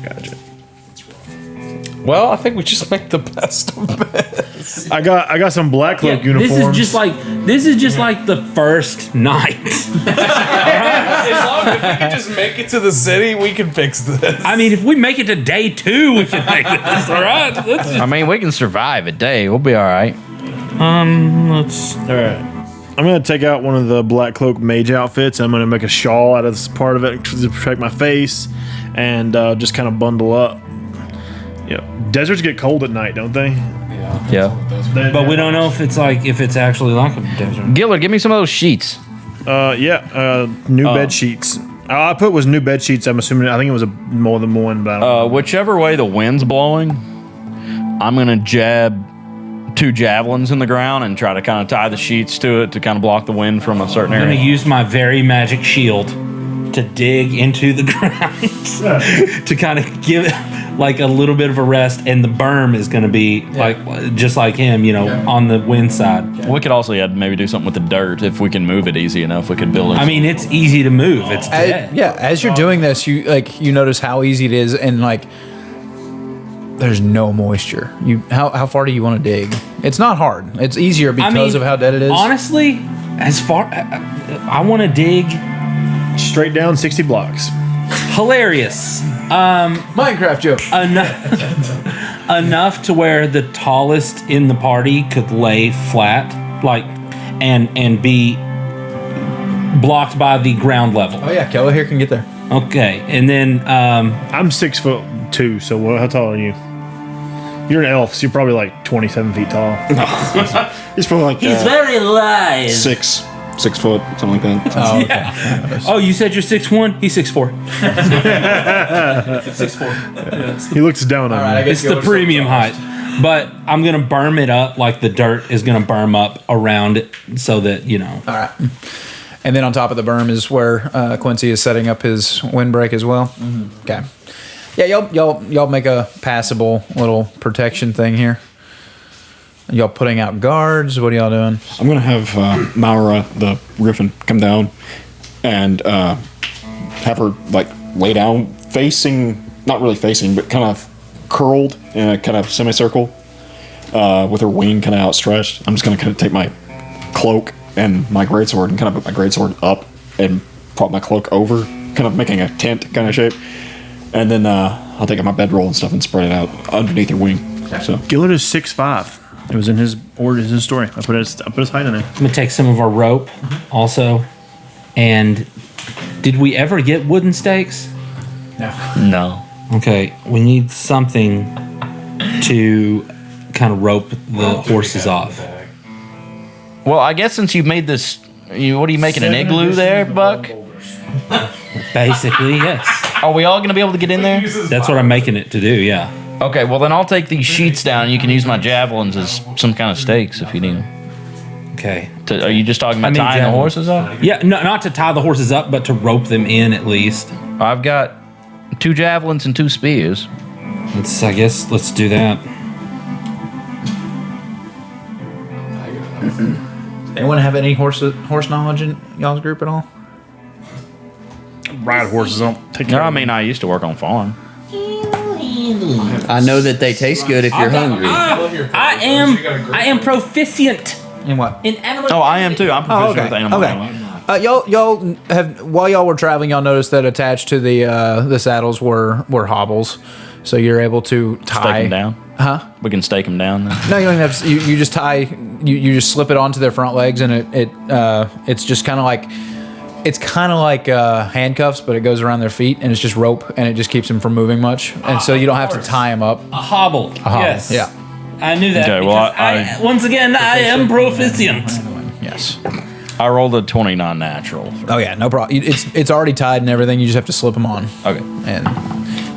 Well, I think we just make the best of it. I got some black cloak This uniforms. is just like the first night. As long as we can just make it to the city, we can fix this. I mean, if we make it to day 2, we can make this. All right. I mean, we can survive a day. We'll be all right. Let's. All right. I'm gonna take out one of the black cloak mage outfits. I'm gonna make a shawl out of this part of it to protect my face, and just kind of bundle up. Yeah, deserts get cold at night, don't they? Yeah. But we don't know if it's actually like a desert. Gillard, give me some of those sheets. New bed sheets. All I put was new bed sheets. I'm assuming. I think it was more than one, but I don't know. Whichever way the wind's blowing, I'm gonna jab 2 javelins in the ground and try to kind of tie the sheets to it to kind of block the wind from a certain I'm area. gonna use my very magic shield to dig into the ground to kind of give it like a little bit of a rest, and the berm is gonna be like just like him, on the wind side. We could also maybe do something with the dirt if we can move it easy enough. We could build it. I mean, it's easy to move. It's dead. As you're doing this, you notice how easy it is, and there's no moisture. How far do you want to dig? It's not hard. It's easier because of how dead it is. Honestly, as far I want to dig Straight down 60 blocks. hilarious. Minecraft joke. Enough to where the tallest in the party could lay flat, and be blocked by the ground level. Oh yeah, Kella here can get there. Okay, and then I'm 6'2", so how tall are you? You're an elf, so you're probably like 27 feet tall. He's probably like very light. 6 foot, something like that. Oh, okay. Oh, you said you're 6'1"? He's 6'4". 6'4". He looks down on me. It's the premium height. But I'm gonna berm it up like the dirt is gonna berm up around it, so that All right. And then on top of the berm is where Quincy is setting up his windbreak as well. Mm-hmm. Okay. Yeah, y'all make a passable little protection thing here. Y'all putting out guards? What are y'all doing? I'm gonna have Maura, the Griffin, come down and have her lay down, not really facing, but kind of curled in a kind of semicircle, with her wing kind of outstretched. I'm just gonna kind of take my cloak and my greatsword and kind of put my greatsword up and prop my cloak over, kind of making a tent kind of shape. And then I'll take out my bedroll and stuff and spread it out underneath her wing. So Gillard is 6'5". It was in his story. I put his height in it. I'm gonna take some of our rope also. And did we ever get wooden stakes? no. Okay, we need something to kind of rope the horses off. Well, I guess since you've made this, what are you making, an igloo there, Buck? Basically, yes. Are we all going to be able to get in there? That's what I'm making it to do, yeah. Okay, well then I'll take these sheets down and you can use my javelins as some kind of stakes if you need them. Okay. Are you just talking about tying the javelins. horses up? Yeah, no, not to tie the horses up, but to rope them in at least. I've got 2 javelins and 2 spears. I guess let's do that. Anyone have any horse knowledge in y'all's group at all? Ride horses. I don't take No, care I of mean, I used to work on farm. I know that they taste good if you're hungry. I am proficient In what? in animal. Oh, I am too. I'm Oh, proficient okay. with animal Okay. handling. Y'all have while y'all were traveling, y'all noticed that attached to the saddles were hobbles, so you're able to tie Stake them down. Huh? We can stake them down. Then. No, you don't even have to. You just tie. You just slip it onto their front legs, and it's just kind of like. It's kind of like handcuffs, but it goes around their feet, and it's just rope, and it just keeps them from moving much, and so you don't have to tie them up. A hobble. hobble, Yes. yeah. I knew that. Okay, well, because once again, I am proficient. Yes. I rolled a 29 natural. Oh yeah, no problem. It's already tied and everything. You just have to slip them on. Okay. And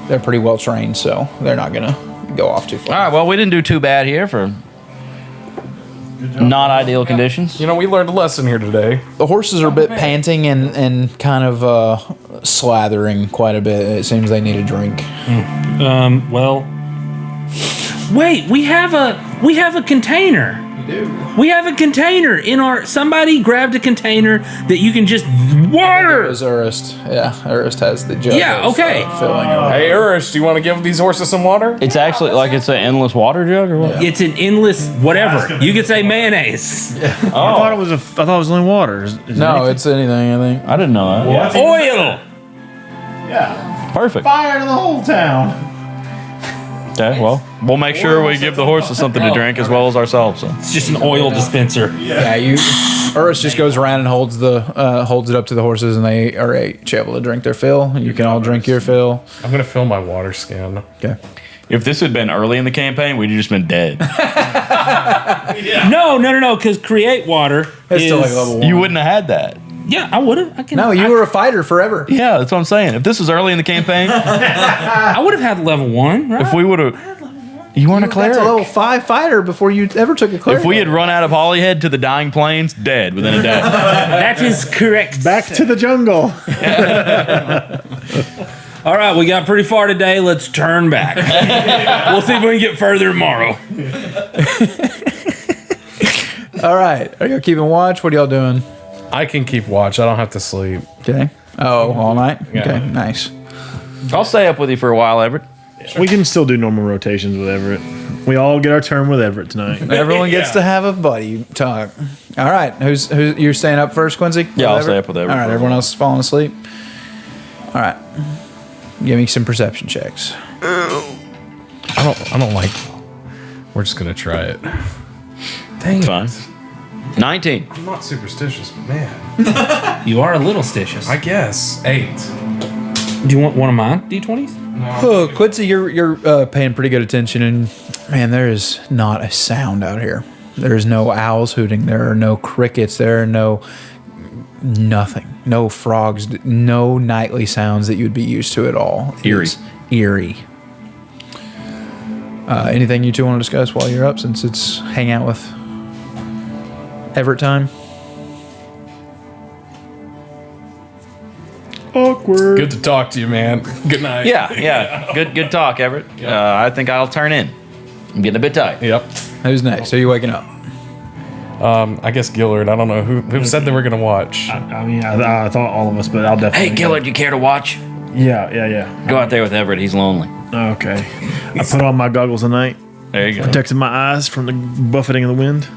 they're pretty well trained, so they're not gonna go off too far. All right. Well, we didn't do too bad here for not ideal conditions. You know, we learned a lesson here today. The horses are a bit panting and kind of slathering quite a bit. It seems they need a drink. Well. Wait, we have a container. You do. We have a container in our. Somebody grabbed a container that you can just It water. was Urist. Yeah, Urist has the jug. Yeah, of, okay. Filling it. Hey, Urish, do you want to give these horses some water? It's actually like it's an endless water jug or what? It's an endless whatever. You could say mayonnaise. I thought it was only water. Is it No, anything? it's anything. I think. I didn't know that. Oil. Perfect. Fire to the whole town. Okay. Well, we'll make sure we give the horses something to drink as well as ourselves. So. It's just an oil dispenser. Yeah, Urist just goes around and holds it up to the horses, and they are each able to drink their fill. And you can all drink your fill. I'm going to fill my water skin. Okay. If this had been early in the campaign, we'd have just been dead. No. Because create water It's is. still like level 1. You wouldn't have had that. Yeah, I would have. I can. No, you were a fighter forever. Yeah, that's what I'm saying. If this was early in the campaign, I would have had level 1. Right. if we would have, you weren't a That's cleric. a level 5 fighter before you ever took a cleric. If we had run out of Hollyhead to the Dying Plains, dead within a day. That is correct. Back to the jungle. All right, we got pretty far today. Let's turn back. We'll see if we can get further tomorrow. All right. Are y'all keeping watch? What are y'all doing? I can keep watch. I don't have to sleep. Okay. Oh, all night? Yeah. Okay, nice. I'll stay up with you for a while, Everett. We can still do normal rotations with Everett. We all get our turn with Everett tonight. Everyone gets to have a buddy talk. All right. Who's you're staying up first, Quincy? Yeah, I'll With stay Everett? up with Everett All right. for a Everyone while. else is falling asleep. All right. Give me some perception checks. I don't like. We're just going to try it. Dang. Fine. 19. I'm not superstitious, but man. You are a little stitious. I guess. 8. Do you want one of mine, D20s? Oh, Quincy, you're paying pretty good attention, and man, there is not a sound out here. There is no owls hooting. There are no crickets. There are nothing. No frogs. No nightly sounds that you'd be used to at all. It Eerie. is eerie. Anything you two want to discuss while you're up, since it's hang out with Everett time? Awkward. Good to talk to you, man. Good night. Yeah. Good talk, Everett. I think I'll turn in. I'm getting a bit tired. Yep. Who's next? Are you waking up? I guess Gillard. I don't know who said they were going to watch. I mean, I thought all of us, but I'll definitely. Hey, Gillard, you care to watch? Yeah. Go out there with Everett. He's lonely. Okay. I put on my goggles tonight, There you go. protecting my eyes from the buffeting of the wind.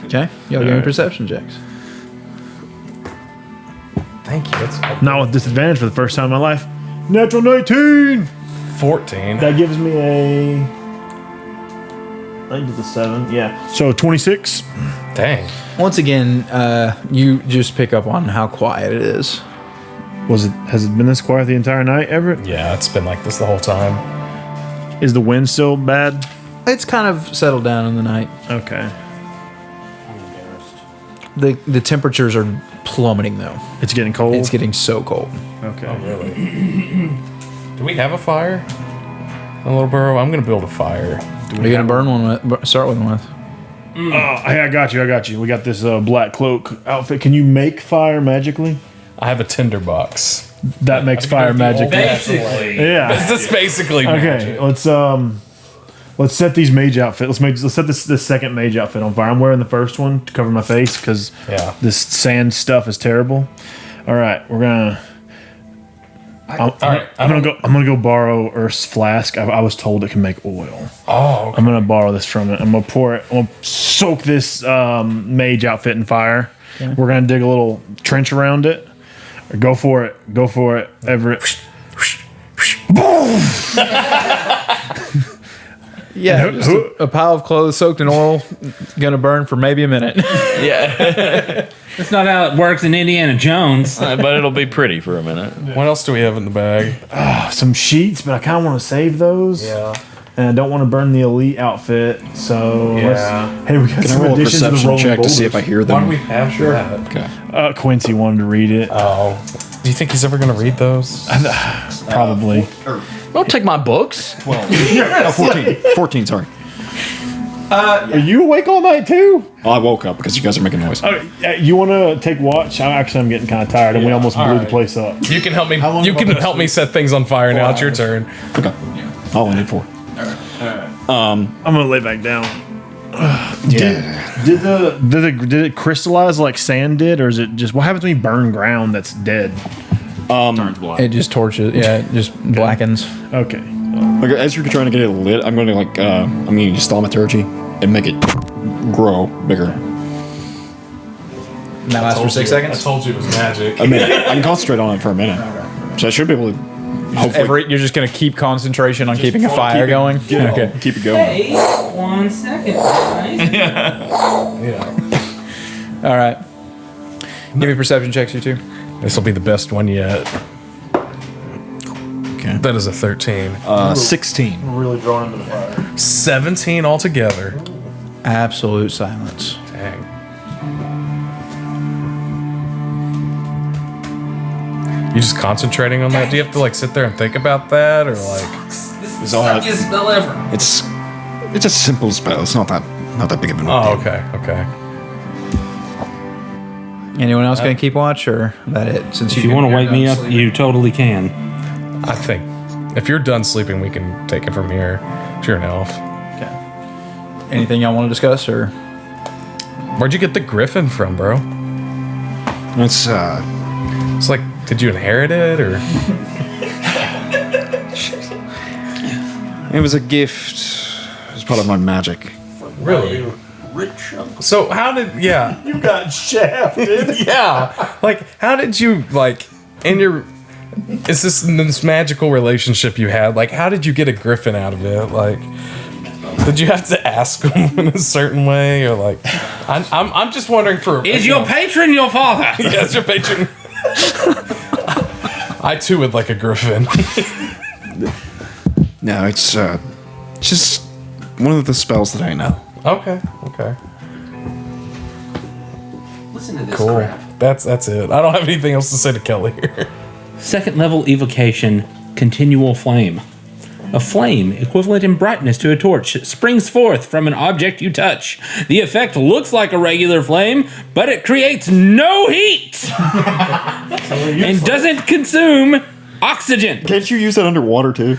Okay. Y'all give me perception checks. Thank you. That's Not with disadvantage for the first time in my life. Natural 19. 14. That gives me a. I think it's a 7. Yeah. So 26. Dang. Once again, you just pick up on how quiet it is. Has it been this quiet the entire night, Everett? Yeah, it's been like this the whole time. Is the wind still bad? It's kind of settled down in the night. Okay. The temperatures are plummeting though. It's getting cold. It's getting so cold. Okay. Really? Do we have a fire? A little burrow? I'm going to build a fire. Are you gonna burn one with? Start with one with. Oh, hey, I got you. We got this black cloak outfit. Can you make fire magically? I have a tinderbox. That makes fire magically. Basically. Yeah. This is basically Okay, magic. let's Let's set these mage outfits. Let's set this second mage outfit on fire. I'm wearing the first one to cover my face because this sand stuff is terrible. All right, we're gonna. I'm gonna go borrow Earth's flask. I was told it can make oil. Oh, okay. I'm gonna borrow this from it. I'm gonna pour it. I'm gonna soak this mage outfit in fire. Okay. We're gonna dig a little trench around it. Go for it. Go for it, Everett. Boom! Yeah, just a pile of clothes soaked in oil, gonna burn for maybe a minute. Yeah. That's not how it works in Indiana Jones. But it'll be pretty for a minute. What else do we have in the bag? Some sheets, but I kind of want to save those. Yeah. And I don't want to burn the elite outfit, so hey, we got Can I some roll a additions to the perception rolling check to see if I boulders. hear them? Why do we have that? Okay. Quincy wanted to read it. Oh. Do you think he's ever going to read those? Probably. Don't take my books. 14, sorry. Are you awake all night too? Oh, I woke up because you guys are making noise. You want to take watch? I'm getting kind of tired, and we almost blew the place up. You can help me. You can help me set things on fire now. It's your turn. Okay. I only need 4. I'm gonna lay back down. Yeah. Did it crystallize like sand did, or is it just what happens when you burn ground that's dead? Turns black. It just torches. Yeah, it just blackens. Okay. Like, as you're trying to get it lit, I'm going to I'm going to use thaumaturgy and make it grow bigger. And that lasts for 6 I seconds. told you it was magic. I mean, I can concentrate on it for a minute, so I should be able to. Hopefully, You're just gonna keep concentration on keeping a fire going. Okay. keep it going. Hey, 1 second, guys. Yeah. All right. Give me perception checks, you two. This will be the best one yet. Okay. That is a 13. 16. We're really drawn into the fire. 17 altogether. Absolute silence. Dang. You just concentrating on that? Do you have to like sit there and think about that, or like? This is the suckiest spell ever. It's a simple spell. It's not that big of an. Oh, okay, okay. Anyone else gonna keep watch, or that it? Since If you want to wake me up, you totally can. I think if you're done sleeping, we can take it from here. Sure enough. Okay. Anything y'all want to discuss, or? Where'd you get the griffin from, bro? It's It's like, did you inherit it, or? It was a gift. It was part of my magic. Really? So how did You got shafted. yeah, like how did you like in your is this magical relationship you had, like how did you get a griffin out of it? Like did you have to ask him in a certain way, or like I'm just wondering for Is your patron your father? yeah, it's your patron. I too would like a griffin. No, it's just one of the spells that I know. Okay. Listen to this Cool. crap. That's it. I don't have anything else to say to Kelly here. Second level evocation, continual flame. A flame, equivalent in brightness to a torch, springs forth from an object you touch. The effect looks like a regular flame, but it creates no heat and doesn't consume oxygen. Can't you use that underwater too?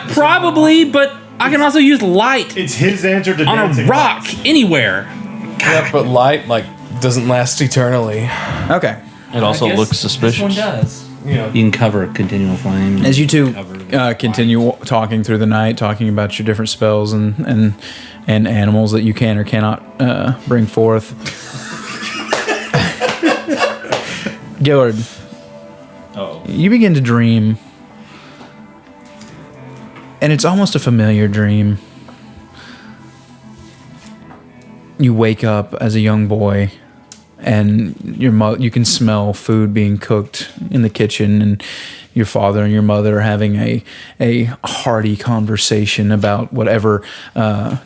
Probably, but I can also use light It's his answer to on a dancing. rock anywhere. Yeah, but light like doesn't last eternally. Okay. It also looks suspicious. does. Yeah. You can cover continual flame. As you two continue talking through the night, talking about your different spells and animals that you can or cannot bring forth, Gillard, you begin to dream, and it's almost a familiar dream. You wake up as a young boy, and you can smell food being cooked in the kitchen, and your father and your mother are having a hearty conversation about whatever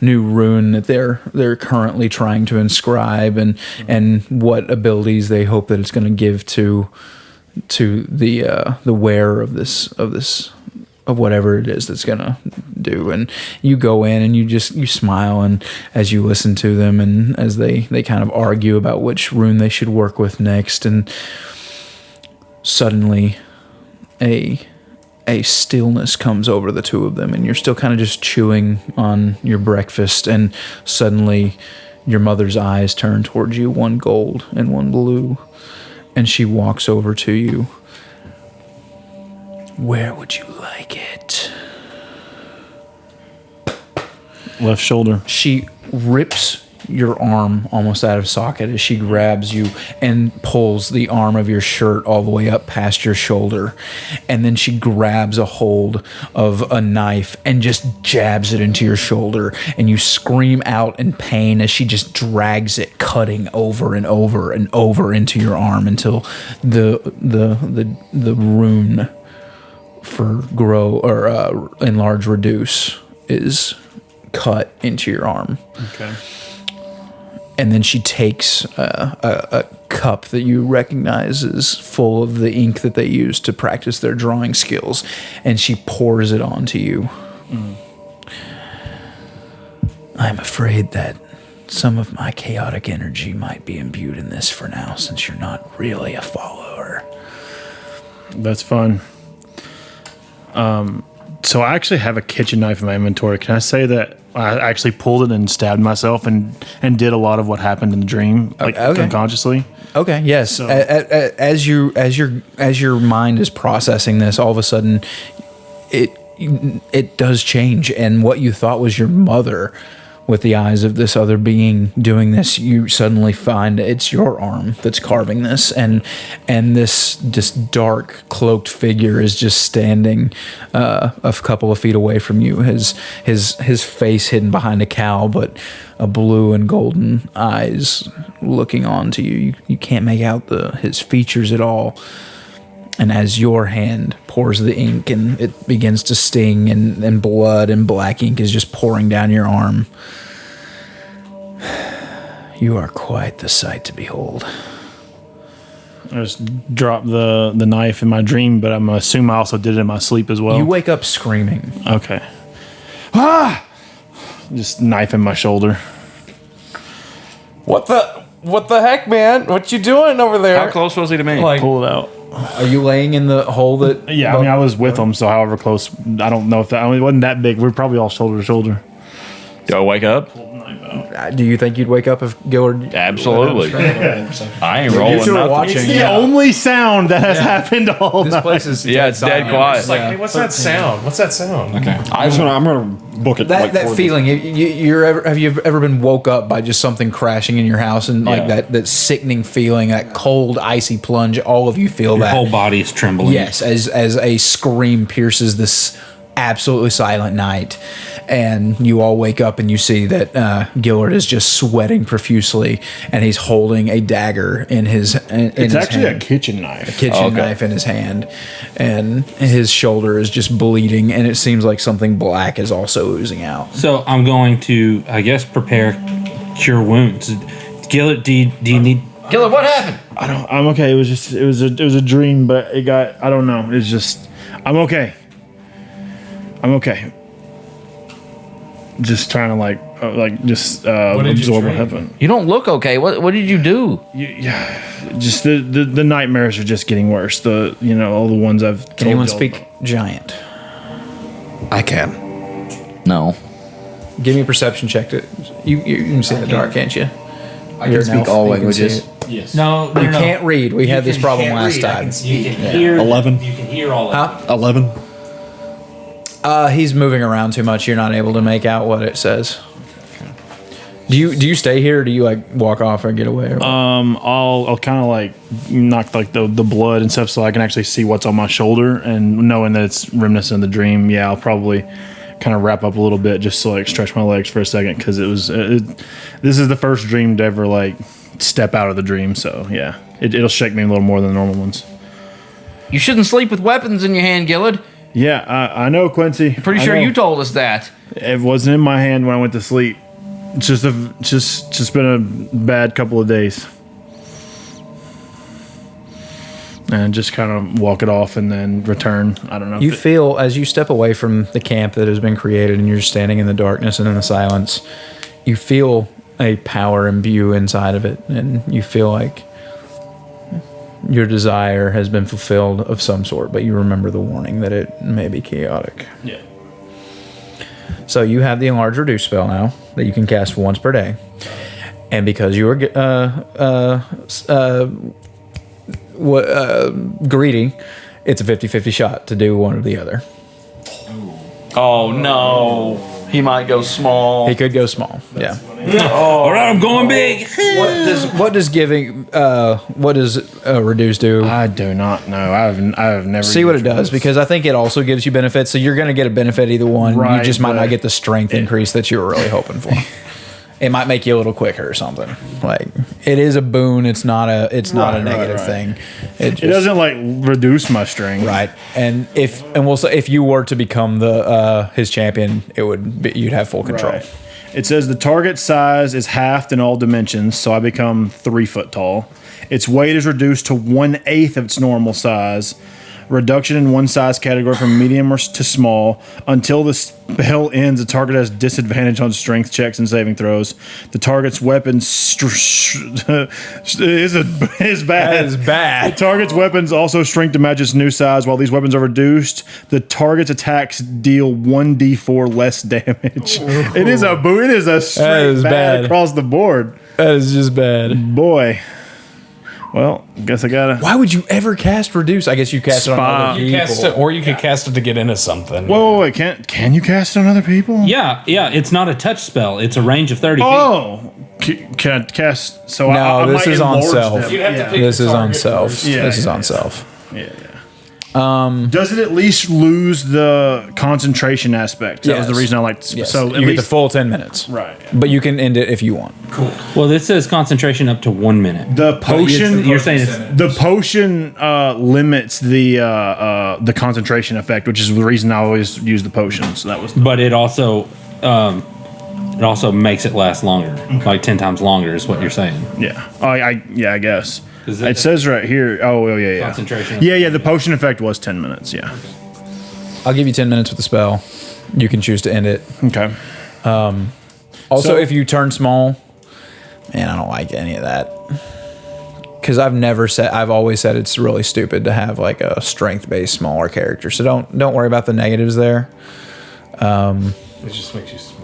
new rune that they're currently trying to inscribe, and what abilities they hope that it's going to give to the wearer of this of whatever it is that's gonna do. And you go in and you smile, and as you listen to them, and as they kind of argue about which rune they should work with next, and suddenly a a stillness comes over the two of them, and you're still kind of just chewing on your breakfast, and suddenly your mother's eyes turn towards you, one gold and one blue, and she walks over to you. Where would you like it? Left shoulder. She rips your arm almost out of socket as she grabs you and pulls the arm of your shirt all the way up past your shoulder. And then she grabs a hold of a knife and just jabs it into your shoulder. And you scream out in pain as she just drags it, cutting over and over and over into your arm until the rune for grow or enlarge reduce is cut into your arm. Okay. And then she takes a cup that you recognize is full of the ink that they use to practice their drawing skills, and she pours it onto you. I'm afraid that some of my chaotic energy might be imbued in this for now, since you're not really a follower. That's fun. So I actually have a kitchen knife in my inventory. Can I say that I actually pulled it and stabbed myself and did a lot of what happened in the dream, like unconsciously? Okay. Yes. So- As your mind is processing this, all of a sudden, it does change, and what you thought was your mother, with the eyes of this other being doing this, you suddenly find it's your arm that's carving this, and this dark cloaked figure is just standing a couple of feet away from you. His face hidden behind a cowl, but a blue and golden eyes looking on to you. You can't make out his features at all. And as your hand pours the ink and it begins to sting, and blood and black ink is just pouring down your arm, you are quite the sight to behold. I just dropped the knife in my dream, but I'm assuming I also did it in my sleep as well. You wake up screaming. Okay. Ah! Just knife in my shoulder. What the heck, man? What you doing over there? How close was he to me? Like, Pull it out. Are you laying in the hole that... Yeah, I mean, I was with him, so however close, I don't know if that, I mean, it wasn't that big. We were probably all shoulder to shoulder. Do I wake up? Do you think you'd wake up if Gillard... Absolutely. I ain't rolling You two are nothing. watching. It's the only sound that has happened all This night. place is Yeah, it's dead quiet. It's like, hey, what's that sound? What's that sound? Okay. I'm gonna book it. That for feeling, have you ever been woke up by just something crashing in your house, and like that sickening feeling, that cold, icy plunge, all of you feel your that. whole body is trembling. Yes, as a scream pierces this absolutely silent night, and you all wake up and you see that Gillard is just sweating profusely, and he's holding a dagger in his It's actually a kitchen knife. kitchen knife in his hand, and his shoulder is just bleeding, and it seems like something black is also oozing out. So I'm going to, I guess, prepare cure wounds. Gillard, do you need? Gillard, what happened? I'm okay. It was a dream, but it got, I don't know. It's just, I'm okay. Just trying to absorb what happened. You don't look okay. What did you do? Just the nightmares are just getting worse. All the ones I've told Can anyone y'all speak about. giant? I can. No. Give me a perception check. You can see in the dark, can't you? I can speak all languages. Yes. No, You can't read. We had this problem last time. You can hear. 11. You can hear all of it. 11. He's moving around too much. You're not able to make out what it says. Do you stay here, or do you walk off or get away? Or what? I'll kind of knock the blood and stuff so I can actually see what's on my shoulder, and knowing that it's reminiscent of the dream. Yeah, I'll probably kind of wrap up a little bit just to stretch my legs for a second, because this is the first dream to ever step out of the dream. So yeah, it'll shake me a little more than the normal ones. You shouldn't sleep with weapons in your hand, Gillard. Yeah, I know, Quincy. Pretty sure you told us that. It wasn't in my hand when I went to sleep. It's just been a bad couple of days. And just kind of walk it off and then return. I don't know. You feel, as you step away from the camp that has been created, and you're standing in the darkness and in the silence, you feel a power imbue inside of it, and you feel like your desire has been fulfilled of some sort, but you remember the warning that it may be chaotic. Yeah. So you have the enlarge reduce spell now that you can cast once per day, and because you are greedy, it's a 50-50 shot to do one or the other. Oh no, he might go small. He could go small. Yeah. All right, I'm going big. What does reduce do? I do not know. I've never See what it used does, reduce. because I think it also gives you benefits. So you're going to get a benefit either one. Right, you just might but not get the strength increase that you were really hoping for. It might make you a little quicker or something. Like, it is a boon. It's not a negative thing. It doesn't like reduce my strength. Right. And we'll say if you were to become his champion, you'd have full control. Right. It says the target size is halved in all dimensions, so I become 3 foot tall. Its weight is reduced to 1/8 of its normal size. Reduction in one size category from medium to small. Until the spell ends, the target has disadvantage on strength checks and saving throws. The target's weapon is bad. That is bad. The target's weapons also shrink to match its new size. While these weapons are reduced, the target's attacks deal 1d4 less damage. It is a boo. It is a straight bad across the board. That is just bad. Boy. Well, guess I gotta. Why would you ever cast reduce? I guess you cast it on other You people. cast it, or you could cast it to get into something. Whoa, wait, can you cast it on other people? Yeah. It's not a touch spell. It's a range of 30 feet. Oh, can I cast? So No, I this might is on enlarge self. them. You'd have to pick This the is on target self. first. Yeah, This is on yeah. self. Yeah. Does it at least lose the concentration aspect? That was the Yes. reason I liked. Yes. So you at get least the full 10 minutes. right. But you can end it if you want. Well, this says concentration up to 1 minute. The potion. You're saying it's The potion limits the concentration effect, which is the reason I always use the potion. So that was. but it also makes it last longer, like 10 times longer is what you're saying. Yeah. I guess. Is It says right here. Oh, well, yeah. Concentration. Yeah. The potion effect was 10 minutes. Yeah. I'll give you 10 minutes with the spell. You can choose to end it. Okay. Also, So- if you turn small, man, I don't like any of that. Because I've always said it's really stupid to have like a strength-based smaller character. So don't worry about the negatives there. It just makes you small.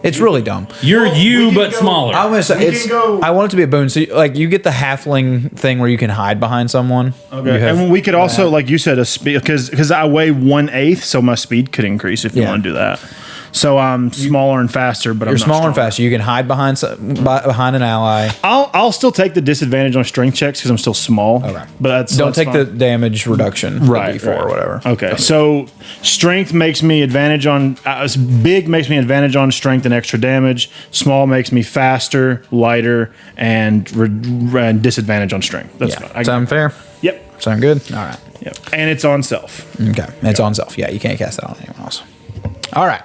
It's really dumb. You're but smaller. I'm gonna say We can go- I want it to be a boon. So you get the halfling thing where you can hide behind someone. Okay. You have And we could also, like you said, a speed because I weigh 1/8, so my speed could increase if you Yeah. want to do that. So I'm smaller and faster, but You're I'm not smaller and stronger. faster. You can hide behind behind an ally. I'll still take the disadvantage on strength checks because I'm still small. Okay. But Don't take the fine. damage reduction. Right, D4 or whatever. Okay, so strength makes me advantage on big makes me advantage on strength and extra damage. Small makes me faster, lighter, and disadvantage on strength. That's Yeah. fine. Sound fair? Yep. Sound good? All right. Yep. And it's on self. Okay. It's on self. Yeah, you can't cast that on anyone else. All right.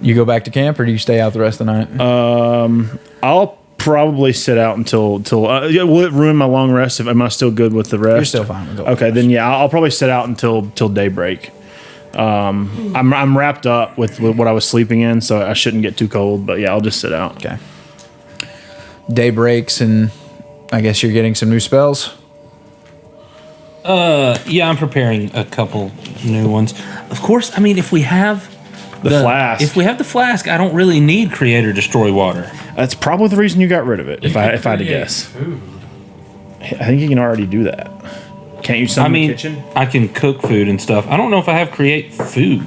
You go back to camp, or do you stay out the rest of the night? I'll probably sit out until will it ruin my long rest? Am I still good with the rest? You're still fine with the long Okay, then yeah, I'll probably sit out until daybreak. I'm wrapped up with what I was sleeping in, so I shouldn't get too cold. But yeah, I'll just sit out. Okay. Day breaks, and I guess you're getting some new spells. Yeah, I'm preparing a couple new ones. Of course, I mean, if we have The flask. if we have the flask, I don't really need Create or Destroy Water. That's probably the reason you got rid of it. If I had to guess, I think you can already do that. Can't you summon I mean, the kitchen? I can cook food and stuff. I don't know if I have Create Food.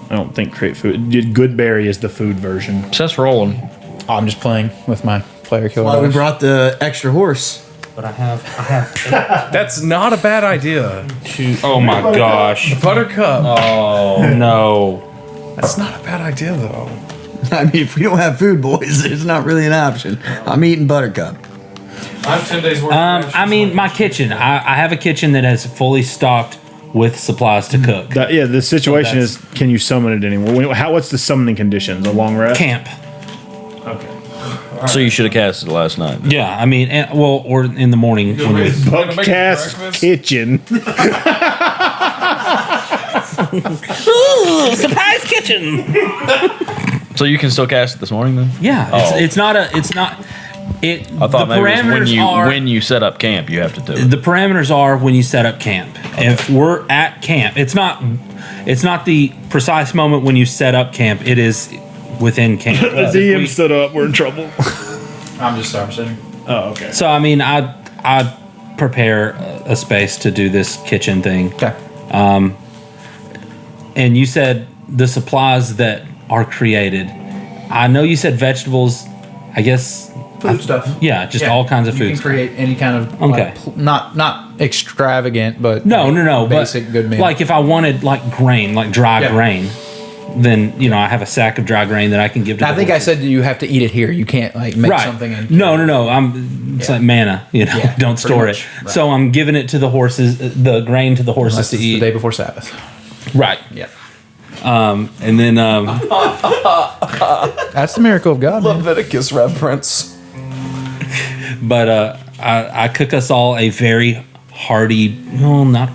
I don't think create food. Goodberry is the food version. Just rolling. Oh, I'm just playing with my player killer. Why we dice. brought the extra horse. But I have That's not a bad idea. two. Oh my gosh. Buttercup. Oh no. That's not a bad idea, though. I mean, if we don't have food, boys, there's not really an option. I'm eating Buttercup. I have 10 days worth I mean, my kitchen. I have a kitchen that has fully stocked with supplies to cook. The situation is, can you summon it anymore? What's the summoning conditions? A long rest? Camp. Okay. So you should have casted it last night. Yeah, I mean, or in the morning when you're. Buckcast kitchen. Ooh, surprise kitchen. So you can still cast it this morning then? Yeah, Oh. it's not. I thought maybe it was when you set up camp, you have to do it. The parameters are when you set up camp. If we're at camp, it's not the precise moment when you set up camp. It is within camp. The DM stood up. We're in trouble. I'm just sitting. Oh, okay. So I mean, I prepare a space to do this kitchen thing. Okay. And you said the supplies that are created. I know you said vegetables. I guess Food stuff. Yeah, just all kinds of You food. can create any kind of Okay. not extravagant, but No. basic But good meal. like if I wanted like grain, like dry grain, then I have a sack of dry grain that I can give to. I think I said you have to eat it here. You can't like make something. And No. It's like manna. Yeah, don't store pretty it. much, right. So I'm giving it to the horses, the grain to the horses Unless to it's eat. the day before Sabbath. Right. Yeah. And then That's the miracle of God. man. Leviticus reference. but I cook us all a very hearty, well, not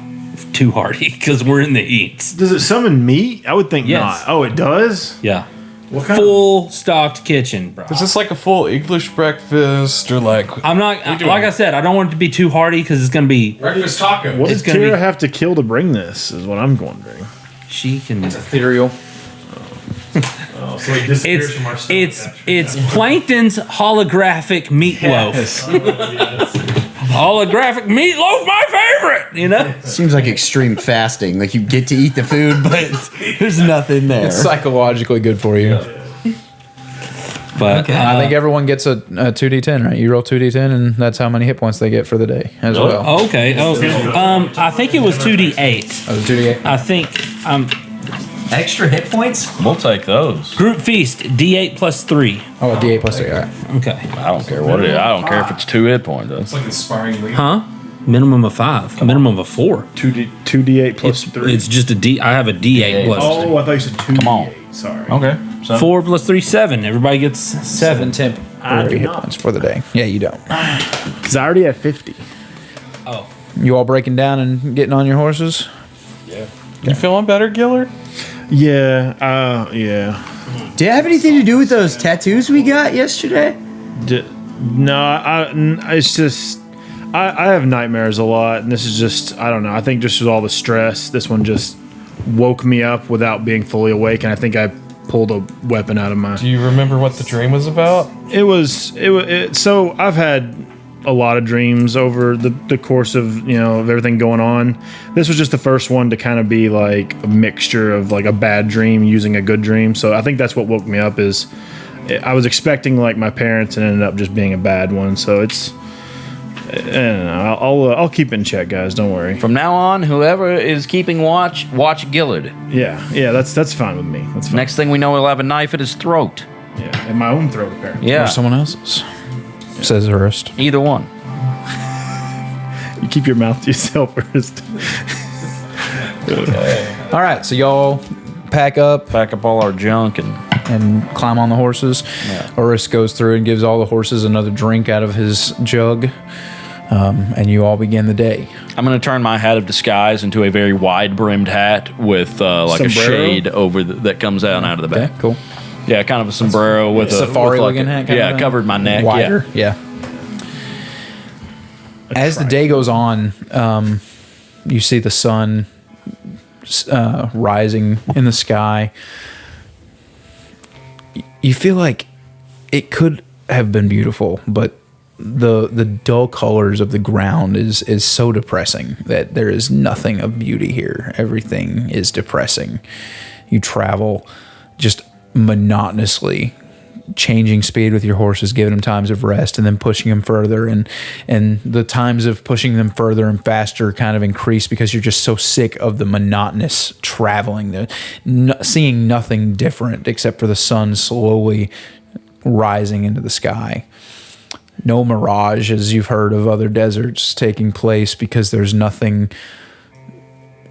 too hearty because we're in the eats. Does it summon meat? I would think Yes. not. Oh, it does? Yeah. What kind Full stocked kitchen, bro. Is this like a full English breakfast or like? I'm not like I said. I don't want it to be too hearty because it's gonna be. Breakfast taco. What It's does gonna Kira be- have to kill to bring this? Is what I'm wondering. She can. Ethereal. Oh, so it disappears from our stomach. It's Plankton's holographic meatloaf. Holographic meatloaf, my favorite. Seems like extreme fasting. Like you get to eat the food, but there's nothing there. It's psychologically good for you. But I think everyone gets a 2d10, right? You roll 2d10, and that's how many hit points they get for the day as well. okay. I think it was 2d8. Oh, 2d8. I think Extra hit points? We'll take those. group feast D8 plus 3. Oh, a d8 plus 3. All right. Okay. I don't care what it is. I don't care if it's 2 hit points. It's like inspiring leader. Huh? Minimum of 5. Minimum of 4. 2d8 plus 3. It's just a D. I have a D8 plus. Oh, I thought you said 2d8. Come on. Sorry. Okay. So 4 plus 3, 7. Everybody gets 7. temporary hit points for the day. Yeah, you don't. Because I already have 50. Oh. You all breaking down and getting on your horses? You feeling better, Gillard? Yeah. Yeah. Did it have anything to do with those tattoos we got yesterday? It's just I have nightmares a lot, and this is just I don't know. I think just with all the stress, this one just woke me up without being fully awake, and I think I pulled a weapon out of my. Do you remember what the dream was about? So I've had a lot of dreams over the course of of everything going on. This was just the first one to kind of be like a mixture of like a bad dream using a good dream. So I think that's what woke me up. Is I was expecting like my parents and ended up just being a bad one. So it's I don't know. I'll keep it in check, guys. Don't worry. from now on, whoever is keeping watch Gillard. Yeah, that's fine with me. That's fine. Next thing we know, he'll have a knife at his throat. Yeah, in my own throat apparently. Yeah. Or someone else's? Says Hurst. Either one. You keep your mouth to yourself first. All right, so y'all pack up Pack up all our junk and climb on the horses. Urus goes through and gives all the horses another drink out of his jug, and you all begin the day. I'm going to turn my hat of disguise into a very wide-brimmed hat with like a Sombrero? shade over that comes out of the back. Okay, cool. Yeah, kind of a sombrero with a Safari-looking hat. Kind Yeah, of covered my neck. Wider. Yeah. As the day goes on, you see the sun rising in the sky. You feel like it could have been beautiful, but the dull colors of the ground is so depressing that there is nothing of beauty here. Everything is depressing. You travel just monotonously, changing speed with your horses, giving them times of rest, and then pushing them further, and the times of pushing them further and faster kind of increase because you're just so sick of the monotonous traveling, seeing nothing different except for the sun slowly rising into the sky. No mirage, as you've heard of other deserts taking place, because there's nothing.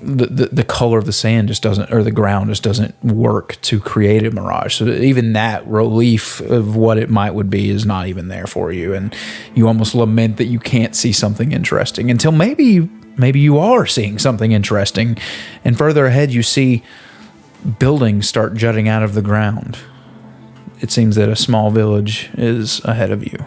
The color of the sand just doesn't, or the ground just doesn't work to create a mirage. So even that relief of what it would be is not even there for you, and you almost lament that you can't see something interesting until maybe you are seeing something interesting, and further ahead you see buildings start jutting out of the ground. It seems that a small village is ahead of you.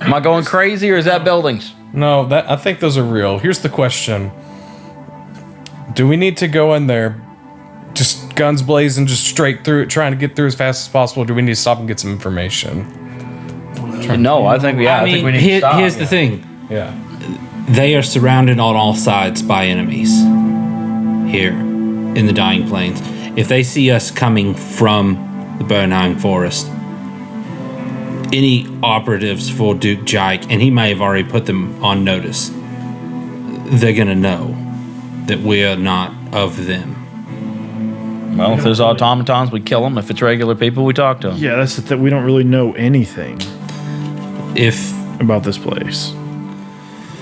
Am I going crazy or is that buildings? No, I think those are real. Here's the question. Do we need to go in there just guns blazing, just straight through it, trying to get through as fast as possible, or do we need to stop and get some information? No, I think we need to stop. Here's the thing. Yeah. They are surrounded on all sides by enemies here in the Dying Plains. If they see us coming from the Bernheim Forest, any operatives for Duke Jike, and he may have already put them on notice, they're going to know that we are not of them. Well, if there's automatons, we kill them. If it's regular people, we talk to them. Yeah, that's the thing. We don't really know anything If about this place.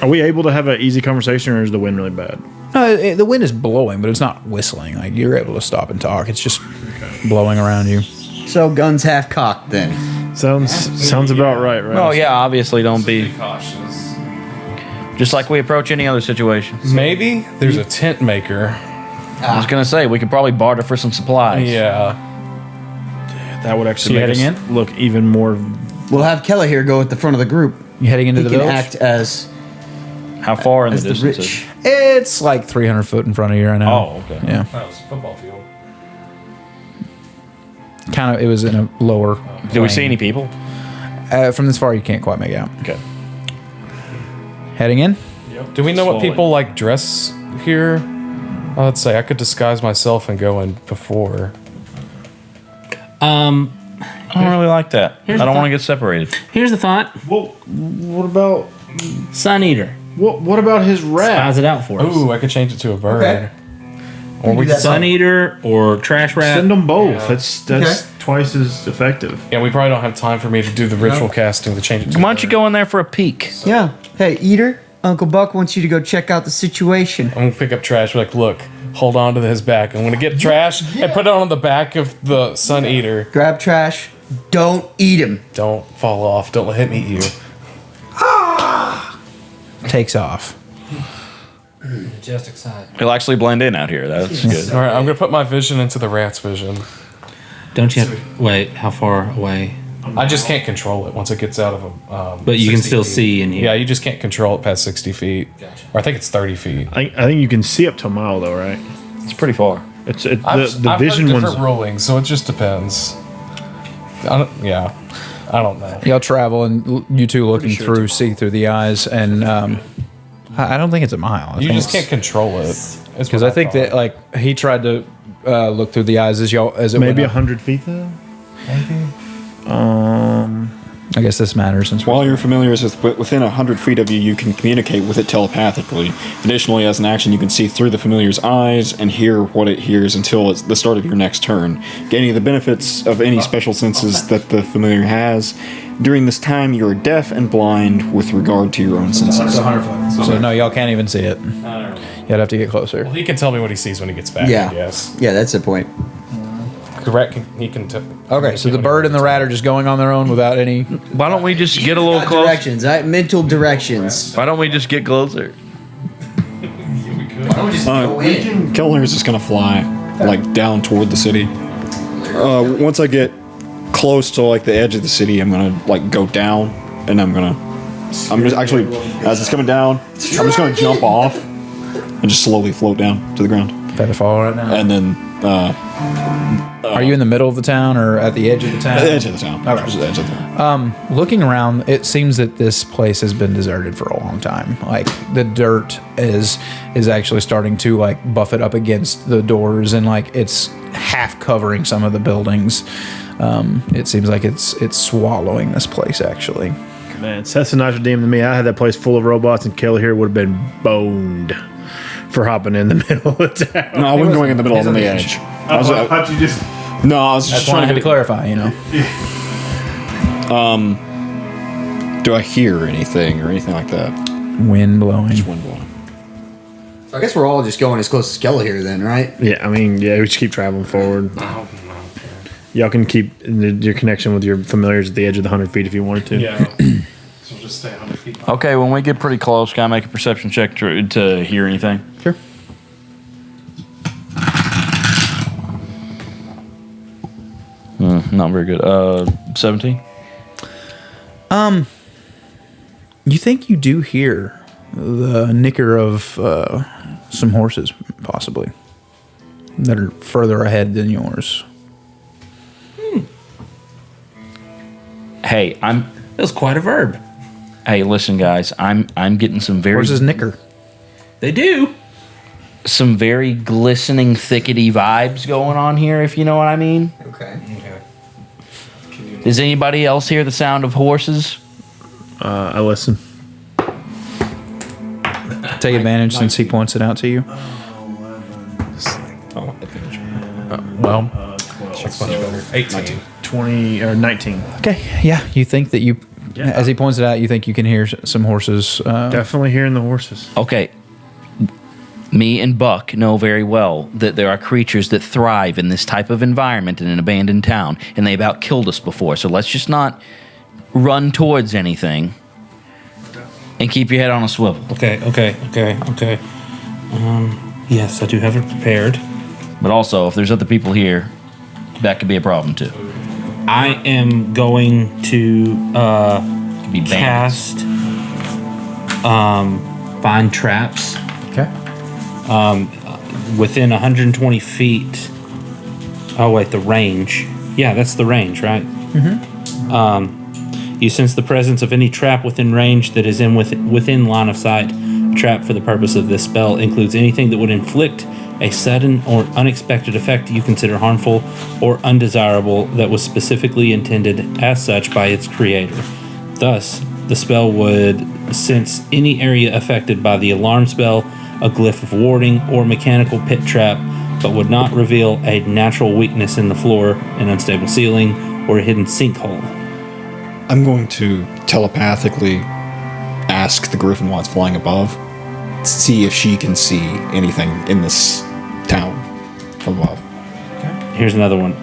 Are we able to have an easy conversation, or is the wind really bad? No, the wind is blowing, but it's not whistling. Like, you're able to stop and talk. It's just blowing around you. So guns half cocked then. Sounds about right, right? Oh yeah, obviously don't be cautious. just like we approach any other situation. Maybe there's a tent maker. I was gonna say we could probably barter for some supplies. Yeah. That would actually So make you us heading look even more. We'll have Keller here go at the front of the group. You heading into He the can village? act as How far in the the distance? rich. It's like 300 foot in front of you right now. Oh, okay. Yeah. That was a football field. Kind of, it was in a lower. Do we see plane. any people? From this far, you can't quite make out. Okay. Heading in? Do we know what Slowly. people like dress here? Let's say I could disguise myself and go in before. I don't really like that. I don't want to get separated. here's the thought: Well, what about Sun Eater. what about his rat? Spies it out for us. Ooh, I could change it to a bird. Okay. Or we could Sun Eater or Trash Rat. Send them both. That's twice as effective. Yeah, we probably don't have time for me to do the ritual casting to change it to Why don't you go in there for a peek? Yeah. Hey, Eater, Uncle Buck wants you to go check out the situation. I'm gonna pick up Trash. Like, look, hold on to his back. I'm gonna get Trash and put it on the back of the Sun Eater. Grab Trash. Don't eat him. Don't fall off. Don't let him eat you. Takes off. Majestic side. It'll actually blend in out here. That's good. All right, I'm gonna put my vision into the rat's vision. Don't you have wait? How far away? I just can't control it once it gets out of a. But you can 60 still feet. see in here. Yeah, you just can't control it past 60 feet. Or I think it's 30 feet. I think you can see up to a mile though, right? It's pretty far. The I've vision heard one's. different rulings, so it just depends. I don't know. Y'all travel, and you two looking through, see through the eyes, and I don't think it's a mile. You just can't control it. Because I think that like he tried to look through the eyes as it Maybe went up. 100 feet though. I guess this matters since While your familiar is within 100 feet of you, you can communicate with it telepathically. Additionally, as an action, you can see through the familiar's eyes and hear what it hears until it's the start of your next turn, gaining the benefits of any special senses that the familiar has. During this time, you are deaf and blind with regard to your own senses. So no, y'all can't even see it. You'd have to get closer. Well, he can tell me what he sees when he gets back. Yeah. Yes. Yeah, that's the point. Correct. He can. Okay, so the bird and the rat are just going on their own without any. Why don't we just get a little Got closer? directions. Mental directions. Why don't we just get closer? Kellner's just gonna fly like down toward the city. Once I get close to like the edge of the city, I'm gonna like go down, and I'm just actually as it's coming down, I'm just gonna jump off and just slowly float down to the ground, Featherfall right now. and then Are you in the middle of the town or at the edge of the town? at the edge of the town. Okay. Just the edge of the town. Looking around, it seems that this place has been deserted for a long time. Like the dirt is actually starting to like buff it up against the doors, and like it's half covering some of the buildings. It seems like it's swallowing this place actually. Man, Seth's a nicer DM than me. I had that place full of robots, and Kelly here would have been boned for hopping in the middle of town. No, I wasn't going in the middle of the edge. I was you just? no, I was just That's why I trying had to to. clarify. You know, Do I hear anything or anything like that? wind blowing. Wind blowing. So I guess we're all just going as close as Keller here then, right? Yeah, I mean, yeah, we just keep traveling forward. Y'all can keep your connection with your familiars at the edge of the 100 feet if you wanted to. Yeah. So we'll just stay 100 feet. Okay, when we get pretty close, can I make a perception check to hear anything? Sure. Not very good. 17. You think you do hear the nicker of some horses, possibly, that are further ahead than yours. Hey, That was quite a verb. Hey, listen, guys. I'm getting some very Horses nicker. They do. some very glistening, thickety vibes going on here. If you know what I mean. Okay. Does anybody else hear the sound of horses? I listen. Take advantage since he points it out to you. Well, that's much better. 18. 20 or 19. Okay, yeah, you think that you, as he points it out, you think you can hear some horses. Definitely hearing the horses. Okay. Me and Buck know very well that there are creatures that thrive in this type of environment in an abandoned town, and they about killed us before. So let's just not run towards anything and keep your head on a swivel. Okay. Yes, I do have it prepared. But also, if there's other people here, that could be a problem too. I am going to Could be bandits. cast find traps Okay. within 120 feet. Oh wait, the range. Yeah, that's the range, right? Mm-hmm. You sense the presence of any trap within range that is within line of sight. A trap for the purpose of this spell includes anything that would inflict a sudden or unexpected effect you consider harmful or undesirable that was specifically intended as such by its creator. Thus, the spell would sense any area affected by the alarm spell, a glyph of warding, or mechanical pit trap, but would not reveal a natural weakness in the floor, an unstable ceiling, or a hidden sinkhole. I'm going to telepathically ask the Griffin what's flying above to see if she can see anything in this town from above. Here's another one,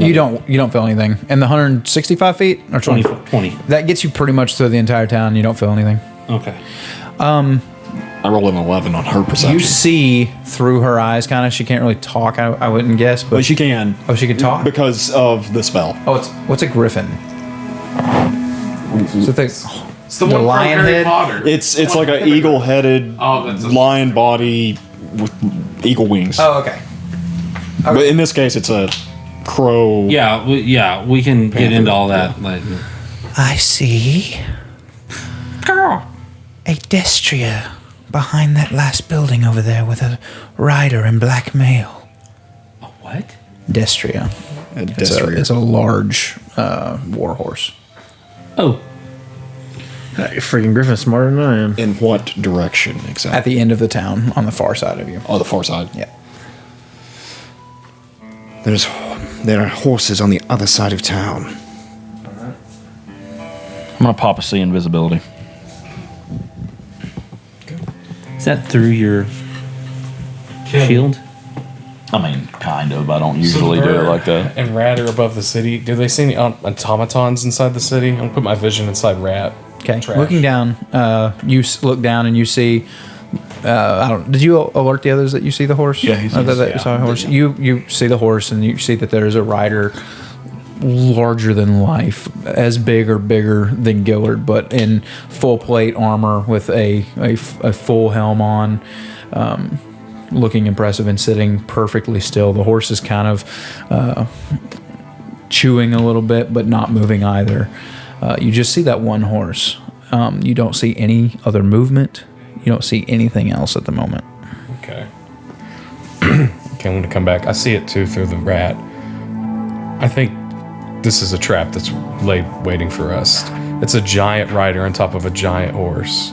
You don't feel anything. And the 165 feet or 20? 20. That gets you pretty much through the entire town. You don't feel anything. Okay. I rolled an 11 on her perception. You see through her eyes, kind of. She can't really talk. I wouldn't guess, but But she can. Oh, she can talk. Because of the spell. Oh, what's a griffin? So It's the The one lion from Harry head? Potter. It's like an eagle-headed that's a- lion body with eagle wings. Oh, okay. But in this case, it's a crow. Yeah, we can get into all that. Like, I see. A Destria behind that last building over there with a rider in black mail. what? Destria. A It's destrier. a large war horse. Oh, Hey, freaking Griffin's smarter than I am. In what direction exactly? At the end of the town, on the far side of you. Oh, the far side. Yeah. There are horses on the other side of town. I'm gonna pop a C invisibility. is that through your shield? I mean, kind of. I don't usually do it like that. And Rat are above the city. Do they see any automatons inside the city? I'm gonna put my vision inside Rat. Okay. Trash. Looking down, look down and you see. Did you alert the others that you see the horse? Yeah, he Or that sees- you saw a horse. You see the horse and you see that there is a rider larger than life, as big or bigger than Gillard, but in full plate armor with a full helm on, looking impressive and sitting perfectly still. The horse is kind of chewing a little bit, but not moving either. You just see that one horse. You don't see any other movement. You don't see anything else at the moment. Okay. Okay, I'm gonna come back. I see it too through the Rat. I think this is a trap that's laid waiting for us. It's a giant rider on top of a giant horse.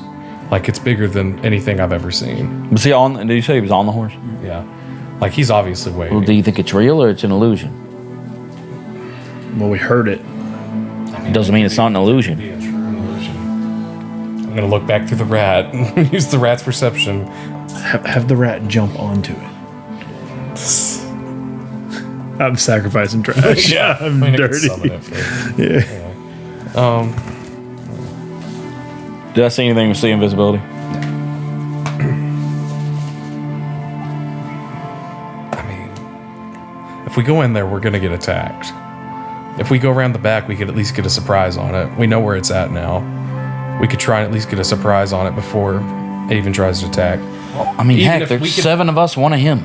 Like it's bigger than anything I've ever seen. Was he on? Did you say he was on the horse? Yeah. Like he's obviously waiting. Well, do you think it's real or it's an illusion? Well, we heard it. Doesn't mean it's not an illusion. Be a true illusion. I'm gonna look back through the Rat and use the Rat's perception. Have the rat jump onto it. I'm sacrificing trash. Yeah, I'm I mean, I could dirty. summon it for- Yeah. Did I see anything with C invisibility? I mean, if we go in there, we're gonna get attacked. If we go around the back, we could at least get a surprise on it. We know where it's at now. we could try and at least get a surprise on it before it even tries to attack. I mean, Even heck, if there's we could- 7 of us, 1 of him.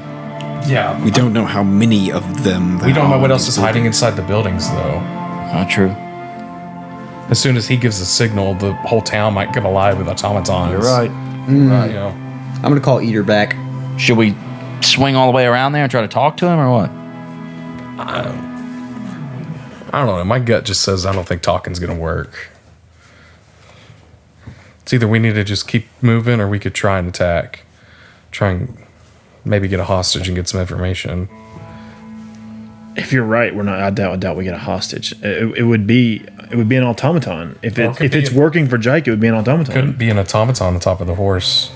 Yeah. We don't know how many of them. We don't know what are else is hiding inside the buildings, though. Not true. As soon as he gives a signal, the whole town might come alive with automatons. You're right. You know. I'm gonna call Eater back. Should we swing all the way around there and try to talk to him or what? I don't know. My gut just says I don't think talking's gonna work. It's either we need to just keep moving or we could try and attack. Try and maybe get a hostage and get some information. If you're right, we're not. I doubt we get a hostage. It would be an automaton. If it's working for Jake, it would be an automaton. Couldn't be an automaton on the top of the horse,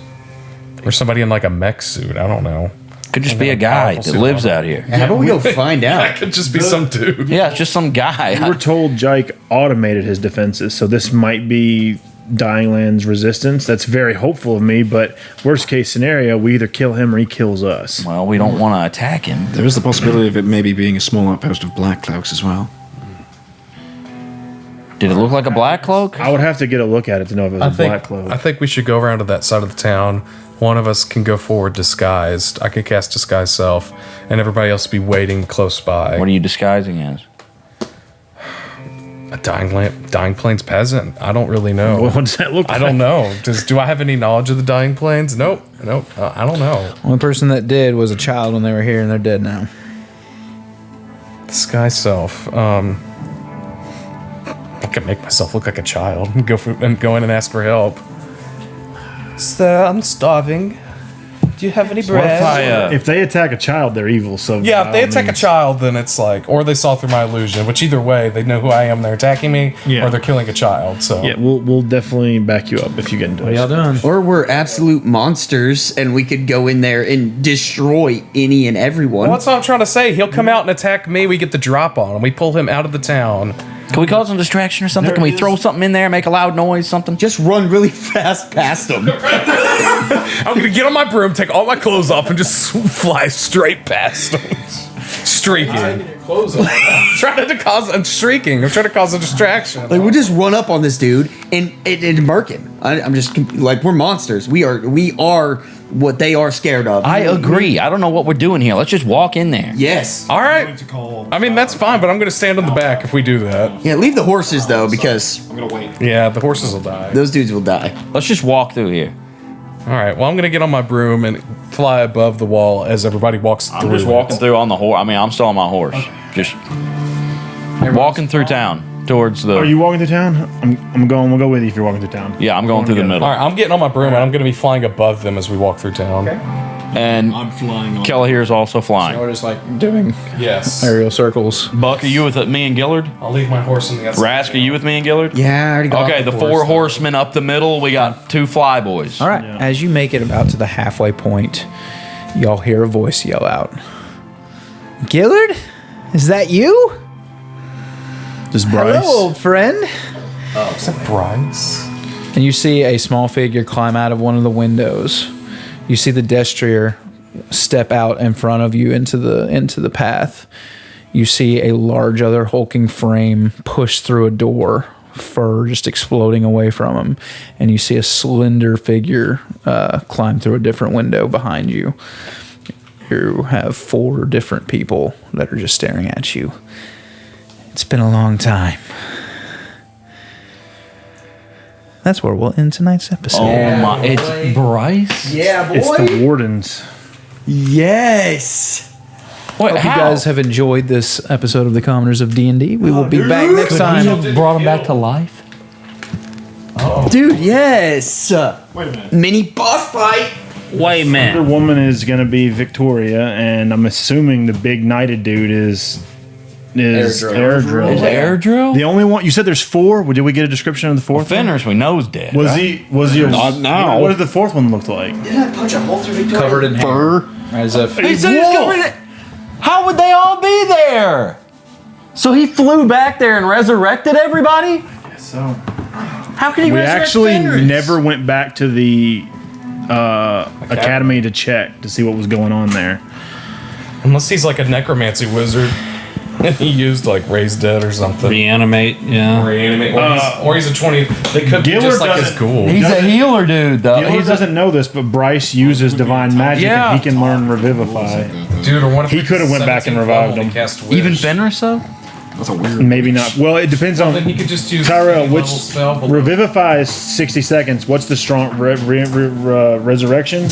or somebody in like a mech suit. I don't know. Could just be a guy that lives out here. How about we go find out? That could just be some dude. Yeah, it's just some guy. We were told Jake automated his defenses, so this might be Dying Land's resistance. That's very hopeful of me, but worst case scenario, we either kill him or he kills us. Well, we don't want to attack him. There is the possibility of it maybe being a small outpost of Black Cloaks as well. Did it look like a black cloak? I would have to get a look at it to know if it was a black cloak. I think we should go around to that side of the town. One of us can go forward disguised. I can cast disguise self, and everybody else be waiting close by. What are you disguising as? A Dying Plains peasant. I don't really know. What does that look like? I don't know. Do I have any knowledge of the Dying Plains? Nope. I don't know. Only person that did was a child when they were here, and they're dead now. Disguise self. I can make myself look like a child and go in and ask for help. Sir, I'm starving. Do you have any bread? If they attack a child, they're evil. So Yeah, if they attack a child, then it's like, or they saw through my illusion, which either way, they know who I am, they're attacking me, or they're killing a child. So yeah, we'll definitely back you up if you get into it. doing? Or we're absolute monsters, and we could go in there and destroy any and everyone. Well, that's what I'm trying to say. He'll come out and attack me. We get the drop on him. We pull him out of the town. Can we cause some distraction or something? Can we throw something in there, make a loud noise, something? Just run really fast past them. I'm going to get on my broom, take all my clothes off, and just fly straight past him. Streaking. Trying to cause a streaking. I'm trying to cause a distraction. Like, we just run up on this dude and murk him. I'm just like, we're monsters. We are what they are scared of. I agree. I don't know what we're doing here. Let's just walk in there. Yes. All right. I mean, that's fine, but I'm going to stand on the back if we do that. Yeah, leave the horses, though, because I'm gonna wait. Yeah, the horses will die. those dudes will die. Let's just walk through here. All right. Well, I'm going to get on my broom and fly above the wall as everybody walks through. I'm just walking through on the horse. I mean, I'm still on my horse. Just walking through town towards the. Are you walking through town? I'm going. We'll go with you if you're walking through town. Yeah, I'm going through the middle. All right. I'm getting on my broom and I'm going to be flying above them as we walk through town. And I'm flying on. Kelly here is also flying. We're just like doing Yes. aerial circles. Buck, are you with me and Gillard? I'll leave my horse in the outside. Rask, are you with me and Gillard? Yeah, I already got Okay, off the horse, four though. horsemen up the middle. We got 2 fly boys. All right. As you make it about to the halfway point, y'all hear a voice yell out, "Gillard, is that you? This is Bryce. Hello, old friend." Is that Bryce? And you see a small figure climb out of one of the windows. You see the destrier step out in front of you into the path. You see a large other hulking frame push through a door, fur just exploding away from him, and you see a slender figure climb through a different window behind you. You have 4 different people that are just staring at you. It's been a long time. That's where we'll end tonight's episode. Oh my! It's Bryce. Yeah, boy. It's the wardens. Yes. Wait, Hope you guys have enjoyed this episode of the Commoners of D&D. We will be back next time. brought him back to life? Dude, yes. Wait a minute. Mini boss fight. Wait a The minute. woman is going to be Victoria, and I'm assuming the big knighted dude is Airdrill. Is Airdrill? The only one you said there's 4. Did we get a description of the 4th? Fenris, we know is dead. Was right? he? Not now. What did the 4th one look like? Didn't I punch a hole through Victoria? Covered in Fur. as if He said he's coming in- How would they all be there? So he flew back there and resurrected everybody? So How can he we resurrect actually Fenris? never went back to the academy to check to see what was going on there. Unless he's like a necromancy wizard. He used like Raise Dead or something. Reanimate, yeah. Reanimate. Or he's a 20. They could be Gillard just like his doesn't- ghoul. He's a healer dude, though. He doesn't know this, but Bryce uses divine magic Yeah. and he can learn revivify. Dude, or what if He it's could have went back and 17th revived level him. and cast Wish? Even Fenris, though? That's a weird. Maybe not. Well, it depends on Then he could just use Tyrell. any Which level spell below. revivify is 60 seconds. What's the strong resurrection?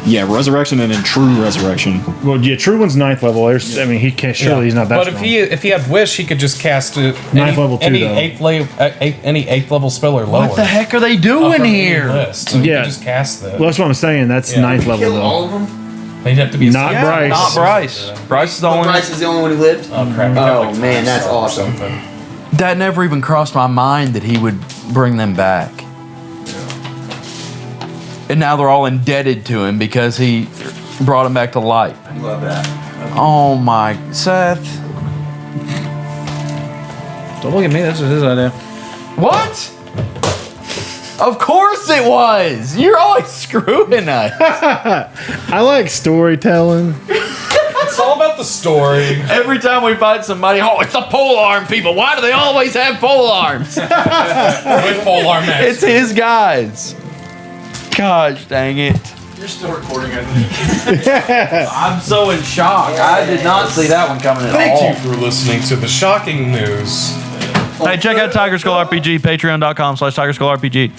Yeah, resurrection and then true resurrection. Well, yeah, true one's 9th level. There's, I mean, he can't. Surely he's not that But strong. if he had Wish, he could just cast it. Ninth level too, any though. any 8th level spell or lower. What the heck are they Up doing from any here? list. So he Yeah. could just cast that. Well, that's what I'm saying. That's Yeah. 9th level Kill all though. of them? He'd have to be a Not Bryce. Not Bryce. Bryce is the only Bryce is the only one who lived? Oh crap! he'd Oh, have, man, that's Time awesome. or something. That never even crossed my mind that he would bring them back. And now they're all indebted to him because he brought them back to life. Love that. Oh my, Seth. Don't look at me. This was his idea. What? Of course it was. You're always screwing us. I like storytelling. It's all about the story. Every time we find somebody, oh, it's the pole arm people. Why do they always have pole arms? With polearm action. It's his guys. Gosh dang it. You're still recording, I think. I'm so in shock. I did not see that one coming at Thank all. you for listening to the shocking news. Hey, check out Tiger Skull RPG, patreon.com/Tiger Skull RPG.